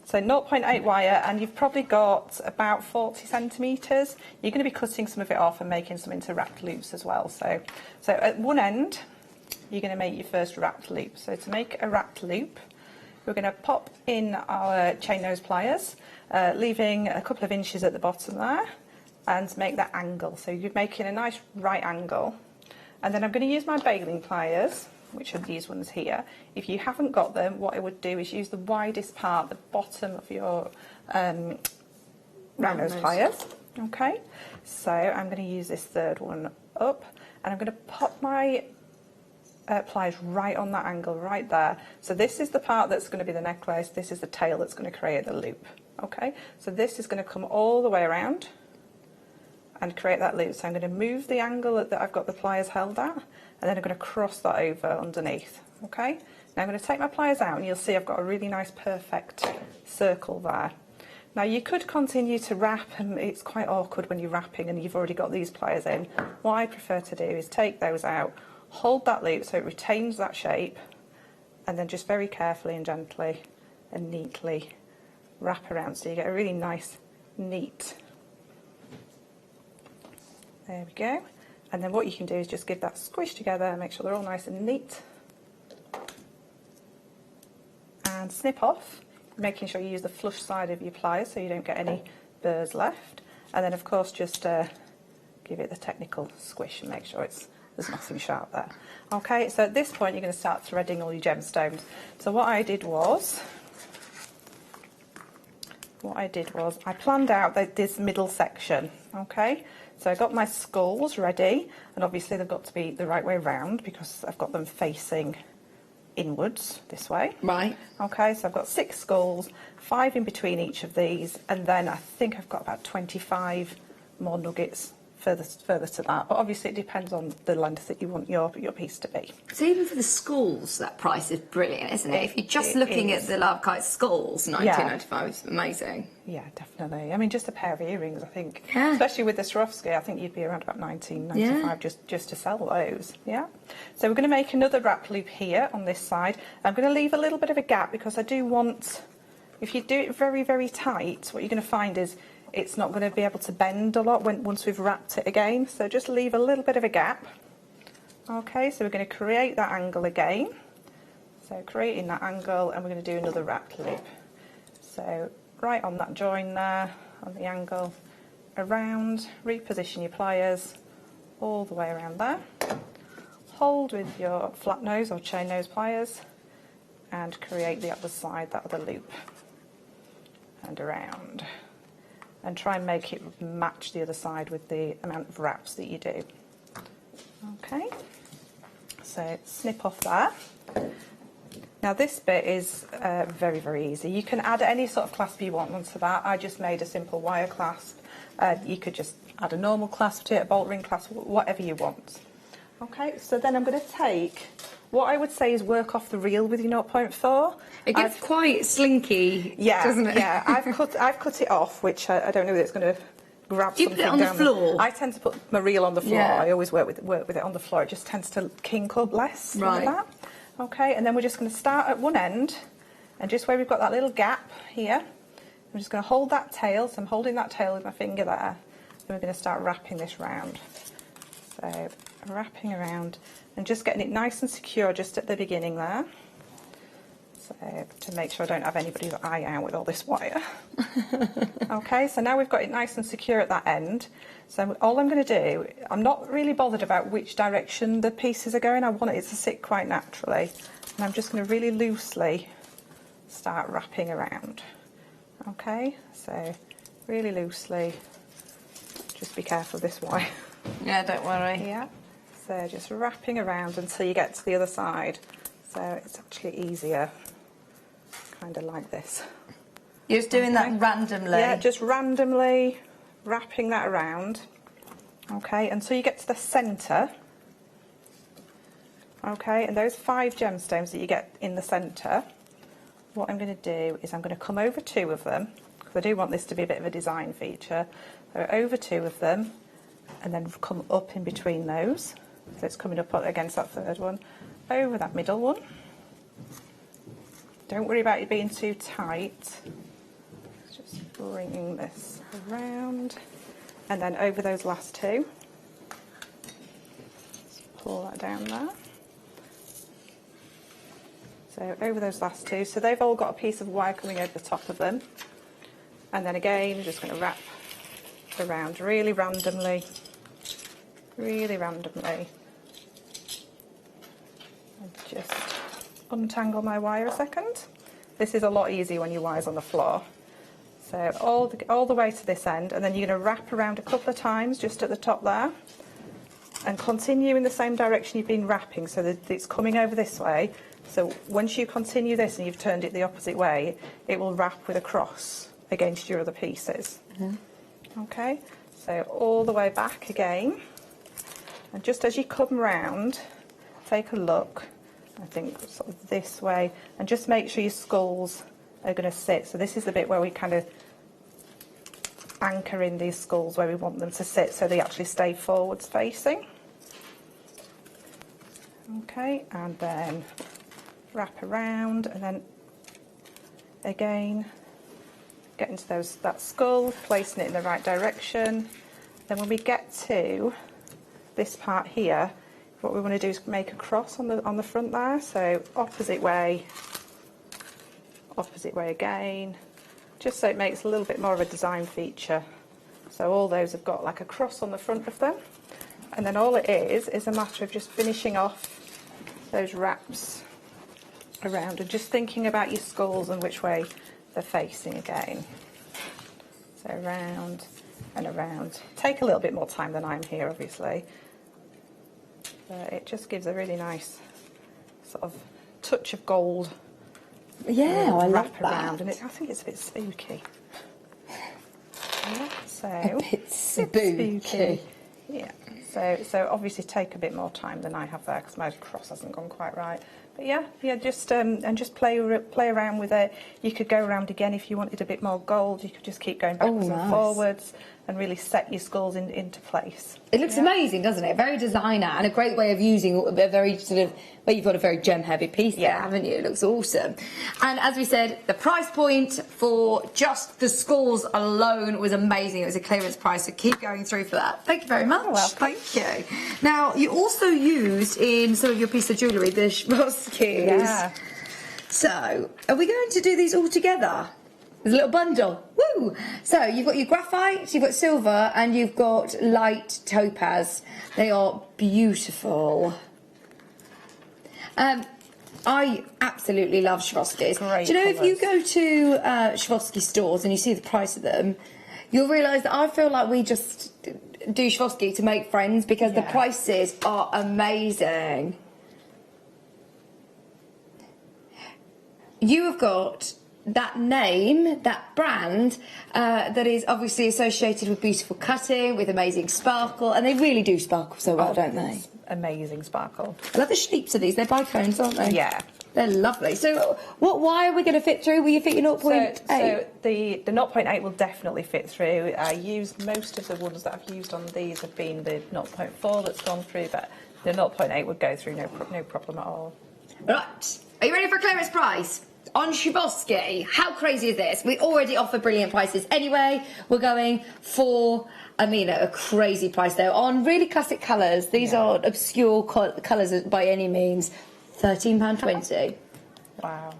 So 0.8 wire, and you've probably got about 40 centimetres. You're going to be cutting some of it off and making some into wrapped loops as well. So at one end, you're going to make your first wrapped loop. So to make a wrapped loop, we're going to pop in our chain nose pliers, leaving a couple of inches at the bottom there, and make that angle. So you're making a nice right angle. And then I'm going to use my baling pliers, which are these ones here. If you haven't got them, what I would do is use the widest part, the bottom of your round nose pliers. Okay. So I'm going to use this third one up, and I'm going to pop my pliers right on that angle right there. So this is the part that's going to be the necklace, this is the tail that's going to create the loop. Okay, so this is going to come all the way around and create that loop. So I'm going to move the angle that I've got the pliers held at, and then I'm going to cross that over underneath. Okay, now I'm going to take my pliers out, and you'll see I've got a really nice perfect circle there. Now you could continue to wrap, and it's quite awkward when you're wrapping and you've already got these pliers in. What I prefer to do is take those out, hold that loop so it retains that shape, and then just very carefully and gently and neatly wrap around so you get a really nice, neat. There we go. And then what you can do is just give that squish together and make sure they're all nice and neat. And snip off, making sure you use the flush side of your pliers so you don't get any burrs left. And then of course just give it the technical squish and make sure there's nothing sharp there. Okay, so at this point you're going to start threading all your gemstones. So what I did was I planned out this middle section. Okay, so I got my skulls ready, and obviously they've got to be the right way round because I've got them facing inwards this way. Right. Okay, so I've got 6 skulls, 5 in between each of these, and then I think I've got about 25 more nuggets further to that. But obviously it depends on the length that you want your piece to be. So even for the skulls, that price is brilliant, isn't it? If you're just looking at the Love Kite skulls, £19.95 is amazing. Yeah, definitely. I mean, just a pair of earrings, I think. Yeah. Especially with the Swarovski, I think you'd be around about £19.95 just to sell those. Yeah. So we're going to make another wrap loop here on this side. I'm going to leave a little bit of a gap because I do want, if you do it very, very tight, what you're going to find is it's not going to be able to bend a lot once we've wrapped it again. So just leave a little bit of a gap. Okay, so we're going to create that angle again. So creating that angle, and we're going to do another wrap loop. So right on that join there, on the angle, around, reposition your pliers all the way around there. Hold with your flat nose or chain nose pliers and create the other side, that other loop, and around. And try and make it match the other side with the amount of wraps that you do. Okay, so snip off there. Now this bit is very, very easy. You can add any sort of clasp you want onto that. I just made a simple wire clasp. You could just add a normal clasp to it, a bolt ring clasp, whatever you want. Okay, so then I'm going to take, what I would say is work off the reel with your 0.4. It gets quite slinky, doesn't it? Yeah, I've cut it off, which I don't know whether it's going to grab something. Do you put it on the floor? I tend to put my reel on the floor. Yeah. I always work with it on the floor. It just tends to kink up less like that. Okay, and then we're just going to start at one end, and just where we've got that little gap here, I'm just going to hold that tail. So I'm holding that tail with my finger there. Then we're going to start wrapping this round. So wrapping around and just getting it nice and secure just at the beginning there. So to make sure I don't have anybody's eye out with all this wire. Okay, so now we've got it nice and secure at that end. So all I'm going to do, I'm not really bothered about which direction the pieces are going. I want it to sit quite naturally. And I'm just going to really loosely start wrapping around. Okay, so really loosely. Just be careful of this wire. Yeah, don't worry. Yeah, so just wrapping around until you get to the other side. So it's actually easier, kind of like this. You're just doing that randomly? Yeah, just randomly wrapping that around. Okay, until you get to the centre. Okay, and those 5 gemstones that you get in the centre, what I'm going to do is I'm going to come over 2 of them, because I do want this to be a bit of a design feature. So over 2 of them, and then come up in between those. So it's coming up against that third one, over that middle one. Don't worry about it being too tight. Just bringing this around, and then over those last 2. Just pull that down there. So over those last 2, so they've all got a piece of wire coming over the top of them. And then again, I'm just going to wrap around really randomly. Really randomly. And just untangle my wire a second. This is a lot easier when your wire's on the floor. So all the way to this end, and then you're going to wrap around a couple of times just at the top there, and continue in the same direction you've been wrapping, so that it's coming over this way. So once you continue this and you've turned it the opposite way, it will wrap with a cross against your other pieces. Okay, so all the way back again, and just as you come round, take a look, I think sort of this way, and just make sure your skulls are going to sit. So this is the bit where we kind of anchor in these skulls where we want them to sit, so they actually stay forwards facing. Okay, and then wrap around, and then again get into that skull, placing it in the right direction. Then when we get to this part here, what we want to do is make a cross on the front there. So opposite way again, just so it makes a little bit more of a design feature. So all those have got like a cross on the front of them, and then all it is a matter of just finishing off those wraps around and just thinking about your skulls and which way they're facing again. So around and around. Take a little bit more time than I'm here, obviously, but it just gives a really nice sort of touch of gold. Yeah, I love that. Around, and I think it's a bit spooky. Yeah, so a bit spooky. Yeah. So obviously take a bit more time than I have there because my cross hasn't gone quite right. But yeah, just and just play around with it. You could go around again if you wanted a bit more gold. You could just keep going backwards and forwards and really set your skulls into place. It looks amazing, doesn't it? Very designer, and a great way of using a very sort of, well, you've got a very gem-heavy piece there, haven't you? It looks awesome. And as we said, the price point for just the skulls alone was amazing. It was a clearance price, so keep going through for that. Thank you very much. Well, thank you. Now, you also used in some of your piece of jewellery the Swarovskis. Yeah. So, are we going to do these all together? There's a little bundle. Woo! So you've got your graphite, you've got silver, and you've got light topaz. They are beautiful. I absolutely love Swarovskis. Great Do you know, colours. if you go to Swarovski stores and you see the price of them, you'll realise that I feel like we just do Swarovski to make friends because the prices are amazing. You have got that name, that brand, that is obviously associated with beautiful cutting, with amazing sparkle, and they really do sparkle so well, don't they? Amazing sparkle. I love the shapes of these. They're bicones, aren't they? Yeah. They're lovely. So why are we going to fit through? Will you fit your 0.8? So the 0.8 will definitely fit through. I used most of the ones that I've used on these have been the 0.4 that's gone through, but the 0.8 would go through no problem at all. Right. Are you ready for a clearance price? On Swarovski, how crazy is this? We already offer brilliant prices anyway. We're going for, I mean, a crazy price though. On really classic colours, these are obscure colours by any means, £13.20. Wow.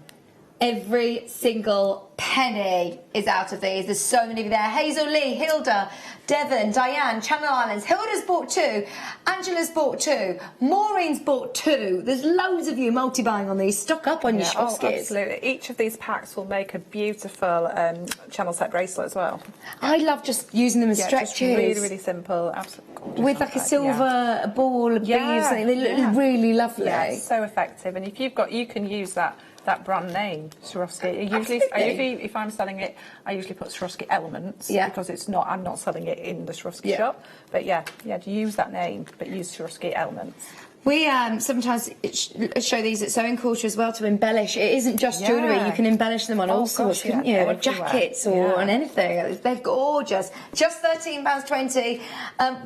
Every single penny is out of these. There's so many there. Hazel Lee, Hilda, Devon, Diane, Channel Islands. Hilda's bought 2. Angela's bought 2. Maureen's bought 2. There's loads of you multi-buying on these. Stock up on your Swarovskis. Oh, absolutely. Each of these packs will make a beautiful channel set bracelet as well. I love just using them as stretches. Just really, really simple. Absolutely. With like a silver ball of beads. They look really lovely. Yeah, so effective. And if you've got, you can use that brand name, Swarovski. Usually, if I'm selling it, I usually put Swarovski Elements because it's not. I'm not selling it in the Swarovski shop. But to use that name, but use Swarovski Elements. We sometimes show these at Sewing Quarter as well to embellish. It isn't just jewellery. You can embellish them on all sorts, couldn't you? Or jackets or on anything. They're gorgeous. Just £13.20.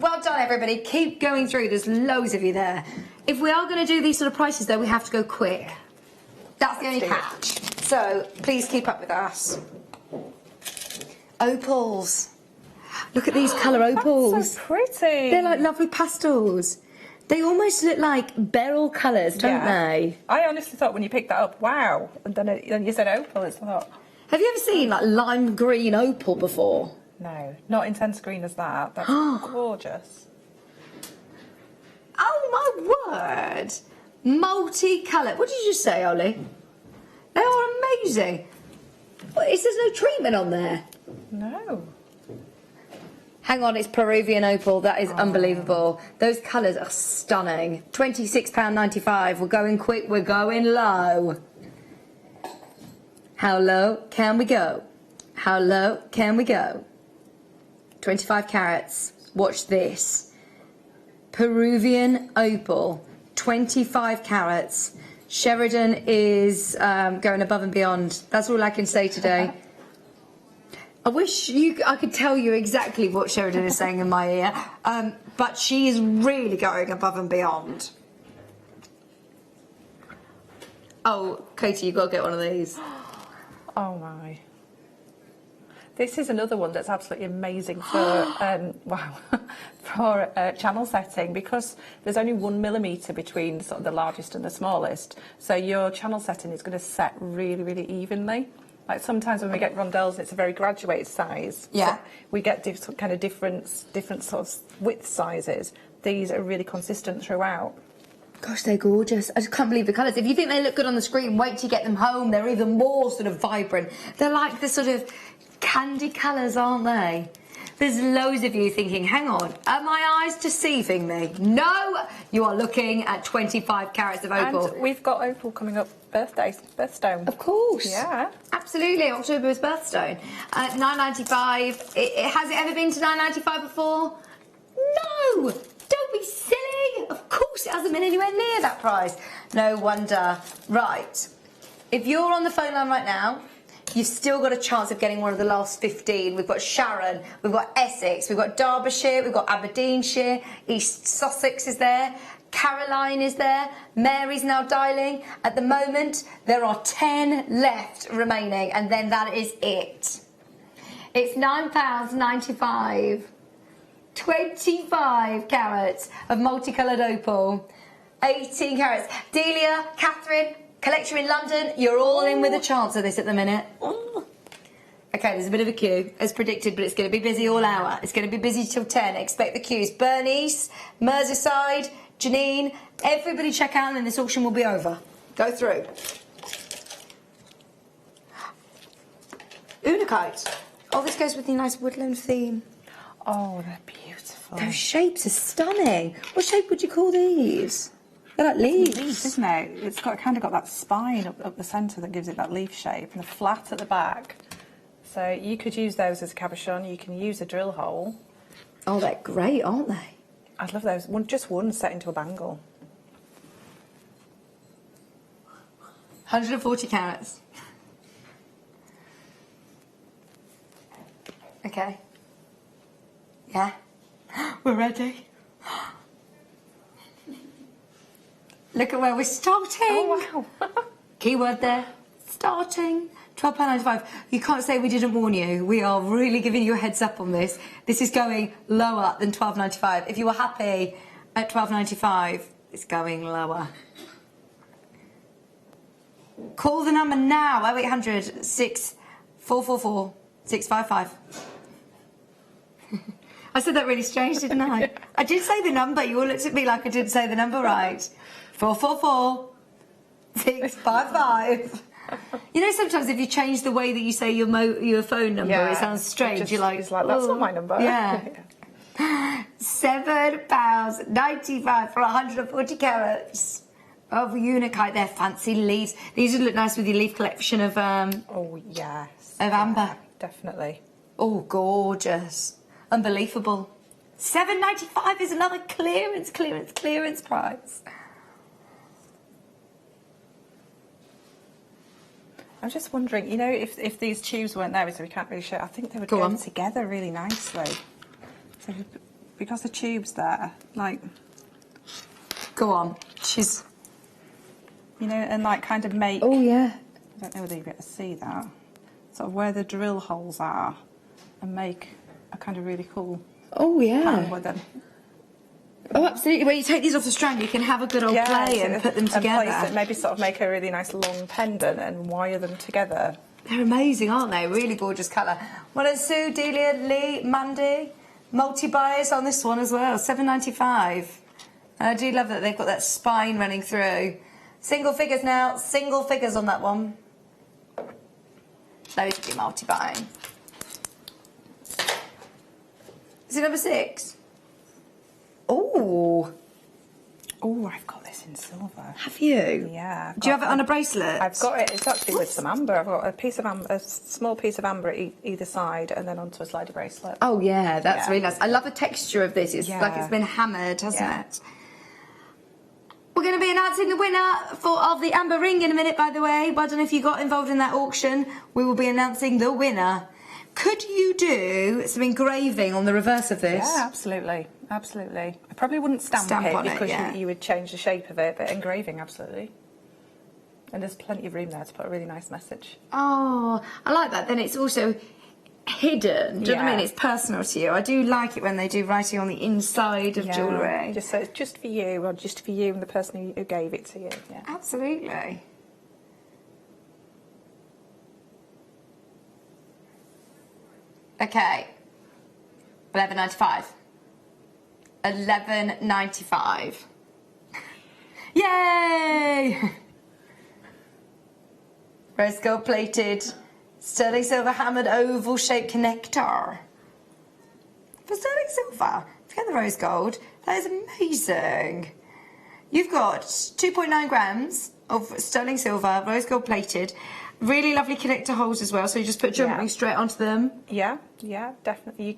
Well done, everybody. Keep going through. There's loads of you there. If we are going to do these sort of prices, though, we have to go quick. That's the only catch. So please keep up with us. Opals. Look at these colour opals. That's so pretty. They're like lovely pastels. They almost look like beryl colours, don't they? I honestly thought when you picked that up, wow. And then you said opal, I thought. Have you ever seen like lime green opal before? No, not intense green as that. That's gorgeous. Oh my word. Multicoloured. What did you just say, Ollie? They are amazing. What, there's no treatment on there. No. Hang on, it's Peruvian opal. That is unbelievable. Those colours are stunning. £26.95. We're going quick, we're going low. How low can we go? How low can we go? 25 carats. Watch this. Peruvian opal, 25 carats. Sheridan is going above and beyond. That's all I can say today. I wish I could tell you exactly what Sheridan is saying in my ear, but she is really going above and beyond. Oh, Katie, you've got to get one of these. Oh my. This is another one that's absolutely amazing for for channel setting, because there's only 1 millimetre between sort of the largest and the smallest. So your channel setting is going to set really, really evenly. Like sometimes when we get rondelles, it's a very graduated size. Yeah. So we get different sort of width sizes. These are really consistent throughout. Gosh, they're gorgeous. I just can't believe the colours. If you think they look good on the screen, wait till you get them home. They're even more sort of vibrant. They're like the sort of candy colours, aren't they? There's loads of you thinking, hang on, are my eyes deceiving me? No, you are looking at 25 carats of opal. And we've got opal coming up, birthstone. Of course. Yeah. Absolutely, October's birthstone. £9.95. Has it ever been to £9.95 before? No! Don't be silly! Of course it hasn't been anywhere near that price. No wonder. Right. If you're on the phone line right now, you've still got a chance of getting one of the last 15. We've got Sharon, we've got Essex, we've got Derbyshire, we've got Aberdeenshire, East Sussex is there, Caroline is there, Mary's now dialing. At the moment, there are 10 left remaining, and then that is it. It's £9.95. 25 carats of multicoloured opal. 18 carats. Delia, Catherine, collector in London, you're all in with a chance of this at the minute. Okay, there's a bit of a queue, as predicted, but it's going to be busy all hour. It's going to be busy till 10. Expect the queues. Bernice, Merseyside, Janine, everybody check out and then this auction will be over. Go through. Unakite. Oh, this goes with the nice woodland theme. Oh, they're beautiful. Those shapes are stunning. What shape would you call these? They're like leaves. Leaf, isn't it? It's kind of got that spine up the centre that gives it that leaf shape, and a flat at the back. So you could use those as a cabochon. You can use a drill hole. Oh, they're great, aren't they? I'd love those. Just one set into a bangle. 140 carats. Okay. Yeah. We're ready. Look at where we're starting. Oh, wow. Keyword there. Starting. £12.95. You can't say we didn't warn you. We are really giving you a heads up on this. This is going lower than £12.95. If you were happy at £12.95, it's going lower. Call the number now. 0800 6444 655. I said that really strange, didn't I? I did say the number. You all looked at me like I didn't say the number right. 444 655. You know, sometimes if you change the way that you say your phone number, it sounds strange. You're like, it's like, that's not my number. Yeah. £7.95 for 140 carats of Unakite. They're fancy leaves. These would look nice with your leaf collection of oh yes, of amber. Definitely. Oh, gorgeous. Unbelievable. £7.95 is another clearance price. I'm just wondering, you know, if these tubes weren't there, so we can't really show, I think they would go together really nicely. So because the tube's there, like... Go on. She's... You know, and like kind of make... Oh, yeah. I don't know whether you get to see that. Sort of where the drill holes are, and make a kind of really cool... Oh, yeah. pattern with them. Oh, absolutely. When you take these off the strand, you can have a good old play and put them together. And place it, maybe sort of make a really nice long pendant and wire them together. They're amazing, aren't they? Really gorgeous colour. Well, and Sue, Delia, Lee, Mandy, multi-buyers on this one as well. £7.95. I do love that they've got that spine running through. Single figures now. Single figures on that one. Those would be multi-buying. Is it number 6? Oh. Oh, I've got this in silver. Have you? Yeah. Do you have it on a bracelet? I've got it. It's actually with some amber. I've got a piece of amber, a small piece of amber at either side, and then onto a slidey bracelet. Oh yeah, that's really nice. I love the texture of this. It's like it's been hammered, hasn't it? We're going to be announcing the winner of the amber ring in a minute, by the way. Well done if you got involved in that auction. We will be announcing the winner. Could you do some engraving on the reverse of this? Yeah, absolutely. Absolutely. I probably wouldn't stamp it on because it, you would change the shape of it, but engraving, absolutely. And there's plenty of room there to put a really nice message. Oh, I like that. Then it's also hidden. Do you know what I mean? It's personal to you. I do like it when they do writing on the inside of jewellery. Just so it's just for you, or just for you and the person who gave it to you. Yeah. Absolutely. Okay. $11.95. $11.95. Yay! Rose gold plated, sterling silver hammered oval shaped connector. For sterling silver, forget the rose gold, that is amazing. You've got 2.9 grams of sterling silver, rose gold plated, really lovely connector holes as well, so you just put jewellery straight onto them. Yeah, yeah, definitely. You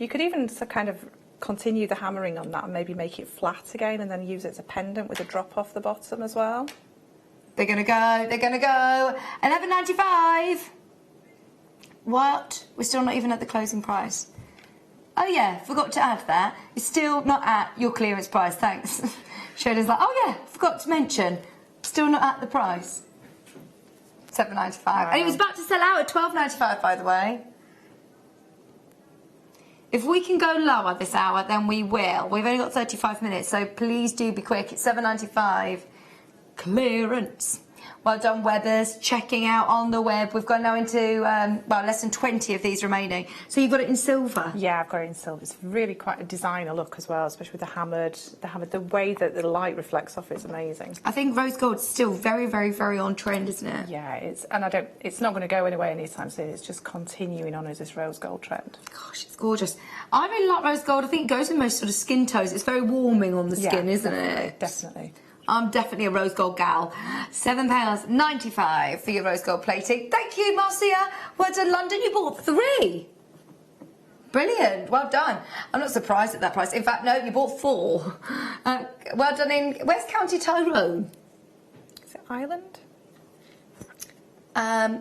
could even kind of continue the hammering on that and maybe make it flat again and then use it as a pendant with a drop off the bottom as well. They're gonna go. $11.95. What? We're still not even at the closing price. Oh yeah, forgot to add that. It's still not at your clearance price, thanks. Sheridan's like, oh yeah, forgot to mention. Still not at the price. $7.95. Wow. And it was about to sell out at $12.95, by the way. If we can go lower this hour, then we will. We've only got 35 minutes, so please do be quick. It's $7.95. Clearance. Well done, Webbers. Checking out on the web. We've gone now into, well, less than 20 of these remaining. So you've got it in silver? Yeah, I've got it in silver. It's really quite a designer look as well, especially with the hammered, the way that the light reflects off it is amazing. I think rose gold's still very, very, very on trend, isn't it? Yeah, it's not going to go anywhere anytime soon. It's just continuing on as this rose gold trend. Gosh, it's gorgeous. I really like rose gold. I think it goes with most sort of skin tones. It's very warming on the skin, isn't it? Definitely. I'm definitely a rose gold gal. £7.95 for your rose gold plating. Thank you, Marcia. Well done, London. You bought 3. Brilliant. Well done. I'm not surprised at that price. In fact, no, you bought 4. Well done in... Where's County Tyrone? Is it Ireland?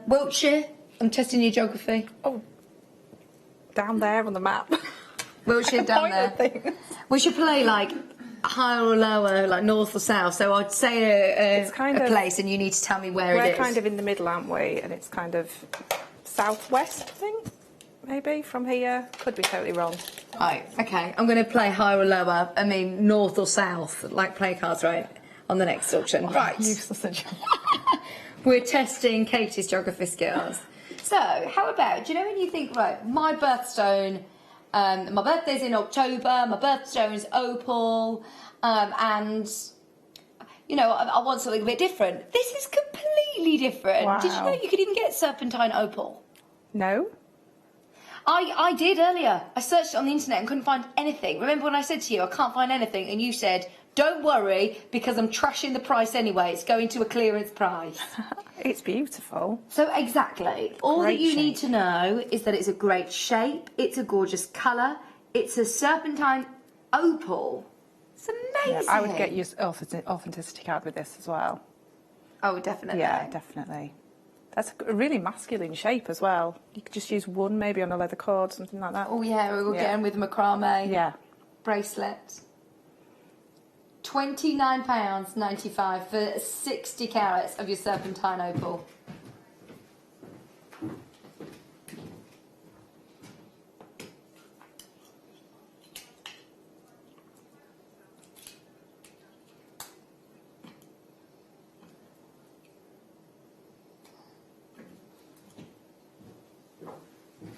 Wiltshire. I'm testing your geography. Oh, down there on the map. Wiltshire down there. We should play, like... higher or lower, like north or south. So I'd say a place and you need to tell me where it is. We're kind of in the middle, aren't we? And it's kind of southwest, I think, maybe, from here. Could be totally wrong. Right, okay. I'm going to play higher or lower. I mean, north or south, like play cards, right, on the next auction. Oh, right. Useless. We're testing Katie's geography skills. So, how about, do you know when you think, right, my birthstone... my birthday's in October, my birthstone's opal, and, you know, I want something a bit different. This is completely different. Wow. Did you know you could even get serpentine opal? No. I did earlier. I searched it on the internet and couldn't find anything. Remember when I said to you, I can't find anything, and you said, don't worry, because I'm trashing the price anyway. It's going to a clearance price. It's beautiful. So exactly. All that you need to know is that it's a great shape, it's a gorgeous colour, it's a serpentine opal. It's amazing. Yeah, I would get your authenticity card with this as well. Oh, definitely. Yeah, definitely. That's a really masculine shape as well. You could just use one maybe on a leather cord, something like that. Oh yeah, we'll get in with macrame bracelet. £29.95 for 60 carats of your serpentine opal.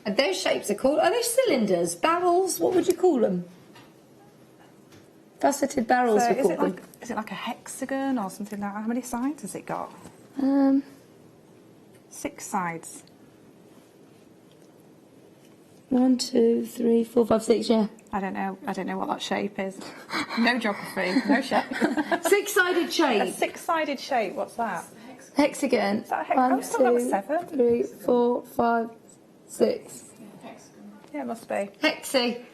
And those shapes are called, are they cylinders, barrels? What would you call them? Faceted barrels, we call them. Is it like a hexagon or something like that? How many sides has it got? 6 sides. 1, 2, 3, 4, 5, 6, yeah. I don't know what that shape is. No geography, no shape. Six-sided shape. A six-sided shape, what's that? Hexagon. Is that a hexagon? I thought that was 7. 3, 4, 5, 6. Yeah, it must be. Hexy.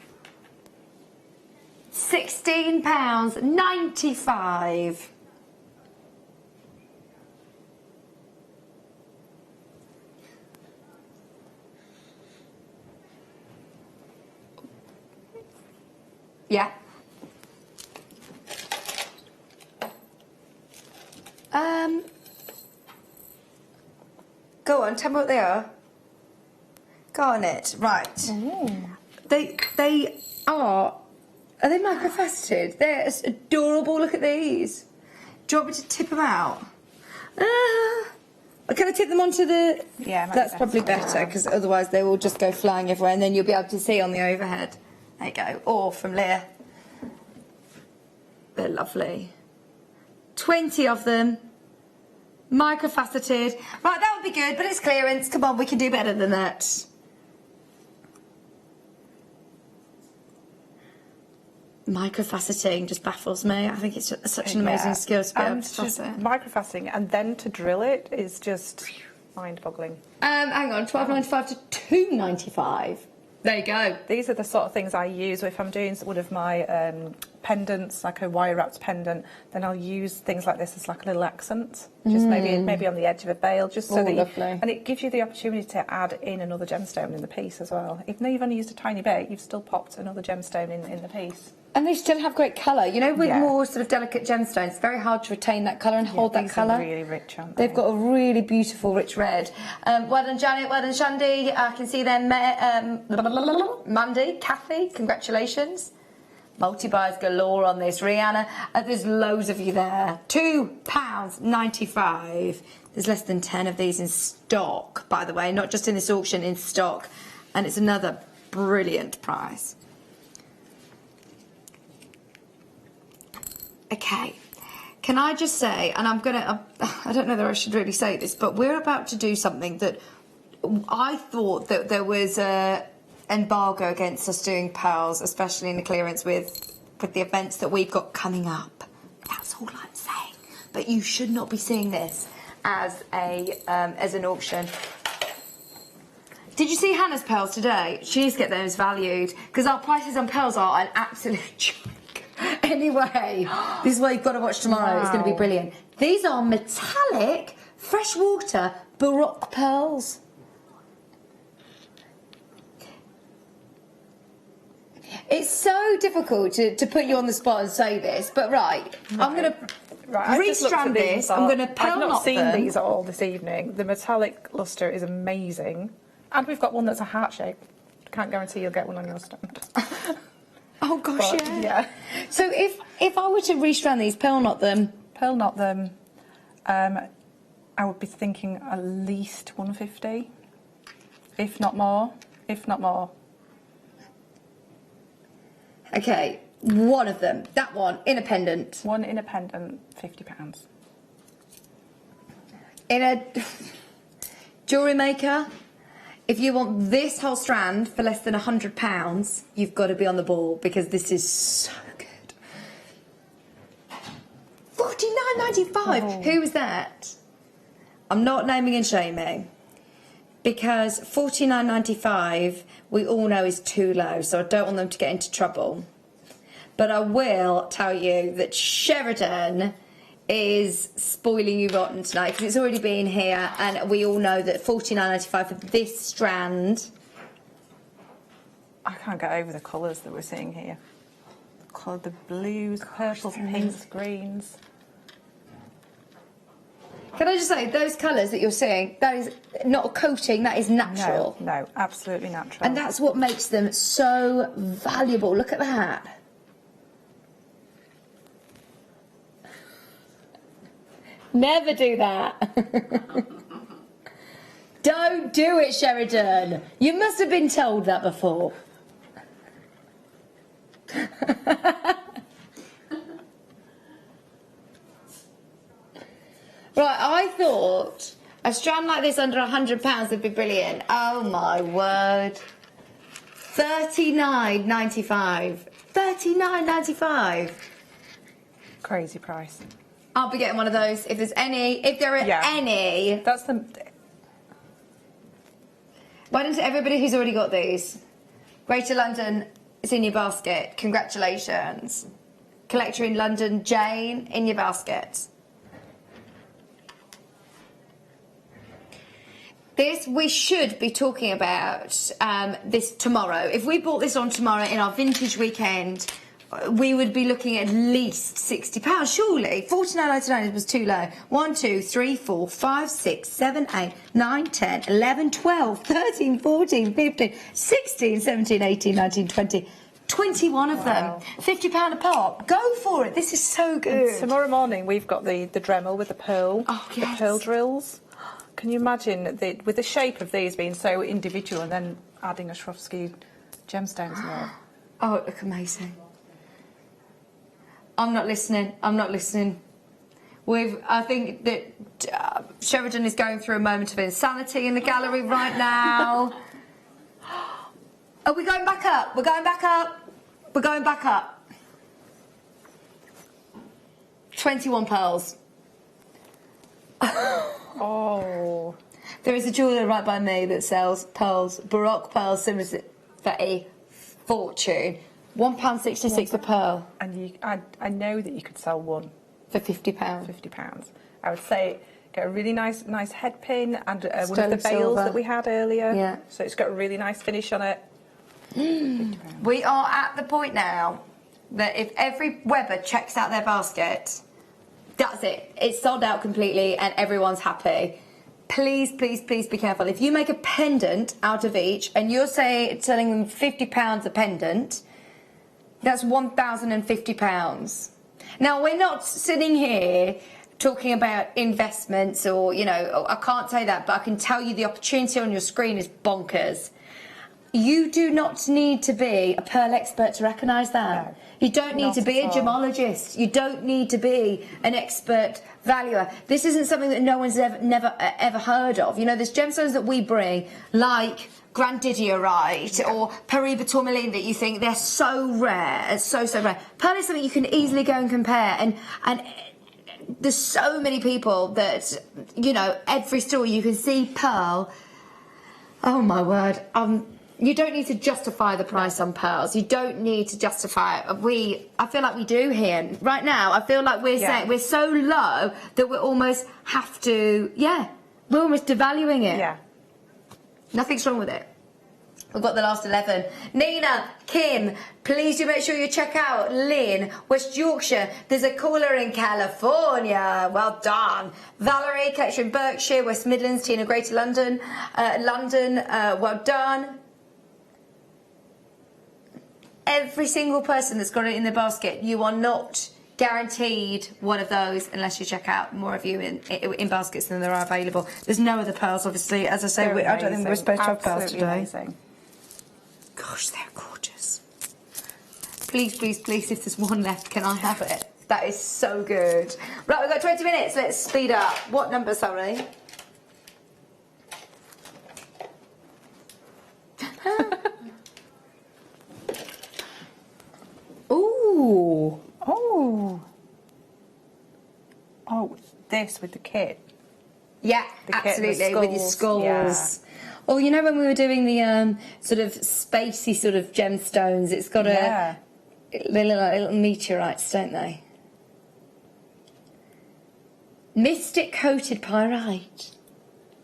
£16.95. Yeah. Go on, tell me what they are. Garnet, right. Ooh. They are they microfaceted? They're adorable, look at these. Do you want me to tip them out? Can I tip them onto the... Yeah, that's probably better, because otherwise they will just go flying everywhere and then you'll be able to see on the overhead. There you go. Or from Lear. They're lovely. 20 of them. Microfaceted. Right, that would be good, but it's clearance. Come on, we can do better than that. Microfaceting just baffles me. I think it's just such an amazing skill to be able to toss it. Microfaceting and then to drill it is just mind-boggling. Hang on, £12.95 to £2.95. There you go. These are the sort of things I use if I'm doing one of my pendants, like a wire-wrapped pendant. Then I'll use things like this as like a little accent, just maybe on the edge of a bail, just so that lovely. And it gives you the opportunity to add in another gemstone in the piece as well. Even though you've only used a tiny bit, you've still popped another gemstone in the piece. And they still have great colour. You know, with more sort of delicate gemstones, it's very hard to retain that colour and hold that colour. These are really rich, aren't they? They've got a really beautiful, rich red. Well done, Janet. Well done, Shandy. I can see them. Mandy, Kathy, congratulations. Multi-buyers galore on this. Rihanna, there's loads of you there. £2.95. There's less than 10 of these in stock, by the way, not just in this auction, in stock. And it's another brilliant price. Okay, can I just say, and I don't know that I should really say this, but we're about to do something that I thought that there was a embargo against us doing pearls, especially in the clearance with the events that we've got coming up. That's all I'm saying. But you should not be seeing this as an auction. Did you see Hannah's pearls today? She needs to get those valued because our prices on pearls are an absolute joke. Anyway, this is what you've got to watch tomorrow. Wow. It's going to be brilliant. These are metallic, freshwater, Baroque pearls. It's so difficult to put you on the spot and say this, but right. I'm going to restrand this. I'm going to pearl knot them. I've not seen these all this evening. The metallic luster is amazing. And we've got one that's a heart shape. Can't guarantee you'll get one on your stand. Oh gosh, but, yeah. So if I were to restrand these, pearl knot them, I would be thinking at least 150, if not more. Okay, one of them, that one, in a pendant. One in a pendant, £50. In a jewellery maker. If you want this whole strand for less than £100, you've got to be on the ball because this is so good. £49.95. Oh. Who was that? I'm not naming and shaming because £49.95 we all know is too low, so I don't want them to get into trouble. But I will tell you that Sheridan is spoiling you rotten tonight because it's already been here and we all know that £49.95 for this strand. I can't get over the colours that we're seeing here. The blues, purples, pinks, greens. Can I just say, those colours that you're seeing, that is not a coating, that is natural. No, absolutely natural. And that's what makes them so valuable. Look at that. Never do that. Don't do it, Sheridan. You must have been told that before. Right, I thought a strand like this under £100 would be brilliant. Oh my word. $39.95. $39.95. Crazy price. I'll be getting one of those if there's any. If there are any. That's the. Why don't everybody who's already got these? Greater London is in your basket. Congratulations. Collector in London, Jane, in your basket. This, we should be talking about this tomorrow. If we bought this on tomorrow in our vintage weekend, we would be looking at least £60, surely. $49.99 was too low. 1, 2, 3, 4, 5, 6, 7, 8, 9, 10, 11, 12, 13, 14, 15, 16, 17, 18, 19, 20. 21 of them. £50 a pop. Go for it. This is so good. And tomorrow morning we've got the Dremel with the pearl. Oh, yes. The pearl drills. Can you imagine with the shape of these being so individual and then adding a Swarovski gemstones in there? Oh, it look amazing. I'm not listening. I'm not listening. I think that Sheridan is going through a moment of insanity in the gallery right now. Are we going back up? We're going back up. We're going back up. 21 pearls. Oh. There is a jeweller right by me that sells pearls, Baroque pearls, similar for a fortune. £1.66 a pearl. And I know that you could sell one for £50. £50. I would say get a really nice head pin and one of the veils that we had earlier. Yeah. So it's got a really nice finish on it. We are at the point now that if every Weber checks out their basket, that's it. It's sold out completely and everyone's happy. Please, please, please be careful. If you make a pendant out of each and you're selling them £50 a pendant, that's £1,050. Now, we're not sitting here talking about investments or, you know, I can't say that, but I can tell you the opportunity on your screen is bonkers. You do not need to be a pearl expert to recognise that. No, you don't need to be a gemologist. You don't need to be an expert valuer. This isn't something that no one's ever heard of. You know, there's gemstones that we bring, like Grandidierite or Paraiba tourmaline, that you think they're so rare, so rare. Pearl is something you can easily go and compare, and there's so many people that, you know, every store you can see pearl. Oh my word. You don't need to justify the price on pearls. You don't need to justify it. I feel like we do here. Right now, I feel like we're saying we're so low that we almost have to, we're almost devaluing it. Yeah. Nothing's wrong with it. We've got the last 11. Nina, Kim, please do make sure you check out Lynn, West Yorkshire. There's a caller in California. Well done. Valerie, collector in Berkshire, West Midlands, Tina, Greater London. Well done. Every single person that's got it in the basket, you are not guaranteed one of those unless you check out more of you in baskets than there are available. There's no other pearls, obviously. As I say, I don't think we're supposed to have pearls today. Amazing. Gosh, they're gorgeous. Please, please, please, if there's one left, can I have it? That is so good. Right, we've got 20 minutes. Let's speed up. What number, sorry? Ooh. Oh. Oh, this with the kit. Yeah, absolutely, with your skulls. Yeah. Or, you know, when we were doing the sort of spacey sort of gemstones, it's got they look like little meteorites, don't they? Mystic coated pyrite.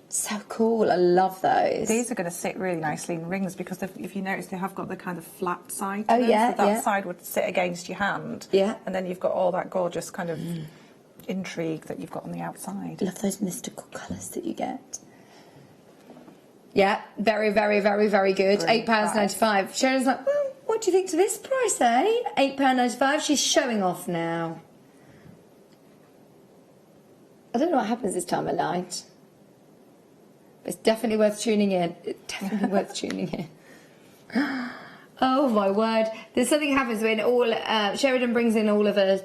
So cool, I love those. These are going to sit really nicely in rings because if you notice, they have got the kind of flat side. Oh, yeah, so that side would sit against your hand. Yeah. And then you've got all that gorgeous kind of intrigue that you've got on the outside. Love those mystical colours that you get. Yeah, very, very, very, very good. £8.95. Sharon's like, well, what do you think to this price, eh? £8.95. She's showing off now. I don't know what happens this time of night. It's definitely worth tuning in. It's definitely worth tuning in. Oh my word! There's something happens when Sheridan brings in all of her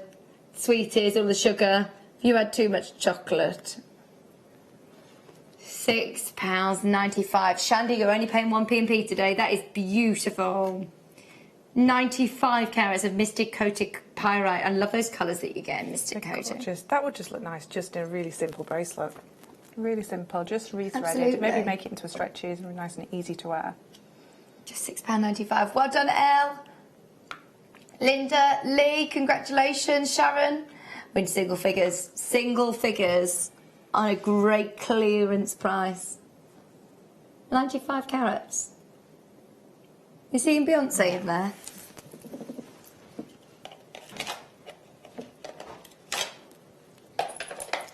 sweeties, all the sugar. You had too much chocolate. £6.95. Shandy, you're only paying 1p&p today. That is beautiful. 95 carats of Mystic Coated Pyrite. I love those colours that you get in Mystic Coated. That would just look nice just in a really simple bracelet. Really simple, just rethreaded. Absolutely. Maybe make it into a stretchy and nice and easy to wear. Just £6.95. Well done, Elle. Linda, Lee, congratulations. Sharon, we're in single figures. Single figures on a great clearance price. 95 carats. You seeing Beyonce in there?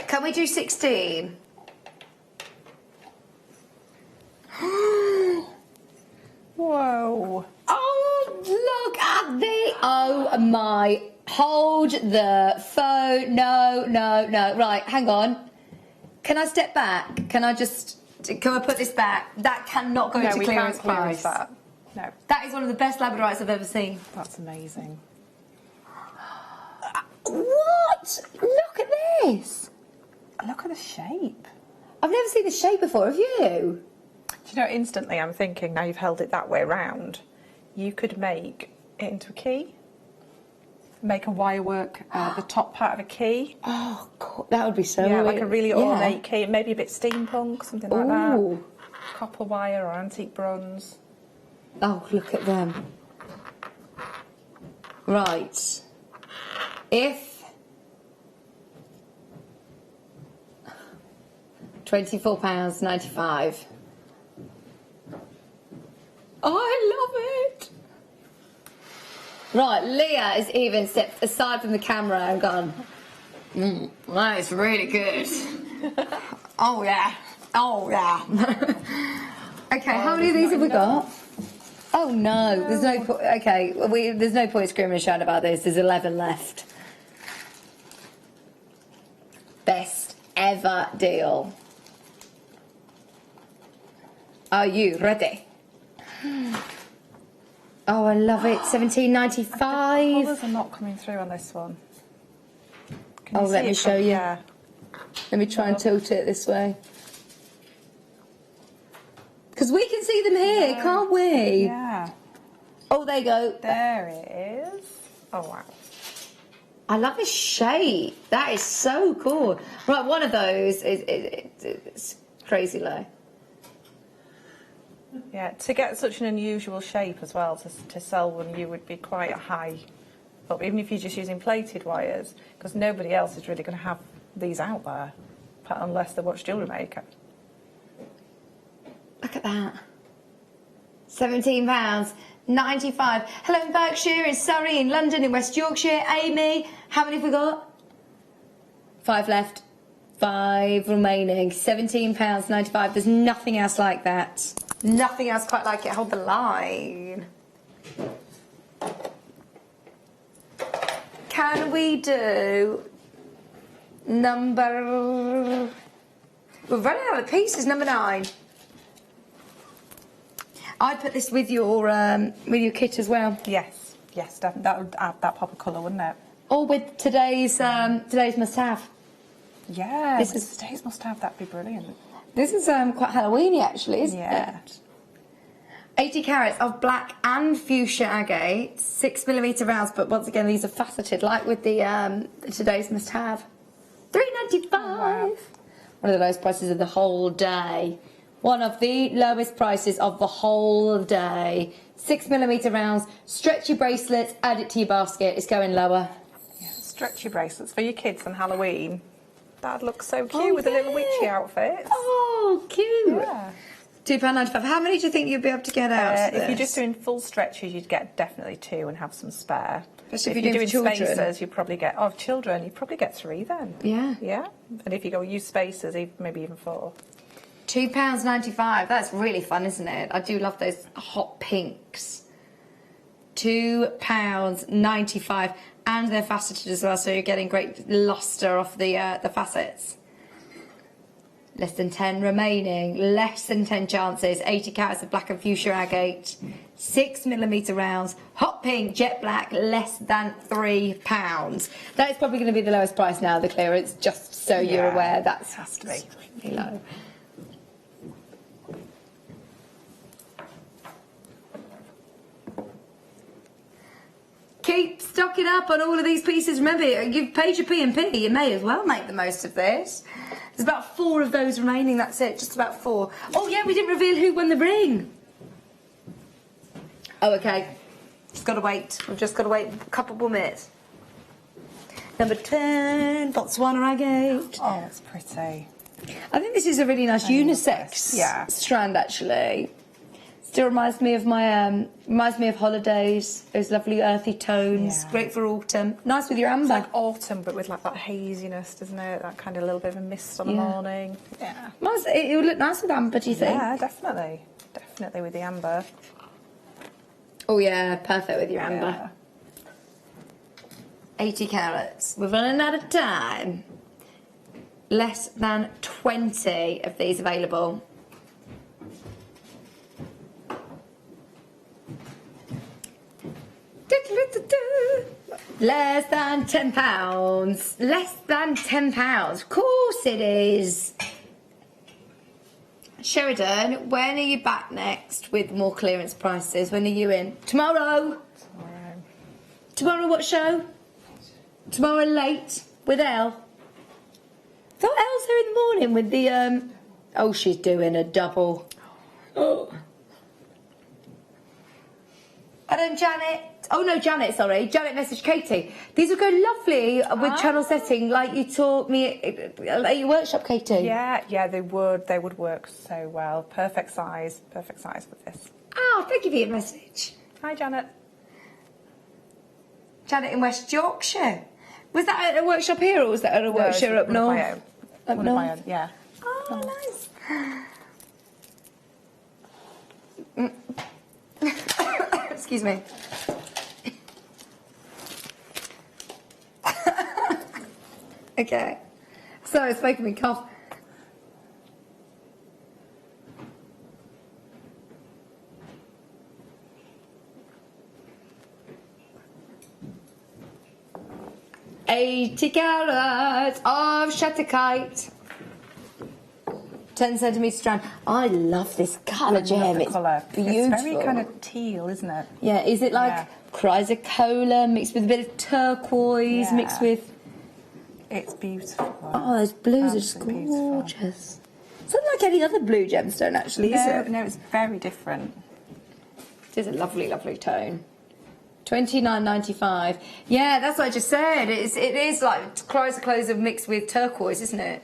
Can we do 16? Whoa. Oh, look at the... Oh, my... Hold the phone. No, no, no. Right, hang on. Can I step back? Can I just... Can I put this back? That cannot go into clearance price. That. No. That is one of the best labradorites I've ever seen. That's amazing. What? Look at this. Look at the shape. I've never seen this shape before, have you? Do you know, instantly I'm thinking, now you've held it that way around, you could make it into a key. Make a wire work the top part of a key. Oh, God, that would be so... Yeah, like a really ornate key. Maybe a bit steampunk, something like that. Copper wire or antique bronze. Oh, look at them. Right. If... £24.95. I love it. Right, Leah has even stepped aside from the camera and gone, that is really good. Oh, yeah. Oh, yeah. Okay, how many of these have we got? Oh, no. There's no point. Okay, there's no point screaming and shouting about this. There's 11 left. Best ever deal. Are you ready? Oh, I love it. £17.95. The colours are not coming through on this one. Oh, let me show you. Yeah. Let me try and tilt it this way. Because we can see them here, can't we? Yeah. Oh, there you go. There it is. Oh, wow. I love this shape. That is so cool. Right, one of those is crazy low. Yeah, to get such an unusual shape as well, to sell one, you would be quite high up, even if you're just using plated wires, because nobody else is really going to have these out there, unless they watch JewelleryMaker. Look at that. £17.95. Hello in Berkshire, in Surrey, in London, in West Yorkshire. Amy, how many have we got? 5 left. 5 remaining. £17.95. There's nothing else like that. Nothing else quite like it. Hold the line. Can we do number... We're running out of pieces. Number 9. I'd put this with your kit as well. Yes, yes, definitely. That would add that pop of colour, wouldn't it? Or with today's must-have. Yeah, today's must-have. That'd be brilliant. This is quite Halloweeny, actually, isn't it? 80 carats of black and fuchsia agate, 6mm rounds, but once again, these are faceted, like with the today's must-have. £3.95. Wow. One of the lowest prices of the whole day. One of the lowest prices of the whole day. 6mm rounds, stretchy bracelets, add it to your basket. It's going lower. Yeah, stretchy bracelets for your kids on Halloween. That'd look so cute with a little witchy outfit. Oh, cute. Yeah. £2.95. How many do you think you'd be able to get out of this? If you're just doing full stretches, you'd get definitely 2 and have some spare. Especially if you're doing spacers, you probably get... Oh, children, you probably get 3 then. Yeah. Yeah. And if you go use spacers, maybe even 4. £2.95. That's really fun, isn't it? I do love those hot pinks. £2.95. And they're faceted as well, so you're getting great lustre off the facets. Less than 10 remaining. Less than 10 chances. 80 carats of black and fuchsia agate. 6mm rounds. Hot pink, jet black. Less than £3. That is probably going to be the lowest price now, the clearance, just so you're aware. That has to be really low. stocking up on all of these pieces. Remember, you've paid your P&P. You may as well make the most of this. There's about 4 of those remaining. That's it, just about 4. Oh, yeah, we didn't reveal who won the ring. Oh, okay. Just got to wait. We've just got to wait a couple more minutes. Number 10, Botswana agate. Oh, that's pretty. I think this is a really nice unisex strand, actually. Still reminds me of my holidays. Those lovely earthy tones. Yeah. Great for autumn. Nice with your amber. It's like autumn, but with like that haziness, doesn't it? That kind of little bit of a mist on the morning. Yeah. It would look nice with amber, do you think? Yeah, definitely. Definitely with the amber. Oh yeah, perfect with your amber. 80 carats. We're running out of time. Less than 20 of these available. Less than £10. Less than £10. Of course it is. Sheridan, when are you back next with more clearance prices? When are you in? Tomorrow? Tomorrow what show? Tomorrow late with Elle. I thought Elle's here in the morning with the, oh, she's doing a double. Oh. And then Janet. Oh, no, Janet, sorry. Janet messaged Katie. These would go lovely with channel setting, like you taught me at your workshop, Katie. Yeah, they would. They would work so well. Perfect size for this. Oh, thank you for your message. Hi, Janet. Janet in West Yorkshire. Was that at a workshop here, or was that at a workshop up north? Up north? Yeah. Oh, nice. Excuse me. Okay. Sorry, it's making me cough. $80 carats of Shatterkite. 10 centimetre strand. I love this colour, Jem. It's colour. Beautiful. It's very kind of teal, isn't it? Yeah, is it like chrysocolla mixed with a bit of turquoise mixed with... It's beautiful. Oh, those blues are just gorgeous. It's not like any other blue gemstone, actually, is it? No, it's very different. It is a lovely, lovely tone. $29.95. Yeah, that's what I just said. It is like chrysocolla mixed with turquoise, isn't it?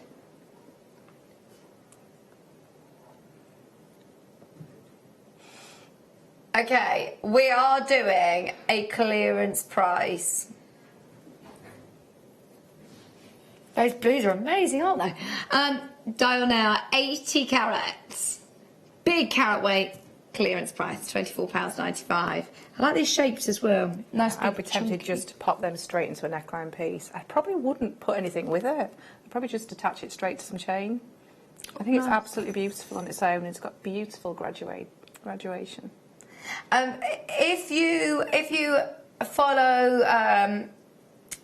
Okay, we are doing a clearance price. Those blues are amazing, aren't they? Dial now, 80 carats. Big carat weight, clearance price, £24.95. I like these shapes as well. Nice. I'd be tempted just to pop them straight into a neckline piece. I probably wouldn't put anything with it. I'd probably just attach it straight to some chain. I think it's absolutely beautiful on its own. It's got beautiful graduation. If you follow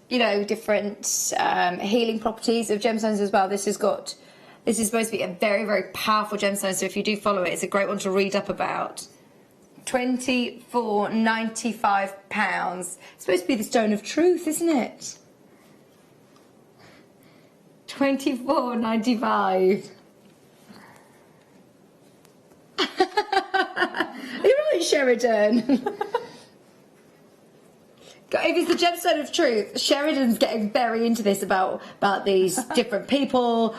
you know, different healing properties of gemstones as well, this is supposed to be a very, very powerful gemstone, so if you do follow it, it's a great one to read up about. £24.95. It's supposed to be the stone of truth, isn't it? £24.95. You're right, Sheridan. If it's the gemstone of truth, Sheridan's getting very into this about these different people,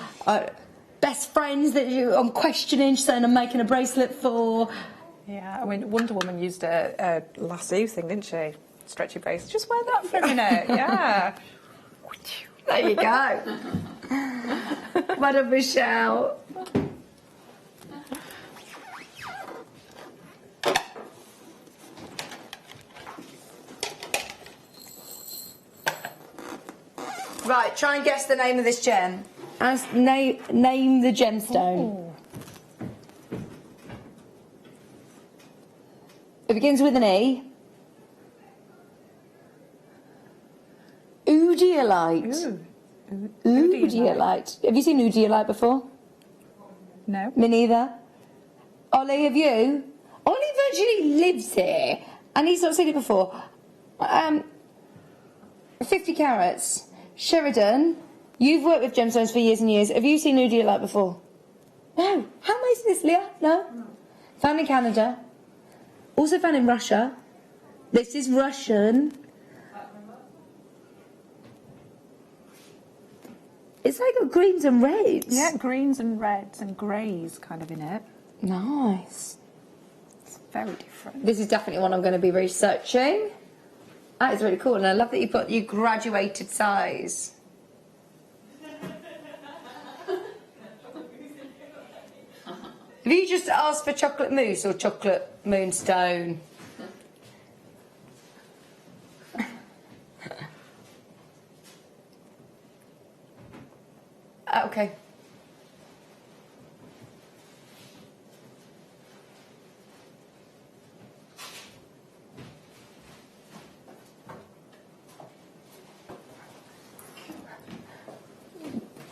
best friends that I'm questioning, saying I'm making a bracelet for. Yeah, I mean, Wonder Woman used a lasso thing, didn't she? Stretchy bracelet. Just wear that for a minute, yeah. There you go. Madame Michelle. Right, try and guess the name of this gem. Name the gemstone. Ooh. It begins with an E. Oodiolite. Oodiolite. Have you seen oodiolite before? No. Me neither. Ollie, have you? Ollie virtually lives here, and he's not seen it before. 50 carats. Sheridan, you've worked with gemstones for years and years. Have you seen nudilite before? No. How amazing is this, Leah? No? Found in Canada. Also found in Russia. This is Russian. It's like got greens and reds. Yeah, greens and reds and greys kind of in it. Nice. It's very different. This is definitely one I'm going to be researching. That is really cool, and I love that you put your graduated size. Have you just asked for chocolate mousse or chocolate moonstone? Okay.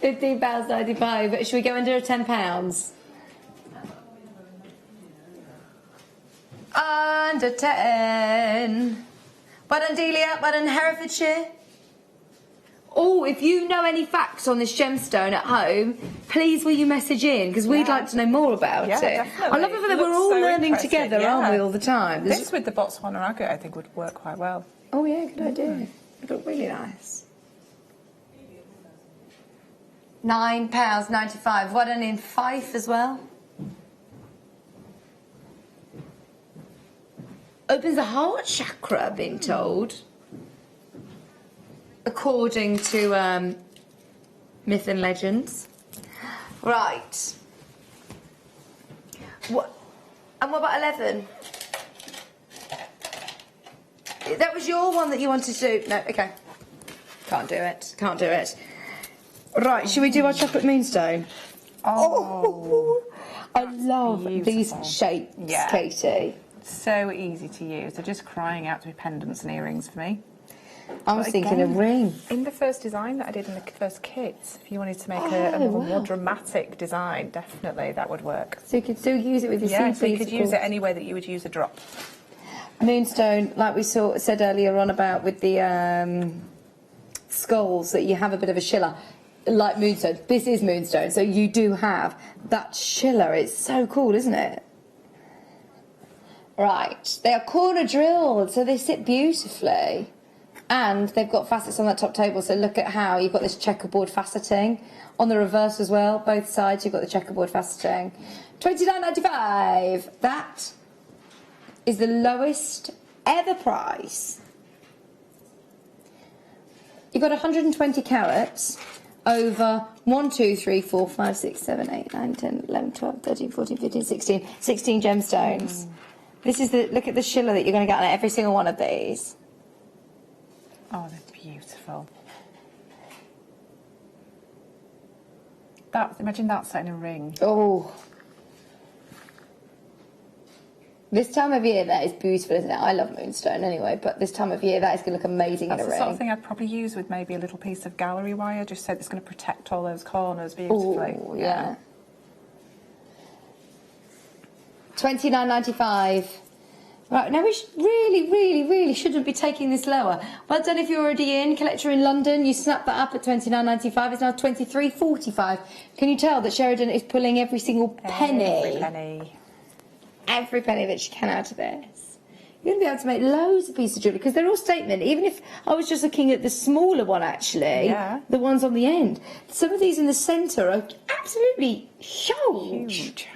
£15.95. Should we go under £10? Under 10. Well done, Delia. Well done, Herefordshire. Oh, if you know any facts on this gemstone at home, please will you message in, because we'd like to know more about it. Definitely. I love it that we're all learning together, aren't we, all the time? This with the Botswana agate, I think, would work quite well. Oh yeah, good idea. It look really nice. £9.95. What done in Fife as well. Opens the heart chakra, I've been told. According to myth and legends. Right. What? And what about 11? That was your one that you wanted to do. No, okay. Can't do it. Can't do it. Right, should we do our chocolate moonstone? Oh, I love these shapes, Katie. So easy to use. They're just crying out to be pendants and earrings for me. I was thinking a ring. In the first design that I did in the first kits, if you wanted to make a more dramatic design, definitely that would work. So you could still use it with your seed beads. So you could use it any way that you would use a drop. Moonstone, like we said earlier on about with the skulls, that you have a bit of a shiller. Like moonstone. This is moonstone, so you do have that shiller. It's so cool, isn't it? Right. They are corner drilled, so they sit beautifully. And they've got facets on that top table, so look at how you've got this checkerboard faceting. On the reverse as well, both sides you've got the checkerboard faceting. £29.95. That is the lowest ever price. You've got 120 carats over 1, 2, 3, 4, 5, 6, 7, 8, 9, 10, 11, 12, 13, 14, 15, 16. 16 gemstones. This is the, look at the shiller that you're going to get on every single one of these. Oh, they're beautiful. Imagine that set in a ring. Oh. This time of year, that is beautiful, isn't it? I love moonstone anyway, but this time of year, that is going to look amazing in a ring. That's the sort of thing I'd probably use with maybe a little piece of gallery wire, just so it's going to protect all those corners beautifully. Oh, yeah. £29.95. Right, now we really shouldn't be taking this lower. Well done if you're already in. Collector in London, you snap that up at £29.95. It's now £23.45. Can you tell that Sheridan is pulling every single penny? Every penny. Every penny that she can out of this. You're going to be able to make loads of pieces of jewellery, because they're all statement. Even if I was just looking at the smaller one, actually, the ones on the end. Some of these in the centre are absolutely huge.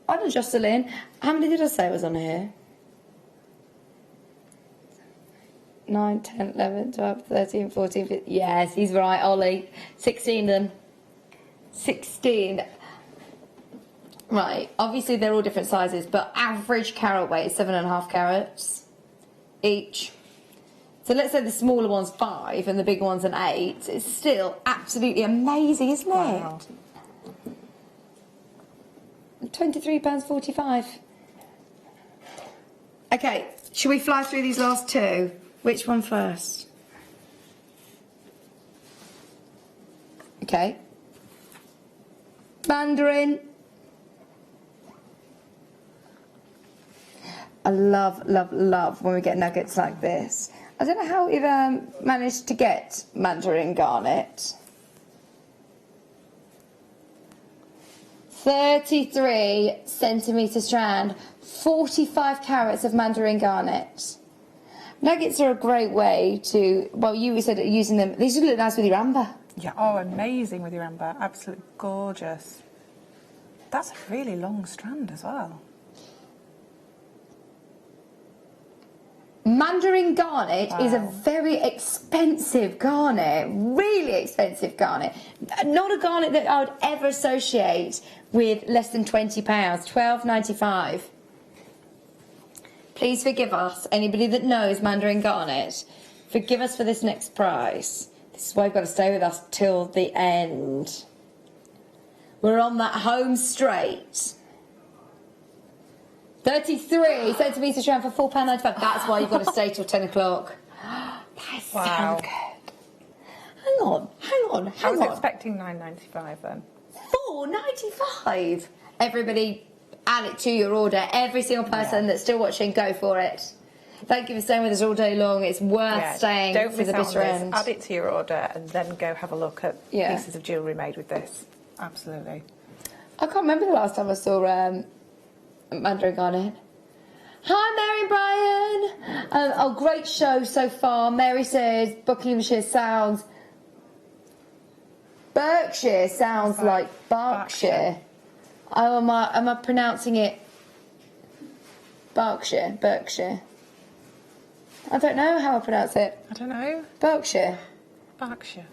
I don't know, Jocelyn. How many did I say was on here? 9, 10, 11, 12, 13, 14, 15. Yes, he's right, Ollie. 16 of them. 16. Right, obviously they're all different sizes, but average carat weight is 7.5 carats each. So let's say the smaller one's 5 and the bigger one's an 8. It's still absolutely amazing, isn't it? Wow. £23.45. Okay, should we fly through these last two? Which one first? Okay. Mandarin. I love when we get nuggets like this. I don't know how we've managed to get mandarin garnet. 33 centimetre strand, 45 carats of mandarin garnet. Nuggets are a great way to, well, you said using them, these would look nice with your amber. Yeah, oh, amazing with your amber. Absolutely gorgeous. That's a really long strand as well. Mandarin garnet is a very expensive garnet, really expensive garnet. Not a garnet that I would ever associate with less than £20, £12.95. Please forgive us, anybody that knows Mandarin garnet. Forgive us for this next price. This is why you've got to stay with us till the end. We're on that home straight. 33 centimetre strand for £4.95. That's why you've got to stay till 10 o'clock. That is so good. Hang on. I was expecting £9.95 then. £4.95. Everybody, add it to your order. Every single person that's still watching, go for it. Thank you for staying with us all day long. It's worth staying for the bitter end. Add it to your order and then go have a look at pieces of jewellery made with this. Absolutely. I can't remember the last time I saw Mandarin garnet. Hi Mary and Brian. Oh, great show so far. Mary says Buckinghamshire sounds Berkshire sounds like Berkshire. Oh, am I pronouncing it Berkshire? I don't know how I pronounce it. I don't know. Berkshire. Berkshire.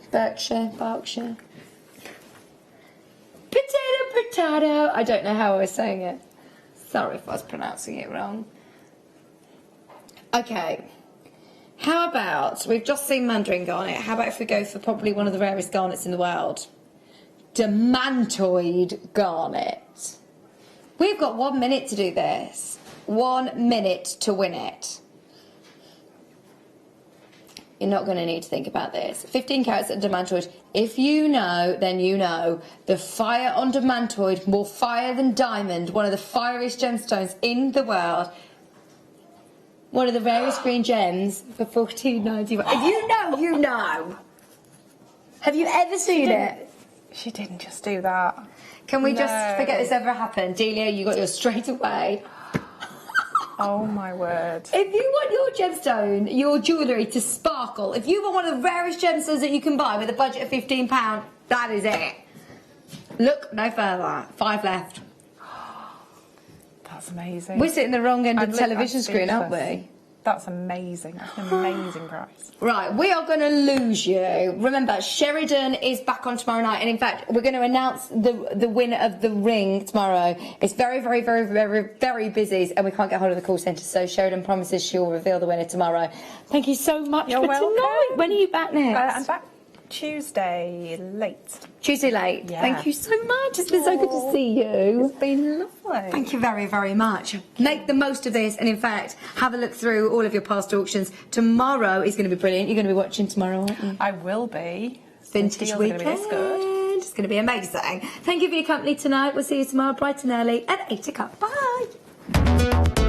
Potato. I don't know how I was saying it. Sorry if I was pronouncing it wrong. Okay. How about, we've just seen mandarin garnet, how about if we go for probably one of the rarest garnets in the world? Demantoid garnet. We've got 1 minute to do this. 1 minute to win it. You're not going to need to think about this. 15 carats of demantoid. If you know, then you know. The fire on demantoid, more fire than diamond, one of the fieriest gemstones in the world. One of the rarest green gems for $14.95. If you know, you know. Have you ever seen it? She didn't just do that. Can we just forget this ever happened? Delia, you got yours straight away. Oh my word. If you want your gemstone, your jewellery to sparkle, if you want one of the rarest gemstones that you can buy with a budget of £15, that is it. Look no further. 5 left. That's amazing. We're sitting the wrong end of the television screen, aren't we? That's amazing. That's an amazing price. Right, we are going to lose you. Remember, Sheridan is back on tomorrow night, and in fact, we're going to announce the winner of the ring tomorrow. It's very, very, very, very, very busy, and we can't get hold of the call centre, so Sheridan promises she'll reveal the winner tomorrow. Thank you so much for tonight. When are you back next? I'm back Tuesday late. Tuesday late. Yeah. Thank you so much. It's been so good to see you. It's been lovely. Thank you very, very much. Make the most of this, and in fact, have a look through all of your past auctions. Tomorrow is going to be brilliant. You're going to be watching tomorrow, aren't you? I will be. Vintage weekend. It's going to be amazing. Thank you for your company tonight. We'll see you tomorrow bright and early at 8 o'clock. Bye.